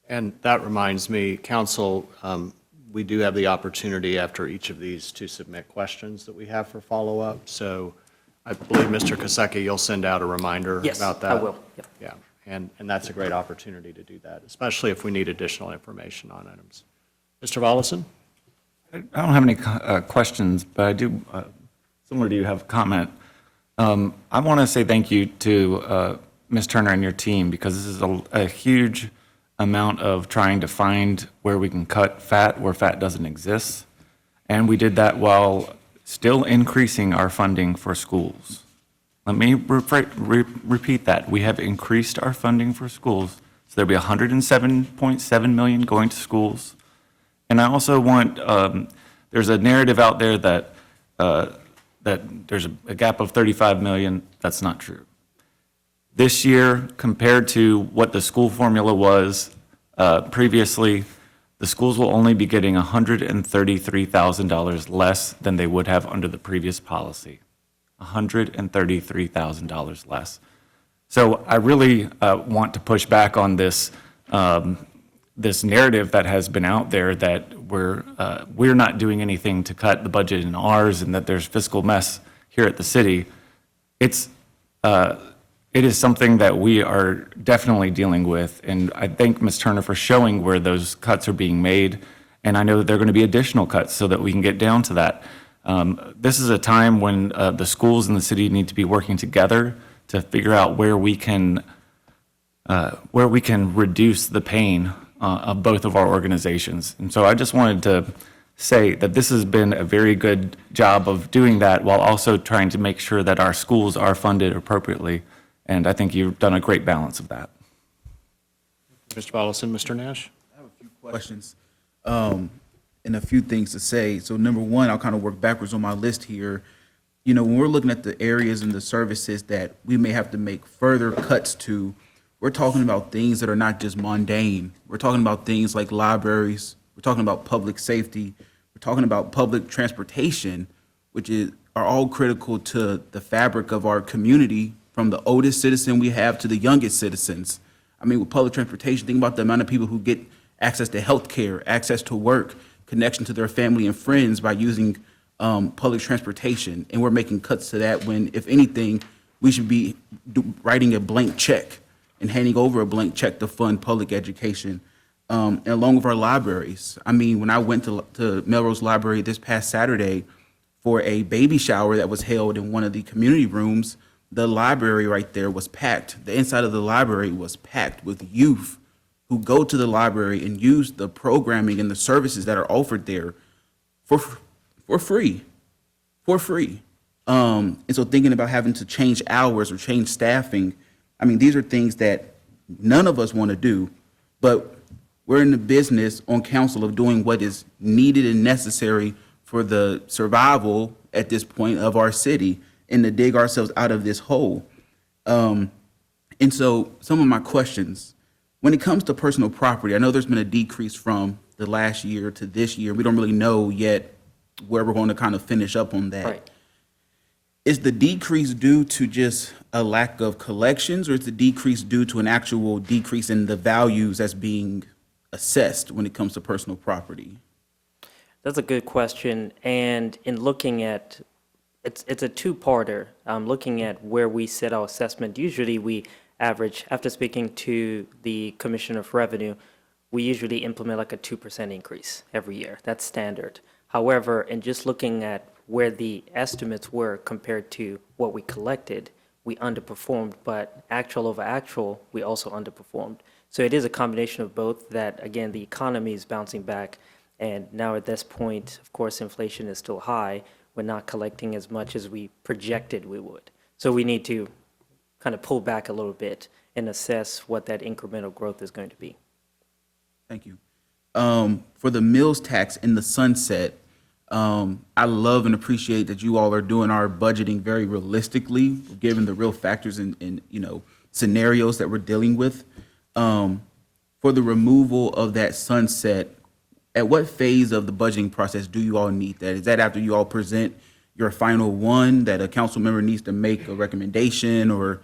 And that reminds me, Council, we do have the opportunity after each of these to submit questions that we have for follow-up. So I believe, Mr. Kosecki, you'll send out a reminder about that? Yes, I will. Yep. Yeah, and that's a great opportunity to do that, especially if we need additional information on items. Mr. Volleson? I don't have any questions, but I do, similar to you, have a comment. I want to say thank you to Ms. Turner and your team, because this is a huge amount of trying to find where we can cut fat where fat doesn't exist. And we did that while still increasing our funding for schools. Let me repeat that. We have increased our funding for schools. So there'll be 107.7 million going to schools. And I also want, there's a narrative out there that there's a gap of 35 million. That's not true. This year, compared to what the school formula was previously, the schools will only be getting $133,000 less than they would have under the previous policy. $133,000 less. So I really want to push back on this this narrative that has been out there that we're not doing anything to cut the budget in ours and that there's fiscal mess here at the city. It is something that we are definitely dealing with, and I thank Ms. Turner for showing where those cuts are being made, and I know that there are going to be additional cuts so that we can get down to that. This is a time when the schools and the city need to be working together to figure out where we can reduce the pain of both of our organizations. And so I just wanted to say that this has been a very good job of doing that while also trying to make sure that our schools are funded appropriately. And I think you've done a great balance of that. Mr. Volleson, Mr. Nash? I have a few questions and a few things to say. So number one, I'll kind of work backwards on my list here. You know, when we're looking at the areas and the services that we may have to make further cuts to, we're talking about things that are not just mundane. We're talking about things like libraries. We're talking about public safety. We're talking about public transportation, which are all critical to the fabric of our community, from the oldest citizen we have to the youngest citizens. I mean, with public transportation, think about the amount of people who get access to health care, access to work, connection to their family and friends by using public transportation. And we're making cuts to that when, if anything, we should be writing a blank check and handing over a blank check to fund public education, and along with our libraries. I mean, when I went to Melrose Library this past Saturday for a baby shower that was held in one of the community rooms, the library right there was packed. The inside of the library was packed with youth who go to the library and use the programming and the services that are offered there for free. And so thinking about having to change hours or change staffing, I mean, these are things that none of us want to do, but we're in the business on council of doing what is needed and necessary for the survival at this point of our city, and to dig ourselves out of this hole. And so some of my questions, when it comes to personal property, I know there's been a decrease from the last year to this year. We don't really know yet where we're going to kind of finish up on that. Right. Is the decrease due to just a lack of collections, or is the decrease due to an actual decrease in the values that's being assessed when it comes to personal property? That's a good question. And in looking at, it's a two-parter. Looking at where we set our assessment, usually we average, after speaking to the Commissioner of Revenue, we usually implement like a 2% increase every year. That's standard. However, in just looking at where the estimates were compared to what we collected, we underperformed, but actual over actual, we also underperformed. So it is a combination of both, that, again, the economy is bouncing back, and now at this point, of course, inflation is still high. We're not collecting as much as we projected we would. So we need to kind of pull back a little bit and assess what that incremental growth is going to be. Thank you. For the mills tax in the sunset, I love and appreciate that you all are doing our budgeting very realistically, given the real factors and scenarios that we're dealing with. For the removal of that sunset, at what phase of the budgeting process do you all need that? Is that after you all present your final one, that a council member needs to make a recommendation, or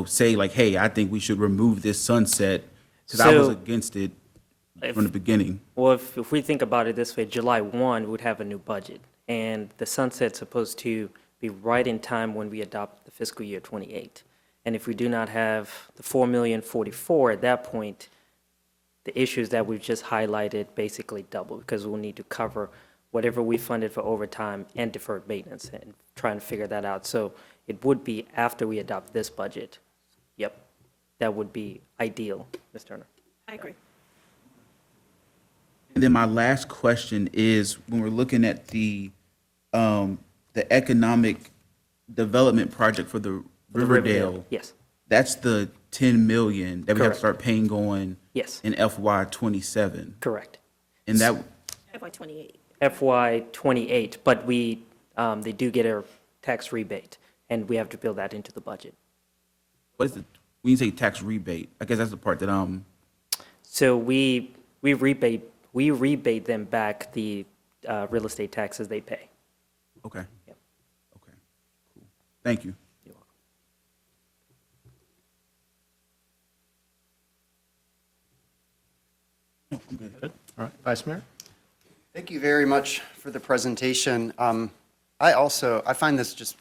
say like, hey, I think we should remove this sunset? Because I was against it from the beginning. Well, if we think about it this way, July 1, we would have a new budget, and the sunset's supposed to be right in time when we adopt the fiscal year 28. And if we do not have the $4,044,000 at that point, the issues that we've just highlighted basically double, because we'll need to cover whatever we funded for overtime and deferred maintenance and try and figure that out. So it would be after we adopt this budget. Yep, that would be ideal, Ms. Turner. I agree. And then my last question is, when we're looking at the economic development project for the For the Riverdale, yes. that's the 10 million that we have Correct. to start paying on Yes. in FY '27. Correct. And that, FY '28. FY '28, but they do get a tax rebate, and we have to build that into the budget. what is it, when you say tax rebate, I guess that's the part that, So we rebate them back the real estate taxes they pay. okay. Yep. Okay, cool. Thank you. Good. All right, Vice Mayor? Thank you very much for the presentation. I find this just,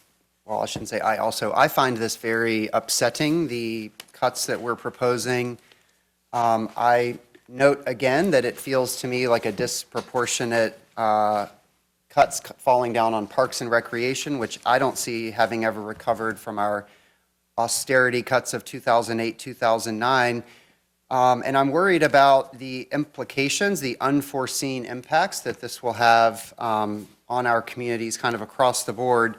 well, I shouldn't say I find this very upsetting, the cuts that we're proposing. I note again that it feels to me like a disproportionate cuts falling down on parks and recreation, which I don't see having ever recovered from our austerity cuts of 2008, 2009. And I'm worried about the implications, the unforeseen impacts that this will have on our communities kind of across the board.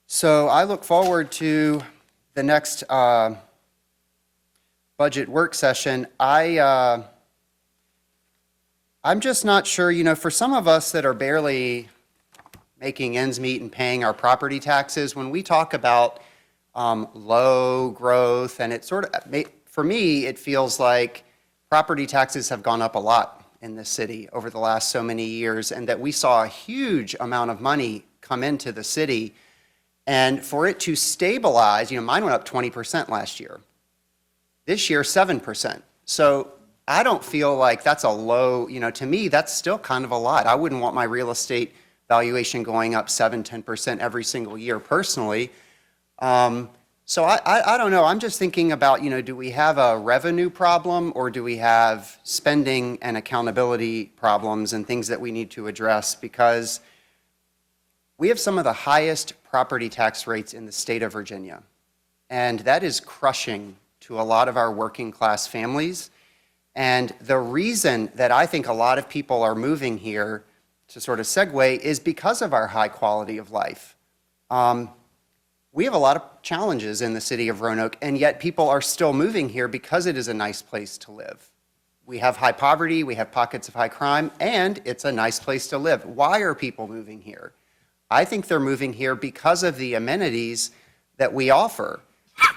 So I look forward to the next budget work session. I'm just not sure, for some of us that are barely making ends meet and paying our property taxes, when we talk about low growth, and it sort of, for me, it feels like property taxes have gone up a lot in this city over the last so many years, and that we saw a huge amount of money come into the city. And for it to stabilize, mine went up 20% last year. This year, 7%. So I don't feel like that's a low, to me, that's still kind of a lot. I wouldn't want my real estate valuation going up 7-10% every single year personally. So I don't know. I'm just thinking about, do we have a revenue problem, or do we have spending and accountability problems and things that we need to address? Because we have some of the highest property tax rates in the state of Virginia. And that is crushing to a lot of our working class families. And the reason that I think a lot of people are moving here, to sort of segue, is because of our high quality of life. We have a lot of challenges in the city of Roanoke, and yet people are still moving here because it is a nice place to live. We have high poverty, we have pockets of high crime, and it's a nice place to live. Why are people moving here? I think they're moving here because of the amenities that we offer.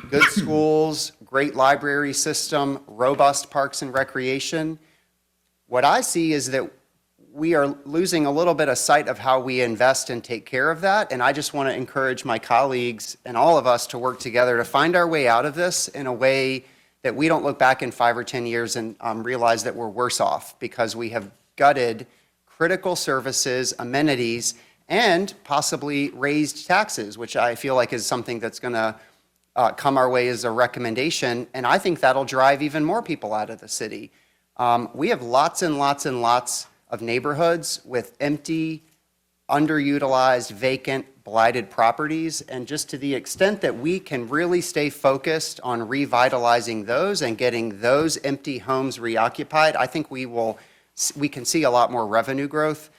Good schools, great library system, robust parks and recreation. What I see is that we are losing a little bit of sight of how we invest and take care of that. And I just want to encourage my colleagues and all of us to work together to find our way out of this in a way that we don't look back in 5 or 10 years and realize that we're worse off because we have gutted critical services, amenities, and possibly raised taxes, which I feel like is something that's going to come our way as a recommendation. And I think that'll drive even more people out of the city. We have lots and lots and lots of neighborhoods with empty, underutilized, vacant, blighted properties. And just to the extent that we can really stay focused on revitalizing those and getting those empty homes reoccupied, I think we can see a lot more revenue growth.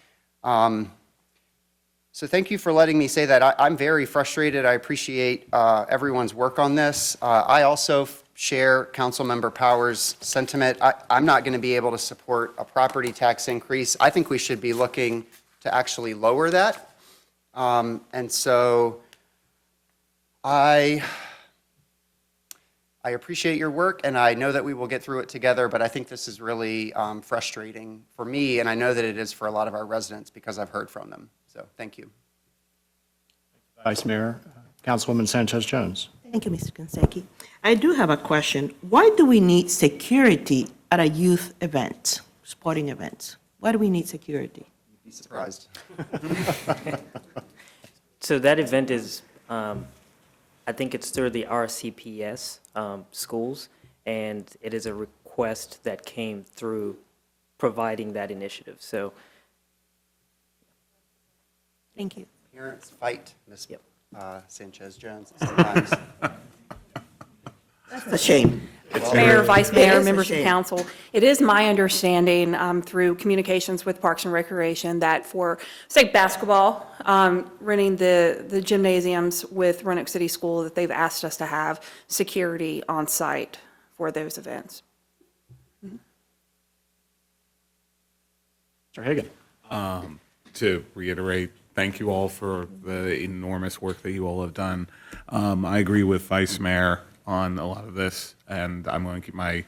So thank you for letting me say that. I'm very frustrated. I appreciate everyone's work on this. I also share Councilmember Powers' sentiment. I'm not going to be able to support a property tax increase. I think we should be looking to actually lower that. And so I appreciate your work, and I know that we will get through it together, but I think this is really frustrating for me, and I know that it is for a lot of our residents because I've heard from them. So thank you. Vice Mayor, Councilwoman Sanchez-Jones. Thank you, Mr. Consecchi. I do have a question. Why do we need security at a youth event, sporting event? Why do we need security? You'd be surprised. So that event is, I think it's through the RCPS schools, and it is a request that came through providing that initiative. So Thank you. Parents fight, Ms. Yep. Sanchez Jones sometimes. That's a shame. Mayor, Vice It Mayor, is a members of shame. council, it is my understanding through communications with Parks and Recreation that for, say, basketball, renting the gymnasiums with Roanoke City School, that they've asked us to have security on site for those events. Mr. Hagan. To reiterate, thank you all for the enormous work that you all have done. I agree with Vice Mayor on a lot of this, and I'm going to keep my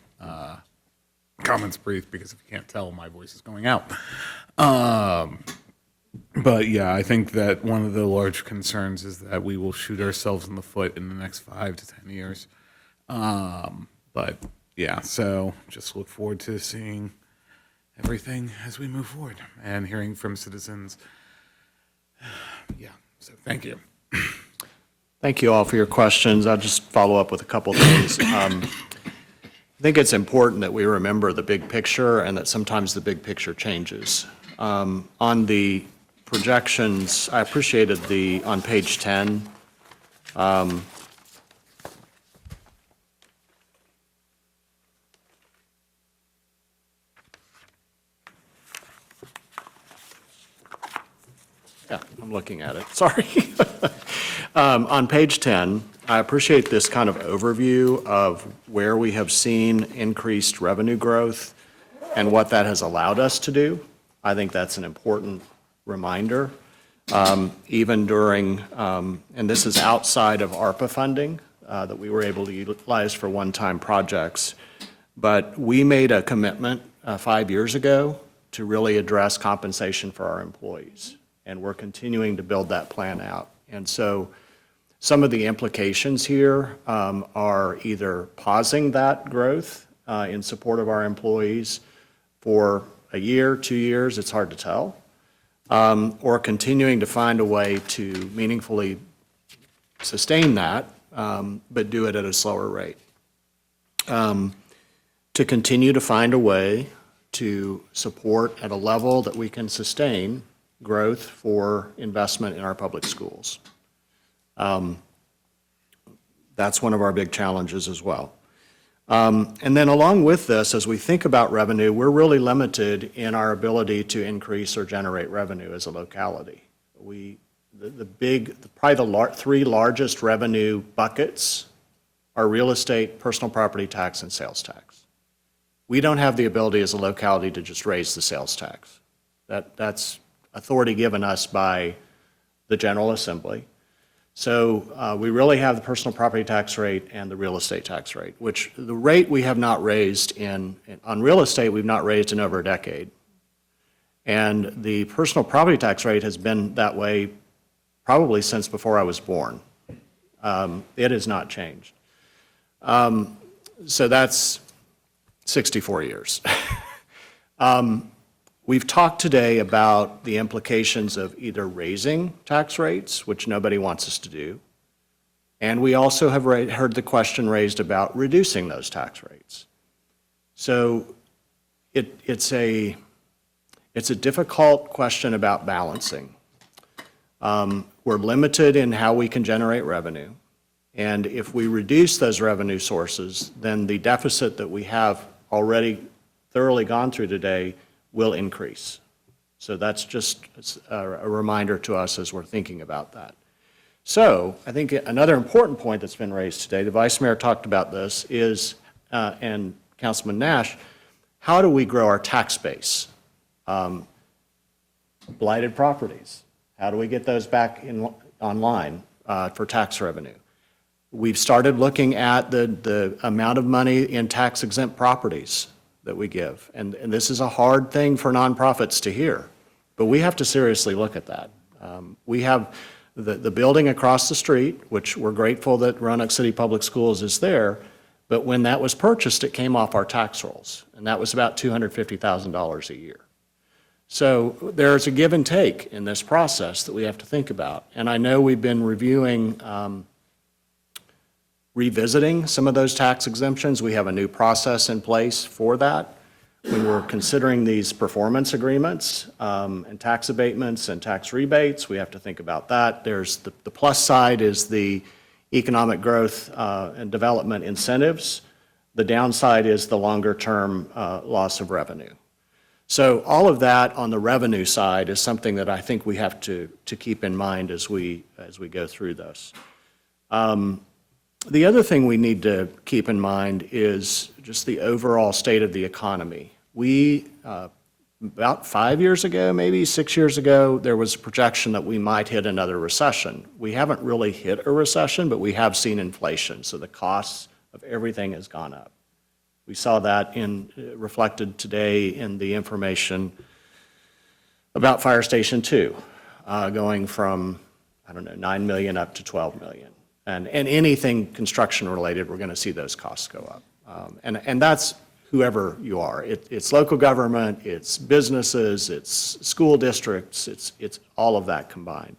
comments brief because if you can't tell, my voice is going out. But yeah, I think that one of the large concerns is that we will shoot ourselves in the foot in the next 5 to 10 years. But yeah, so just look forward to seeing everything as we move forward and hearing from citizens. Yeah, so thank you. Thank you all for your questions. I'll just follow up with a couple things. I think it's important that we remember the big picture and that sometimes the big picture changes. On the projections, I appreciated on page 10, yeah, I'm looking at it, sorry. On page 10, I appreciate this kind of overview of where we have seen increased revenue growth and what that has allowed us to do. I think that's an important reminder. Even during, and this is outside of ARPA funding that we were able to utilize for one-time projects, but we made a commitment 5 years ago to really address compensation for our employees, and we're continuing to build that plan out. And so some of the implications here are either pausing that growth in support of our employees for a year, 2 years, it's hard to tell, or continuing to find a way to meaningfully sustain that, but do it at a slower rate. To continue to find a way to support at a level that we can sustain growth for investment in our public schools. That's one of our big challenges as well. And then along with this, as we think about revenue, we're really limited in our ability to increase or generate revenue as a locality. Probably the three largest revenue buckets are real estate, personal property tax, and sales tax. We don't have the ability as a locality to just raise the sales tax. That's authority given us by the General Assembly. So we really have the personal property tax rate and the real estate tax rate, which the rate we have not raised on real estate, we've not raised in over a decade. And the personal property tax rate has been that way probably since before I was born. It has not changed. So that's 64 years. We've talked today about the implications of either raising tax rates, which nobody wants us to do, and we also have heard the question raised about reducing those tax rates. So it's a difficult question about balancing. We're limited in how we can generate revenue, and if we reduce those revenue sources, then the deficit that we have already thoroughly gone through today will increase. So that's just a reminder to us as we're thinking about that. So I think another important point that's been raised today, the Vice Mayor talked about this, is, and Councilman Nash, how do we grow our tax base? Blighted properties, how do we get those back online for tax revenue? We've started looking at the amount of money in tax-exempt properties that we give. And this is a hard thing for nonprofits to hear, but we have to seriously look at that. We have the building across the street, which we're grateful that Roanoke City Public Schools is there, but when that was purchased, it came off our tax rolls, and that was about $250,000 a year. So there's a give and take in this process that we have to think about. And I know we've been revisiting some of those tax exemptions. We have a new process in place for that. when we're considering these performance agreements and tax abatements and tax rebates, we have to think about that. There's the plus side is the economic growth and development incentives. The downside is the longer-term loss of revenue. So all of that on the revenue side is something that I think we have to keep in mind as we go through this. The other thing we need to keep in mind is just the overall state of the economy. We, about 5 years ago, maybe 6 years ago, there was a projection that we might hit another recession. We haven't really hit a recession, but we have seen inflation, so the costs of everything has gone up. We saw that reflected today in the information about Fire Station 2, going from, I don't know, 9 million up to 12 million. And anything construction related, we're going to see those costs go up. And that's whoever you are. It's local government, it's businesses, it's school districts, it's all of that combined.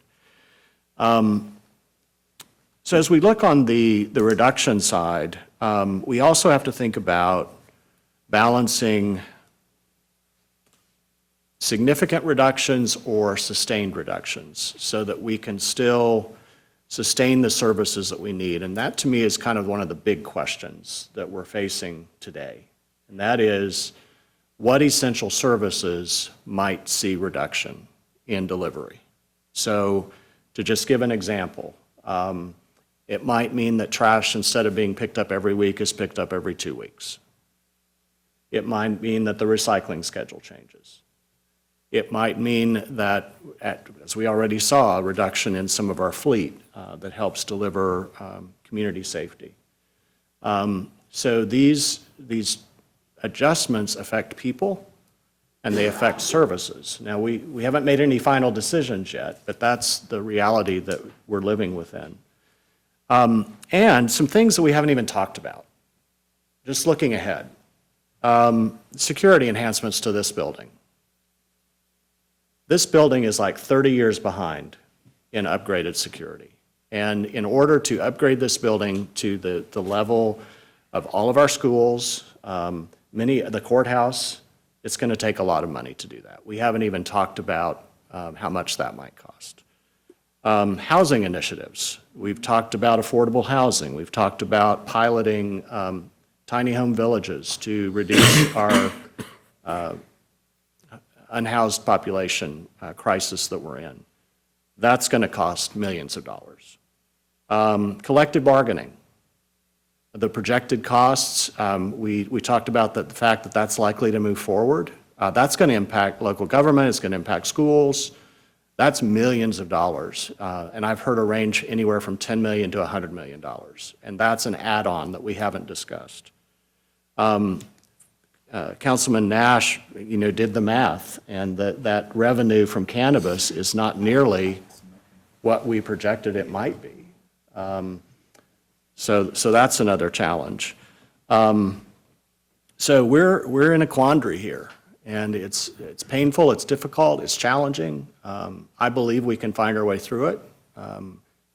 So as we look on the reduction side, we also have to think about balancing significant reductions or sustained reductions so that we can still sustain the services that we need. And that, to me, is kind of one of the big questions that we're facing today. And that is, what essential services might see reduction in delivery? So to just give an example, it might mean that trash, instead of being picked up every week, is picked up every 2 weeks. It might mean that the recycling schedule changes. It might mean that, as we already saw, a reduction in some of our fleet that helps deliver community safety. So these adjustments affect people and they affect services. Now, we haven't made any final decisions yet, but that's the reality that we're living within. And some things that we haven't even talked about, just looking ahead. Security enhancements to this building. This building is like 30 years behind in upgraded security. And in order to upgrade this building to the level of all of our schools, the courthouse, it's going to take a lot of money to do that. We haven't even talked about how much that might cost. Housing initiatives. We've talked about affordable housing. We've talked about piloting tiny home villages to reduce our unhoused population crisis that we're in. That's going to cost millions of dollars. Collective bargaining. The projected costs, we talked about the fact that that's likely to move forward. That's going to impact local government. It's going to impact schools. That's millions of dollars. And I've heard a range anywhere from $10 million to $100 million. And that's an add-on that we haven't discussed. Councilman Nash, did the math, and that revenue from cannabis is not nearly what we projected it might be. So that's another challenge. So we're in a quandary here, and it's painful, it's difficult, it's challenging. I believe we can find our way through it.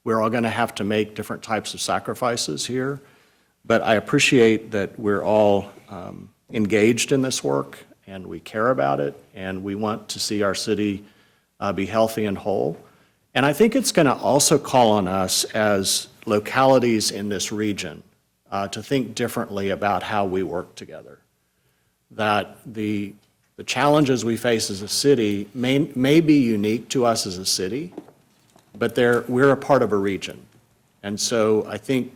We're all going to have to make different types of sacrifices here, but I appreciate that we're all engaged in this work, and we care about it, and we want to see our city be healthy and whole. And I think it's going to also call on us as localities in this region to think differently about how we work together. That the challenges we face as a city may be unique to us as a city, but we're a part of a region. And so I think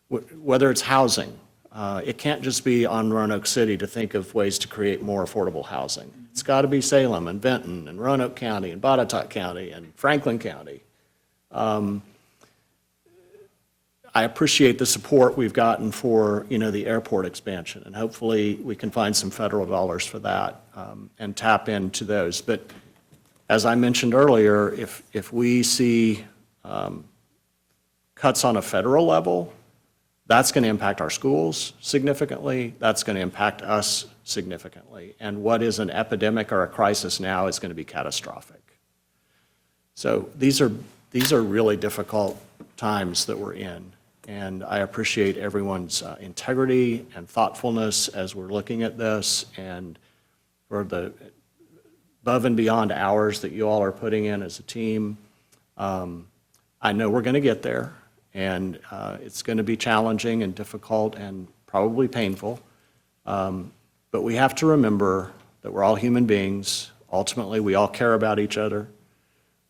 whether it's housing, it can't just be on Roanoke City to think of ways to create more affordable housing. It's got to be Salem and Vinton and Roanoke County and Botetourt County and Franklin County. I appreciate the support we've gotten for, the airport expansion, and hopefully we can find some federal dollars for that and tap into those. But as I mentioned earlier, if we see cuts on a federal level, that's going to impact our schools significantly. That's going to impact us significantly. And what is an epidemic or a crisis now is going to be catastrophic. So these are really difficult times that we're in. And I appreciate everyone's integrity and thoughtfulness as we're looking at this. And for the above and beyond hours that you all are putting in as a team. I know we're going to get there, and it's going to be challenging and difficult and probably painful. But we have to remember that we're all human beings. Ultimately, we all care about each other.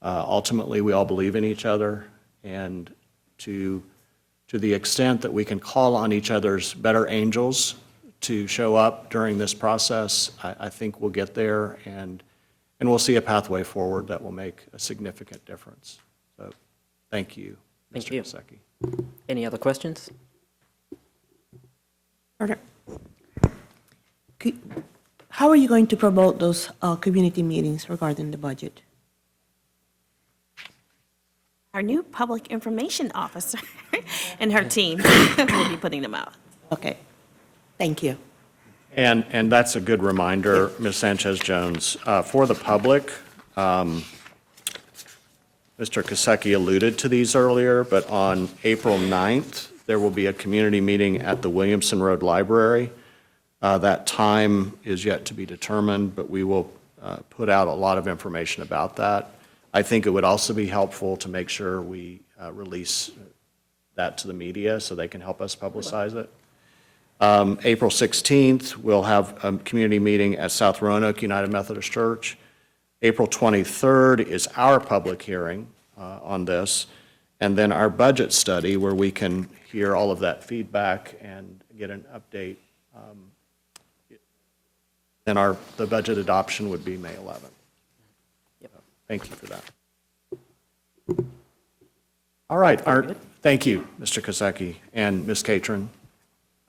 Ultimately, we all believe in each other. And to the extent that we can call on each other's better angels to show up during this process, I think we'll get there, and we'll see a pathway forward that will make a significant difference. So, thank you, Thank Mr. you. Kosecki. Any other questions? How are you going to promote those community meetings regarding the budget? Our new public information officer and her team will be putting them out. Okay, thank you. And that's a good reminder, Ms. Sanchez-Jones. For the public, Mr. Kosecki alluded to these earlier, but on April 9th, there will be a community meeting at the Williamson Road Library. That time is yet to be determined, but we will put out a lot of information about that. I think it would also be helpful to make sure we release that to the media so they can help us publicize it. April 16th, we'll have a community meeting at South Roanoke United Methodist Church. April 23rd is our public hearing on this, and then our budget study where we can hear all of that feedback and get an update. Then the budget adoption would be May 11th. Thank you for that. All right, thank you, Mr. Kosecki and Ms. Catron.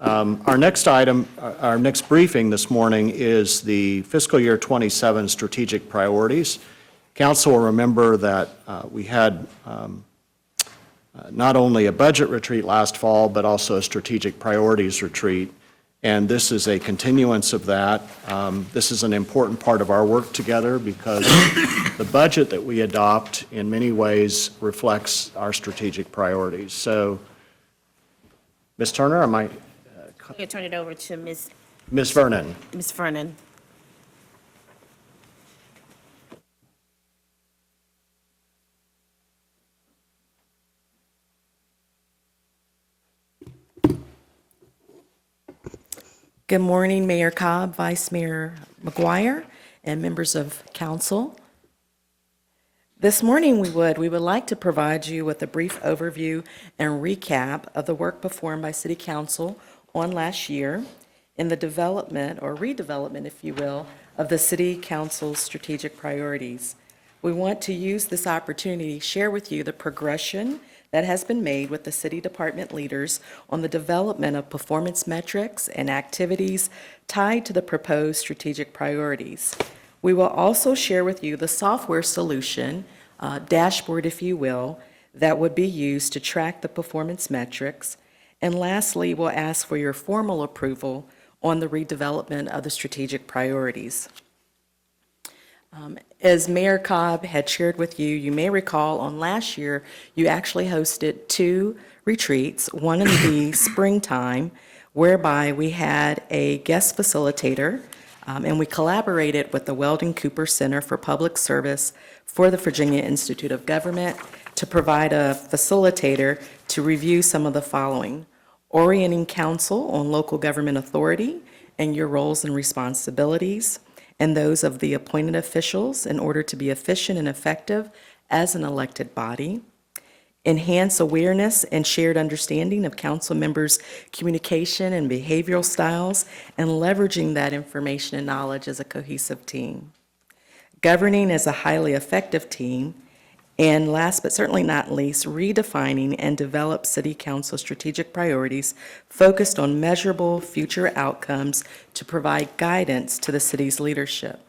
Our next item, our next briefing this morning is the fiscal year 27 strategic priorities. Council will remember that we had not only a budget retreat last fall, but also a strategic priorities retreat. And this is a continuance of that. This is an important part of our work together because the budget that we adopt in many ways reflects our strategic priorities. So, Ms. Turner, am I? I'm going to turn it over to Ms. Vernon. Ms. Vernon. Good morning, Mayor Cobb, Vice Mayor McGuire, and members of council. This morning, we would like to provide you with a brief overview and recap of the work performed by City Council on last year in the development, or redevelopment, if you will, of the City Council's strategic priorities. We want to use this opportunity to share with you the progression that has been made with the city department leaders on the development of performance metrics and activities tied to the proposed strategic priorities. We will also share with you the software solution, dashboard if you will, that would be used to track the performance metrics. And lastly, we'll ask for your formal approval on the redevelopment of the strategic priorities. As Mayor Cobb had shared with you, you may recall on last year, you actually hosted 2 retreats, one in the springtime, whereby we had a guest facilitator, and we collaborated with the Weldon Cooper Center for Public Service for the Virginia Institute of Government to provide a facilitator to review some of the following: orienting council on local government authority and your roles and responsibilities, and those of the appointed officials in order to be efficient and effective as an elected body. Enhance awareness and shared understanding of council members' communication and behavioral styles, and leveraging that information and knowledge as a cohesive team. Governing as a highly effective team. And last but certainly not least, redefining and develop City Council strategic priorities focused on measurable future outcomes to provide guidance to the city's leadership.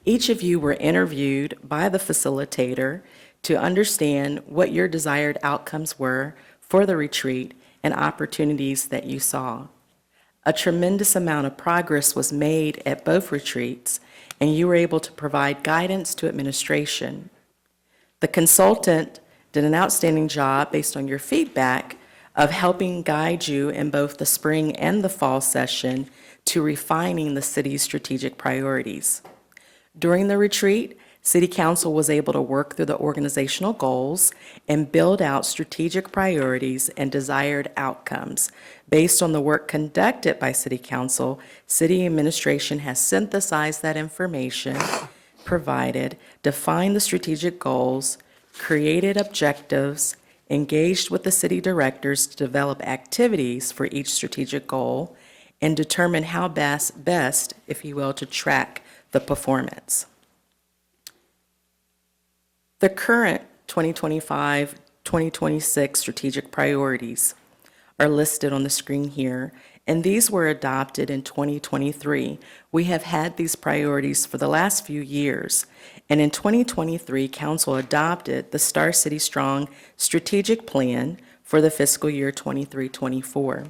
Each of you were interviewed by the facilitator to understand what your desired outcomes were for the retreat and opportunities that you saw. A tremendous amount of progress was made at both retreats, and you were able to provide guidance to administration. The consultant did an outstanding job based on your feedback of helping guide you in both the spring and the fall session to refining the city's strategic priorities. During the retreat, City Council was able to work through the organizational goals and build out strategic priorities and desired outcomes. Based on the work conducted by City Council, City Administration has synthesized that information provided, defined the strategic goals, created objectives, engaged with the city directors to develop activities for each strategic goal, and determine how best, if you will, to track the performance. The current 2025-2026 strategic priorities are listed on the screen here, and these were adopted in 2023. We have had these priorities for the last few years, and in 2023, Council adopted the Star City Strong Strategic Plan for the fiscal year 23-24.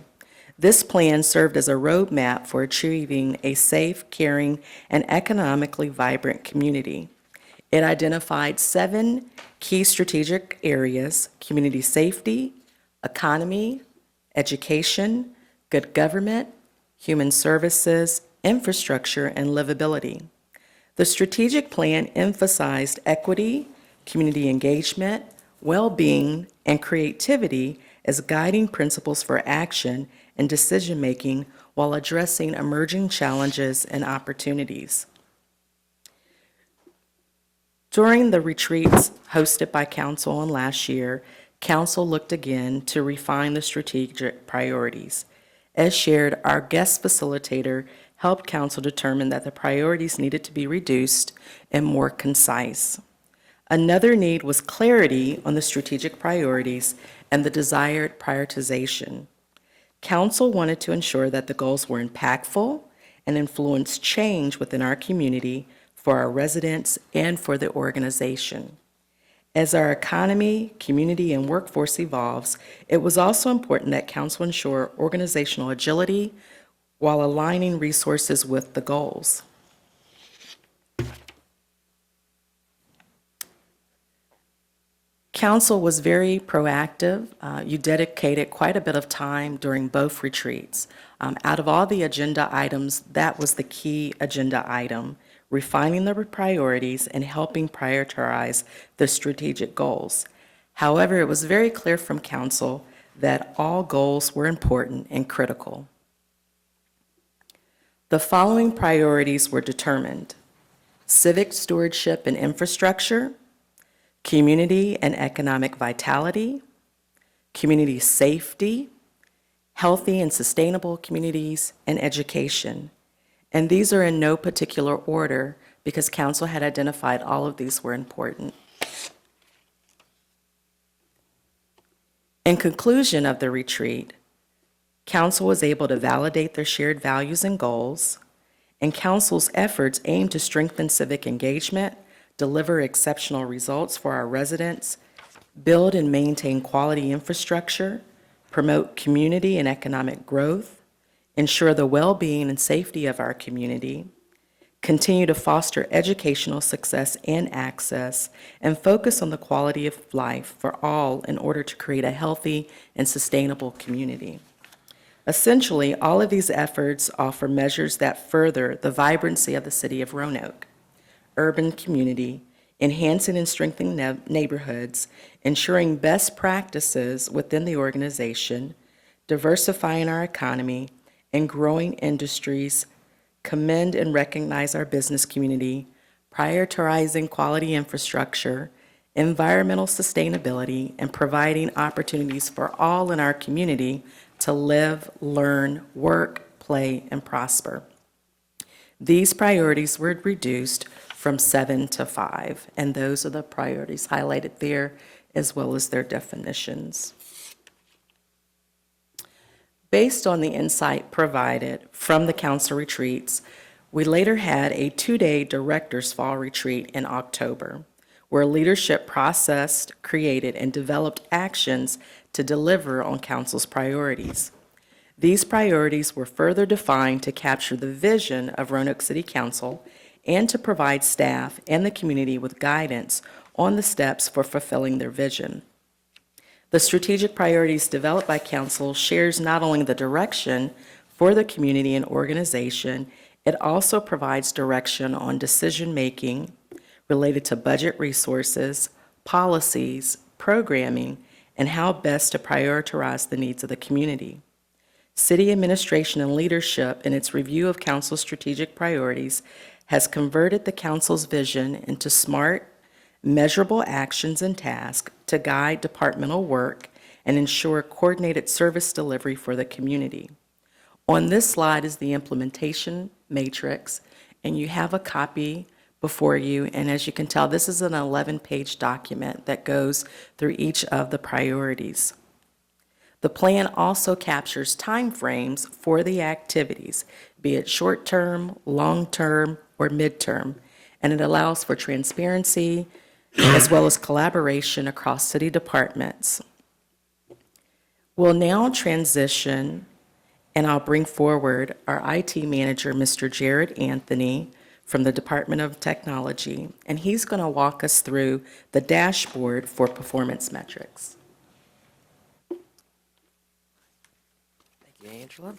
This plan served as a roadmap for achieving a safe, caring, and economically vibrant community. It identified 7 key strategic areas: community safety, economy, education, good government, human services, infrastructure, and livability. The strategic plan emphasized equity, community engagement, well-being, and creativity as guiding principles for action and decision-making while addressing emerging challenges and opportunities. During the retreats hosted by Council on last year, Council looked again to refine the strategic priorities. As shared, our guest facilitator helped Council determine that the priorities needed to be reduced and more concise. Another need was clarity on the strategic priorities and the desired prioritization. Council wanted to ensure that the goals were impactful and influenced change within our community, for our residents, and for the organization. As our economy, community, and workforce evolves, it was also important that Council ensure organizational agility while aligning resources with the goals. Council was very proactive. You dedicated quite a bit of time during both retreats. Out of all the agenda items, that was the key agenda item: refining the priorities and helping prioritize the strategic goals. However, it was very clear from Council that all goals were important and critical. The following priorities were determined: civic stewardship and infrastructure, community and economic vitality, community safety, healthy and sustainable communities, and education. And these are in no particular order because Council had identified all of these were important. In conclusion of the retreat, Council was able to validate their shared values and goals, and Council's efforts aim to strengthen civic engagement, deliver exceptional results for our residents, build and maintain quality infrastructure, promote community and economic growth, ensure the well-being and safety of our community, continue to foster educational success and access, and focus on the quality of life for all in order to create a healthy and sustainable community. Essentially, all of these efforts offer measures that further the vibrancy of the city of Roanoke, urban community, enhancing and strengthening neighborhoods, ensuring best practices within the organization, diversifying our economy, and growing industries, commend and recognize our business community, prioritizing quality infrastructure, environmental sustainability, and providing opportunities for all in our community to live, learn, work, play, and prosper. These priorities were reduced from 7 to 5, and those are the priorities highlighted there, as well as their definitions. Based on the insight provided from the council retreats, we later had a 2-day Directors Fall Retreat in October, where leadership processed, created, and developed actions to deliver on council's priorities. These priorities were further defined to capture the vision of Roanoke City Council and to provide staff and the community with guidance on the steps for fulfilling their vision. The strategic priorities developed by council shares not only the direction for the community and organization, it also provides direction on decision-making related to budget resources, policies, programming, and how best to prioritize the needs of the community. City administration and leadership, in its review of council's strategic priorities, has converted the council's vision into smart, measurable actions and tasks to guide departmental work and ensure coordinated service delivery for the community. On this slide is the implementation matrix, and you have a copy before you, and as you can tell, this is an 11-page document that goes through each of the priorities. The plan also captures timeframes for the activities, be it short-term, long-term, or mid-term, and it allows for transparency as well as collaboration across city departments. We'll now transition, and I'll bring forward our IT manager, Mr. Jared Anthony, from the Department of Technology, and he's going to walk us through the dashboard for performance metrics. Thank you, Angela.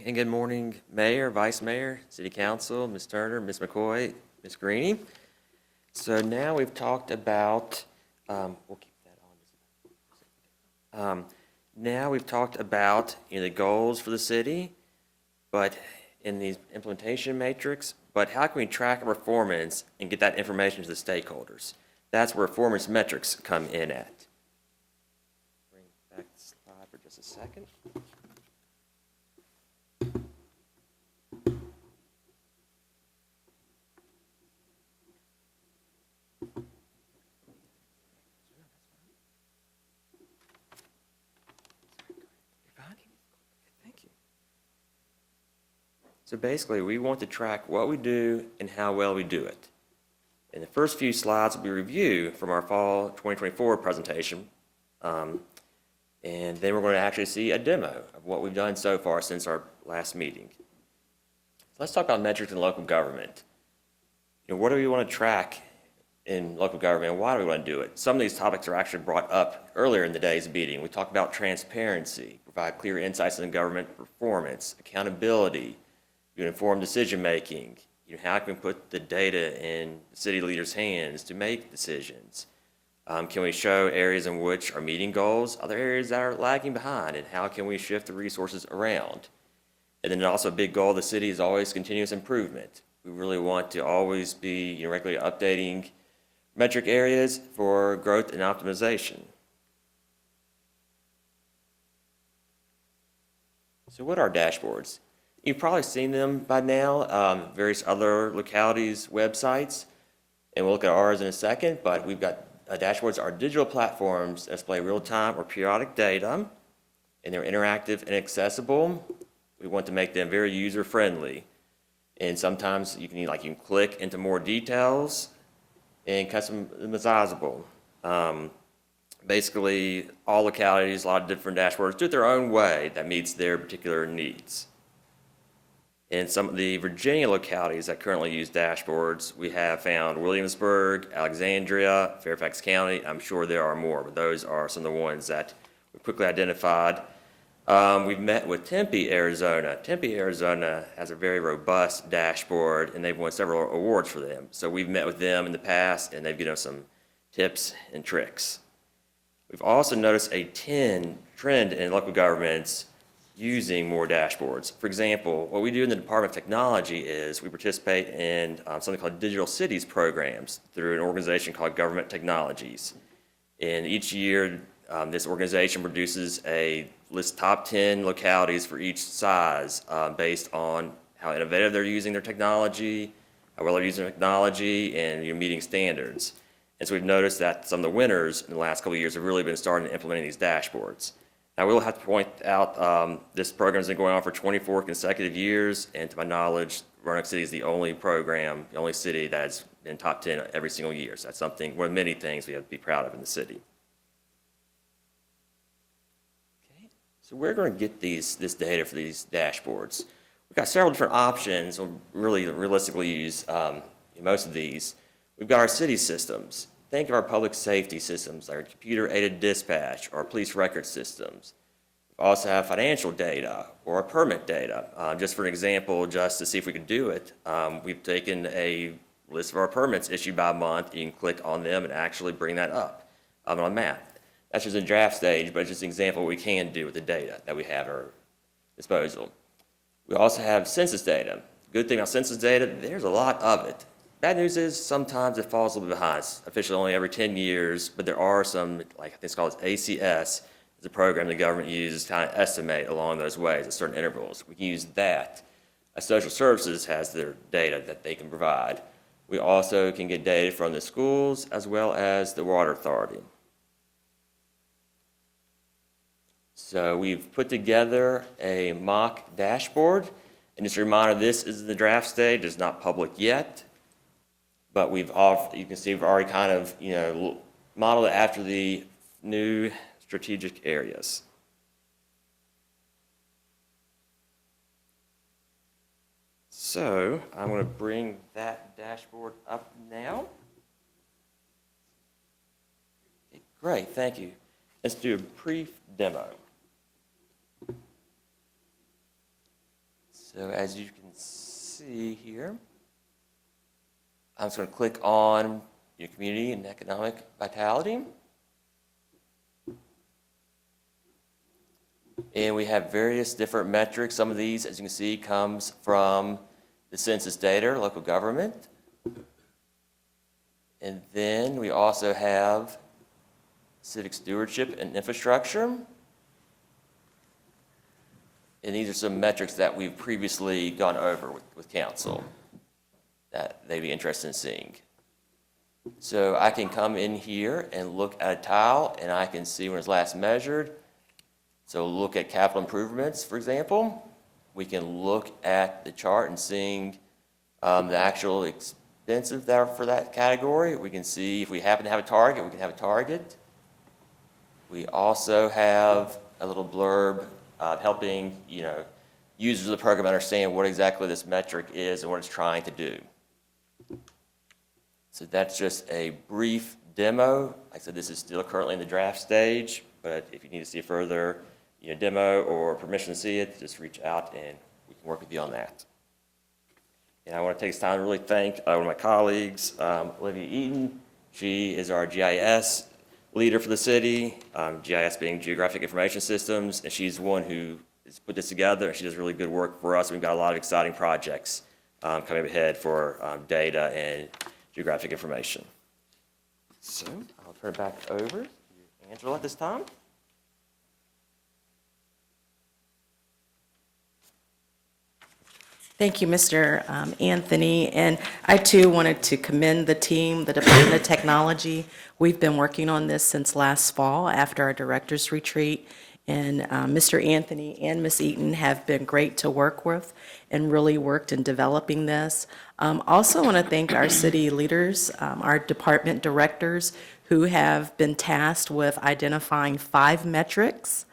And good morning, Mayor, Vice Mayor, City Council, Ms. Turner, Ms. McCoy, Ms. Greeny. So now we've talked about, we'll keep that on. Now we've talked about the goals for the city, but in the implementation matrix, but how can we track our performance and get that information to the stakeholders? That's where performance metrics come in at. Bring back the slide for just a second. So basically, we want to track what we do and how well we do it. And the first few slides will be review from our fall 2024 presentation. And then we're going to actually see a demo of what we've done so far since our last meeting. So let's talk about metrics in local government. What do we want to track in local government, and why do we want to do it? Some of these topics are actually brought up earlier in the day's meeting. We talked about transparency, provide clear insights into government performance, accountability, informed decision-making. How can we put the data in city leaders' hands to make decisions? Can we show areas in which are meeting goals, other areas that are lagging behind, and how can we shift the resources around? And then also a big goal of the city is always continuous improvement. We really want to always be regularly updating metric areas for growth and optimization. So what are dashboards? You've probably seen them by now, various other localities' websites, and we'll look at ours in a second, but we've got dashboards are digital platforms that display real-time or periodic data, and they're interactive and accessible. We want to make them very user-friendly, and sometimes you can click into more details and customizable. Basically, all localities, a lot of different dashboards, do it their own way that meets their particular needs. In some of the Virginia localities that currently use dashboards, we have found Williamsburg, Alexandria, Fairfax County. I'm sure there are more, but those are some of the ones that we quickly identified. We've met with Tempe, Arizona. Tempe, Arizona has a very robust dashboard, and they've won several awards for them. So we've met with them in the past, and they've given us some tips and tricks. We've also noticed a trend in local governments using more dashboards. For example, what we do in the Department of Technology is we participate in something called Digital Cities programs through an organization called Government Technologies. And each year, this organization produces a list top 10 localities for each size based on how innovative they're using their technology, how well they're using technology, and meeting standards. And so we've noticed that some of the winners in the last couple of years have really been starting to implementing these dashboards. I will have to point out this program has been going on for 24 consecutive years, and to my knowledge, Roanoke City is the only program, the only city that has been top 10 every single year. So that's something, one of many things we have to be proud of in the city. Okay, so we're going to get this data for these dashboards. We've got several different options. We'll really realistically use most of these. We've got our city systems. think of our public safety systems, like our computer-aided dispatch or police record systems. We also have financial data or permit data. Just for an example, just to see if we could do it, we've taken a list of our permits issued by month. You can click on them and actually bring that up on a map. That's just a draft stage, but it's just an example of what we can do with the data that we have at our disposal. We also have census data. Good thing about census data, there's a lot of it. Bad news is sometimes it falls a little bit behind. It's officially only every 10 years, but there are some, like I think it's called ACS, it's a program the government uses to kind of estimate along those ways at certain intervals. We can use that. Social services has their data that they can provide. We also can get data from the schools as well as the water authority. So we've put together a mock dashboard. And just a reminder, this is the draft stage. It's not public yet. But you can see we've already kind of, modeled it after the new strategic areas. So I'm going to bring that dashboard up now. Okay, great, thank you. Let's do a brief demo. So as you can see here, I'm just going to click on your community and economic vitality. And we have various different metrics. Some of these, as you can see, comes from the census data, local government. And then we also have civic stewardship and infrastructure. And these are some metrics that we've previously gone over with council that they'd be interested in seeing. So I can come in here and look at a tile, and I can see when it's last measured. So look at capital improvements, for example. We can look at the chart and seeing the actual expenses that are for that category. We can see if we happen to have a target, we can have a target. We also have a little blurb helping users of the program understand what exactly this metric is and what it's trying to do. So that's just a brief demo. Like I said, this is still currently in the draft stage, but if you need to see a further demo or permission to see it, just reach out and we can work with you on that. And I want to take this time to really thank one of my colleagues, Olivia Eaton. She is our GIS leader for the city, GIS being Geographic Information Systems, and she's the one who has put this together, and she does really good work for us. We've got a lot of exciting projects coming ahead for data and geographic information. So I'll turn it back over to Angela at this time. Thank you, Mr. Anthony. And I too wanted to commend the team, the Department of Technology. We've been working on this since last fall after our director's retreat. And Mr. Anthony and Ms. Eaton have been great to work with and really worked in developing this. Also want to thank our city leaders, our department directors who have been tasked with identifying 5 metrics.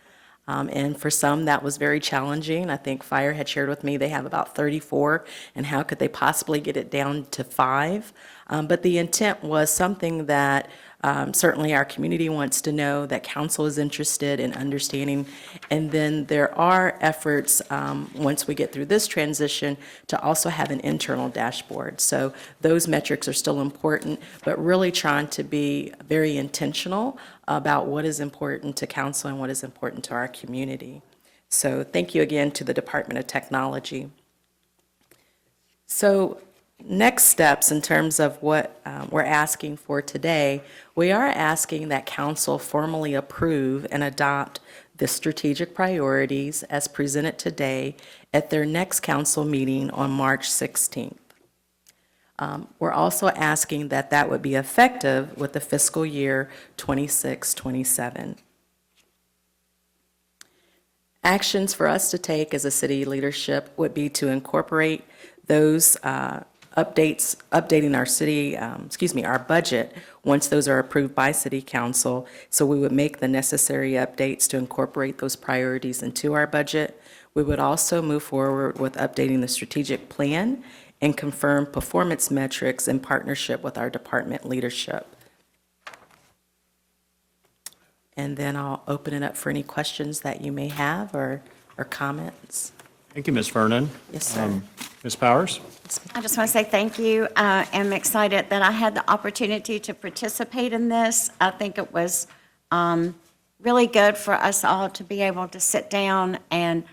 And for some, that was very challenging. I think Fire had shared with me they have about 34, and how could they possibly get it down to 5? But the intent was something that certainly our community wants to know, that council is interested in understanding. And then there are efforts, once we get through this transition, to also have an internal dashboard. So those metrics are still important, but really trying to be very intentional about what is important to council and what is important to our community. So thank you again to the Department of Technology. So next steps in terms of what we're asking for today, we are asking that council formally approve and adopt the strategic priorities as presented today at their next council meeting on March 16th. We're also asking that that would be effective with the fiscal year 26-27. Actions for us to take as a city leadership would be to incorporate those updating our city, our budget, once those are approved by City Council. So we would make the necessary updates to incorporate those priorities into our budget. We would also move forward with updating the strategic plan and confirm performance metrics in partnership with our department leadership. and then I'll open it up for any questions that you may have or comments. Thank you, Ms. Vernon. Yes, sir. Ms. Powers? I just want to say thank you. I'm excited that I had the opportunity to participate in this. I think it was really good for us all to be able to sit down and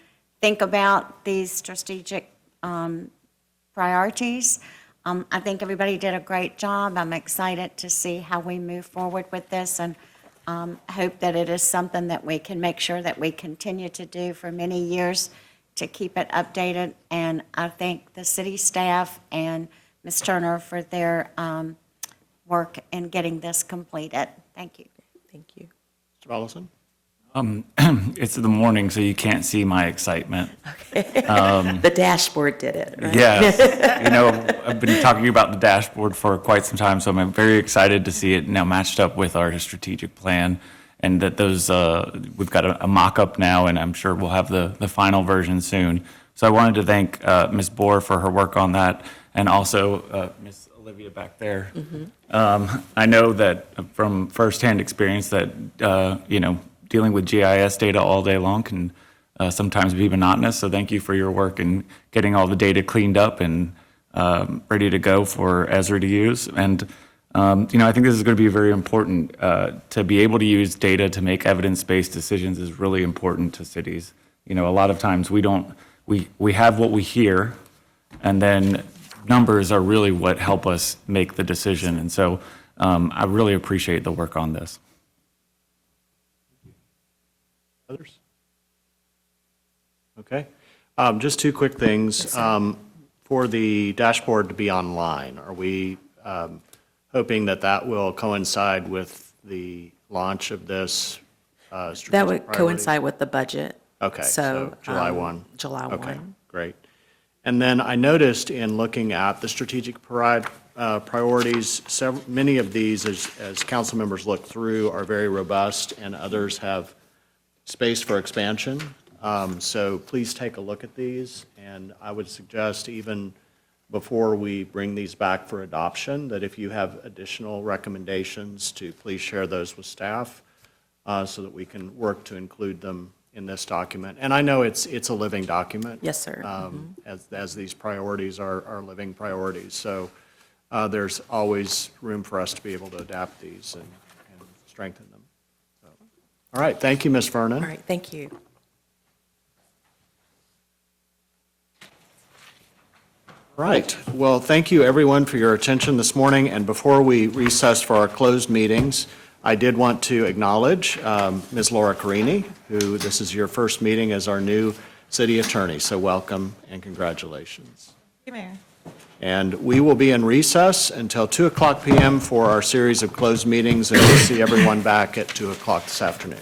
think about these strategic priorities. I think everybody did a great job. I'm excited to see how we move forward with this, and hope that it is something that we can make sure that we continue to do for many years to keep it updated. And I thank the city staff and Ms. Turner for their work in getting this completed. Thank you. Thank you. Mr. Volleson? It's the morning, so you can't see my excitement. The dashboard did it, right? Yes. I've been talking about the dashboard for quite some time, so I'm very excited to see it now matched up with our strategic plan, and that we've got a mock-up now, and I'm sure we'll have the final version soon. So I wanted to thank Ms. Bohr for her work on that, and also Ms. Olivia back there. I know that from firsthand experience that, dealing with GIS data all day long can sometimes be monotonous. So thank you for your work in getting all the data cleaned up and ready to go for Ezra to use. And, I think this is going to be very important. To be able to use data to make evidence-based decisions is really important to cities. A lot of times we have what we hear, and then numbers are really what help us make the decision. And so I really appreciate the work on this. Others? Okay. Just two quick things. For the dashboard to be online, are we hoping that will coincide with the launch of this strategic That would priority? coincide with the budget. Okay, So July 1. July 1. Okay, great. And then I noticed in looking at the strategic priorities, many of these, as council members look through, are very robust, and others have space for expansion. So please take a look at these, and I would suggest even before we bring these back for adoption, that if you have additional recommendations, to please share those with staff so that we can work to include them in this document. And I know it's a living document. Yes, sir. As these priorities are living priorities. So there's always room for us to be able to adapt these and strengthen them. So, all right, thank you, Ms. Vernon. All right, thank you. Right. Well, thank you, everyone, for your attention this morning. And before we recess for our closed meetings, I did want to acknowledge Ms. Laura Carini, who this is your first meeting as our new city attorney. So welcome and congratulations. Thank you, Mayor. And we will be in recess until 2:00 p.m. for our series of closed meetings, and we'll see everyone back at 2:00 this afternoon.